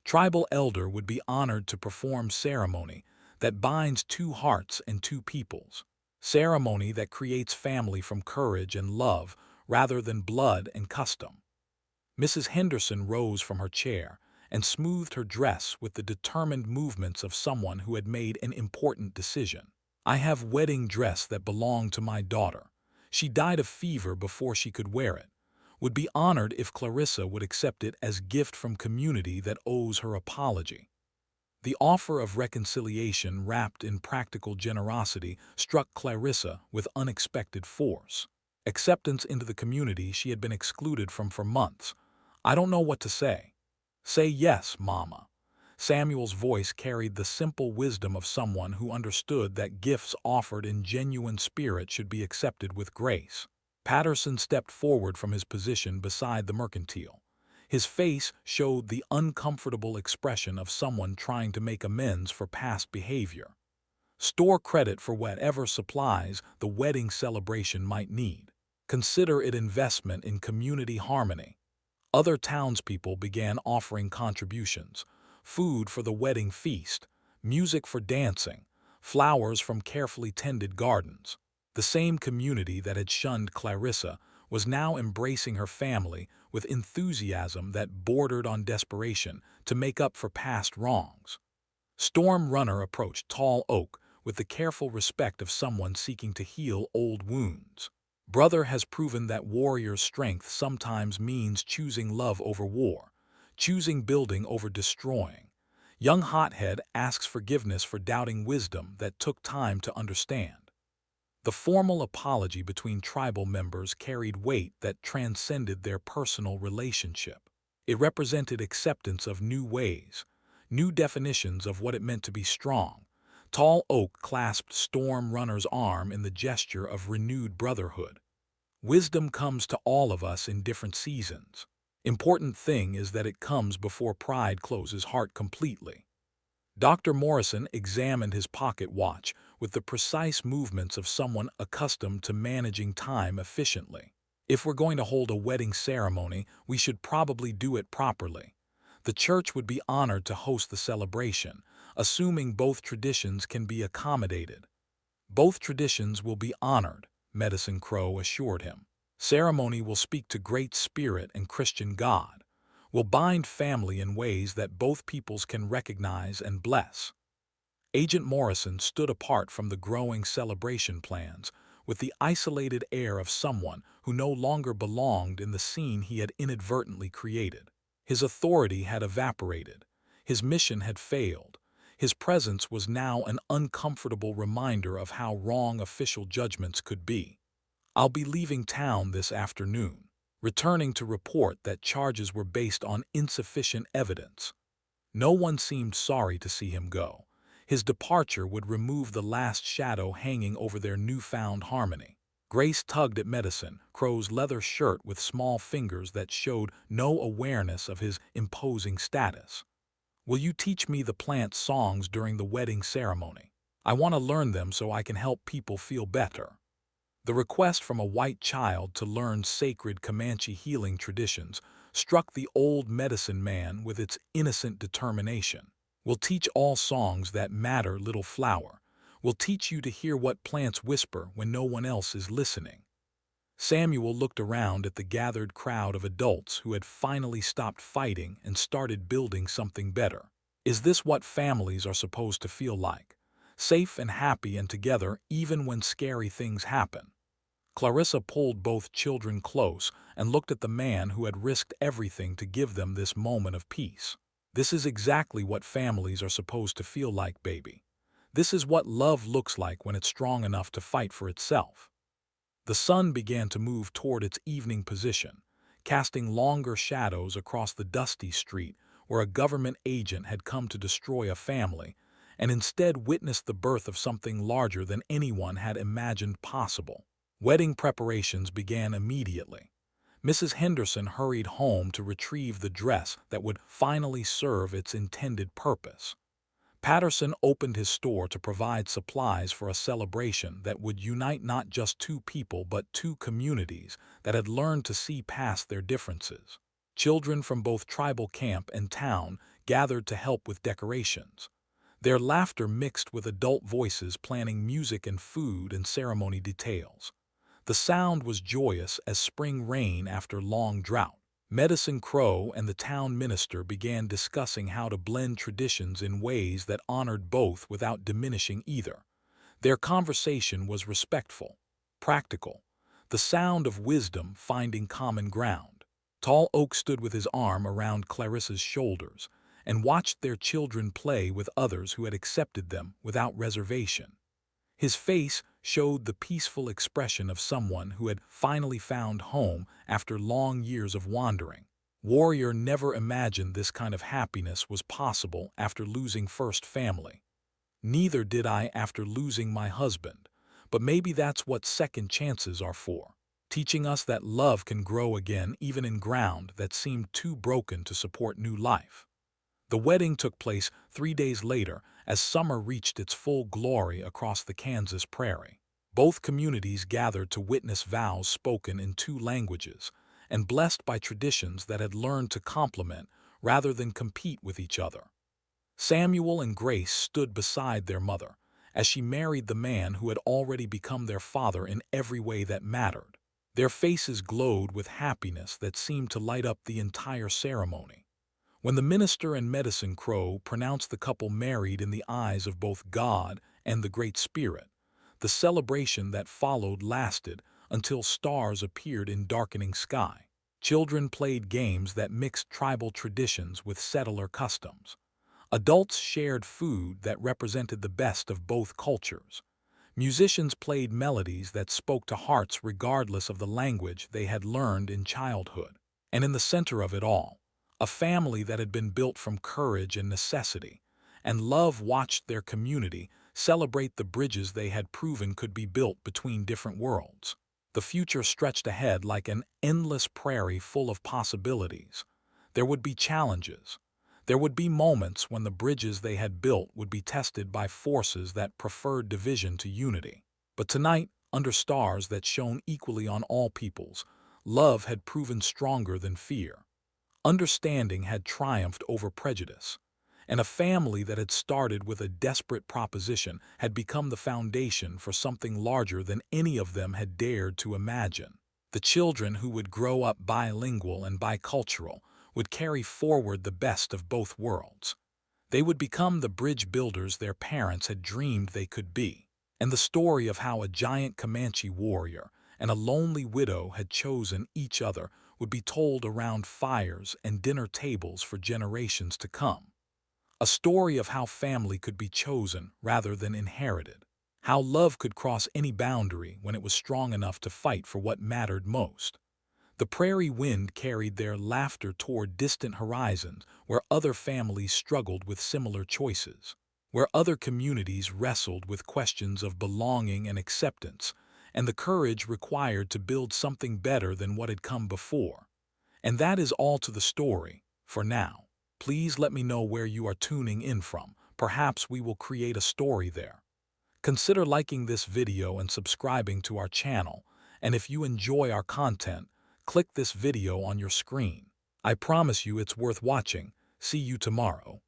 Tribal elder would be honored to perform ceremony that binds two hearts and two peoples. Ceremony that creates family from courage and love rather than blood and custom. Mrs. Henderson rose from her chair and smoothed her dress with the determined movements of someone who had made an important decision. "I have wedding dress that belonged to my daughter. She died of fever before she could wear it. Would be honored if Clarissa would accept it as gift from community that owes her apology." The offer of reconciliation wrapped in practical generosity struck Clarissa with unexpected force. Acceptance into the community she had been excluded from for months. "I don't know what to say." "Say yes, Mama." Samuel's voice carried the simple wisdom of someone who understood that gifts offered in genuine spirit should be accepted with grace. Patterson stepped forward from his position beside the mercantile. His face showed the uncomfortable expression of someone trying to make amends for past behavior. Store credit for whatever supplies the wedding celebration might need. Consider it investment in community harmony. Other townspeople began offering contributions: food for the wedding feast, music for dancing, flowers from carefully tended gardens. The same community that had shunned Clarissa was now embracing her family with enthusiasm that bordered on desperation to make up for past wrongs. Storm Runner approached Tall Oak with the careful respect of someone seeking to heal old wounds. Brother has proven that warrior strength sometimes means choosing love over war, choosing building over destroying. Young Hothead asks forgiveness for doubting wisdom that took time to understand. The formal apology between tribal members carried weight that transcended their personal relationship. It represented acceptance of new ways, new definitions of what it meant to be strong. Tall Oak clasped Storm Runner's arm in the gesture of renewed brotherhood. Wisdom comes to all of us in different seasons. Important thing is that it comes before pride closes heart completely. Dr. Morrison examined his pocket watch with the precise movements of someone accustomed to managing time efficiently. If we're going to hold a wedding ceremony, we should probably do it properly. The church would be honored to host the celebration, assuming both traditions can be accommodated. Both traditions will be honored, Medicine Crow assured him. Ceremony will speak to Great Spirit and Christian God, will bind family in ways that both peoples can recognize and bless. Agent Morrison stood apart from the growing celebration plans with the isolated air of someone who no longer belonged in the scene he had inadvertently created. His authority had evaporated. His mission had failed. His presence was now an uncomfortable reminder of how wrong official judgments could be. "I'll be leaving town this afternoon," returning to report that charges were based on insufficient evidence. No one seemed sorry to see him go. His departure would remove the last shadow hanging over their newfound harmony. Grace tugged at Medicine Crow's leather shirt with small fingers that showed no awareness of his imposing status. "Will you teach me the plant songs during the wedding ceremony? I want to learn them so I can help people feel better." The request from a white child to learn sacred Comanche healing traditions struck the old medicine man with its innocent determination. "We'll teach all songs that matter, little flower. We'll teach you to hear what plants whisper when no one else is listening." Samuel looked around at the gathered crowd of adults who had finally stopped fighting and started building something better. Is this what families are supposed to feel like? Safe and happy and together even when scary things happen? Clarissa pulled both children close and looked at the man who had risked everything to give them this moment of peace. "This is exactly what families are supposed to feel like, baby. This is what love looks like when it's strong enough to fight for itself." The sun began to move toward its evening position, casting longer shadows across the dusty street where a government agent had come to destroy a family and instead witnessed the birth of something larger than anyone had imagined possible. Wedding preparations began immediately. Mrs. Henderson hurried home to retrieve the dress that would finally serve its intended purpose. Patterson opened his store to provide supplies for a celebration that would unite not just two people but two communities that had learned to see past their differences. Children from both tribal camp and town gathered to help with decorations. Their laughter mixed with adult voices planning music and food and ceremony details. The sound was joyous as spring rain after long drought. Medicine Crow and the town minister began discussing how to blend traditions in ways that honored both without diminishing either. Their conversation was respectful, practical, the sound of wisdom finding common ground. Tall Oak stood with his arm around Clarissa's shoulders and watched their children play with others who had accepted them without reservation. His face showed the peaceful expression of someone who had finally found home after long years of wandering. Warrior never imagined this kind of happiness was possible after losing first family. Neither did I after losing my husband, but maybe that's what second chances are for, teaching us that love can grow again even in ground that seemed too broken to support new life. The wedding took place 3 days later as summer reached its full glory across the Kansas prairie. Both communities gathered to witness vows spoken in two languages and blessed by traditions that had learned to complement rather than compete with each other. Samuel and Grace stood beside their mother as she married the man who had already become their father in every way that mattered. Their faces glowed with happiness that seemed to light up the entire ceremony. When the minister and Medicine Crow pronounced the couple married in the eyes of both God and the Great Spirit, the celebration that followed lasted until stars appeared in darkening sky. Children played games that mixed tribal traditions with settler customs. Adults shared food that represented the best of both cultures. Musicians played melodies that spoke to hearts regardless of the language they had learned in childhood. And in the center of it all, a family that had been built from courage and necessity, and love watched their community celebrate the bridges they had proven could be built between different worlds. The future stretched ahead like an endless prairie full of possibilities. There would be challenges. There would be moments when the bridges they had built would be tested by forces that preferred division to unity. But tonight, under stars that shone equally on all peoples, love had proven stronger than fear. Understanding had triumphed over prejudice. And a family that had started with a desperate proposition had become the foundation for something larger than any of them had dared to imagine. The children who would grow up bilingual and bicultural would carry forward the best of both worlds. They would become the bridge builders their parents had dreamed they could be. And the story of how a giant Comanche warrior and a lonely widow had chosen each other would be told around fires and dinner tables for generations to come. A story of how family could be chosen rather than inherited. How love could cross any boundary when it was strong enough to fight for what mattered most. The prairie wind carried their laughter toward distant horizons where other families struggled with similar choices, where other communities wrestled with questions of belonging and acceptance, and the courage required to build something better than what had come before. And that is all to the story, for now. Please let me know where you are tuning in from. Perhaps we will create a story there. Consider liking this video and subscribing to our channel. And if you enjoy our content, click this video on your screen. I promise you it's worth watching. See you tomorrow.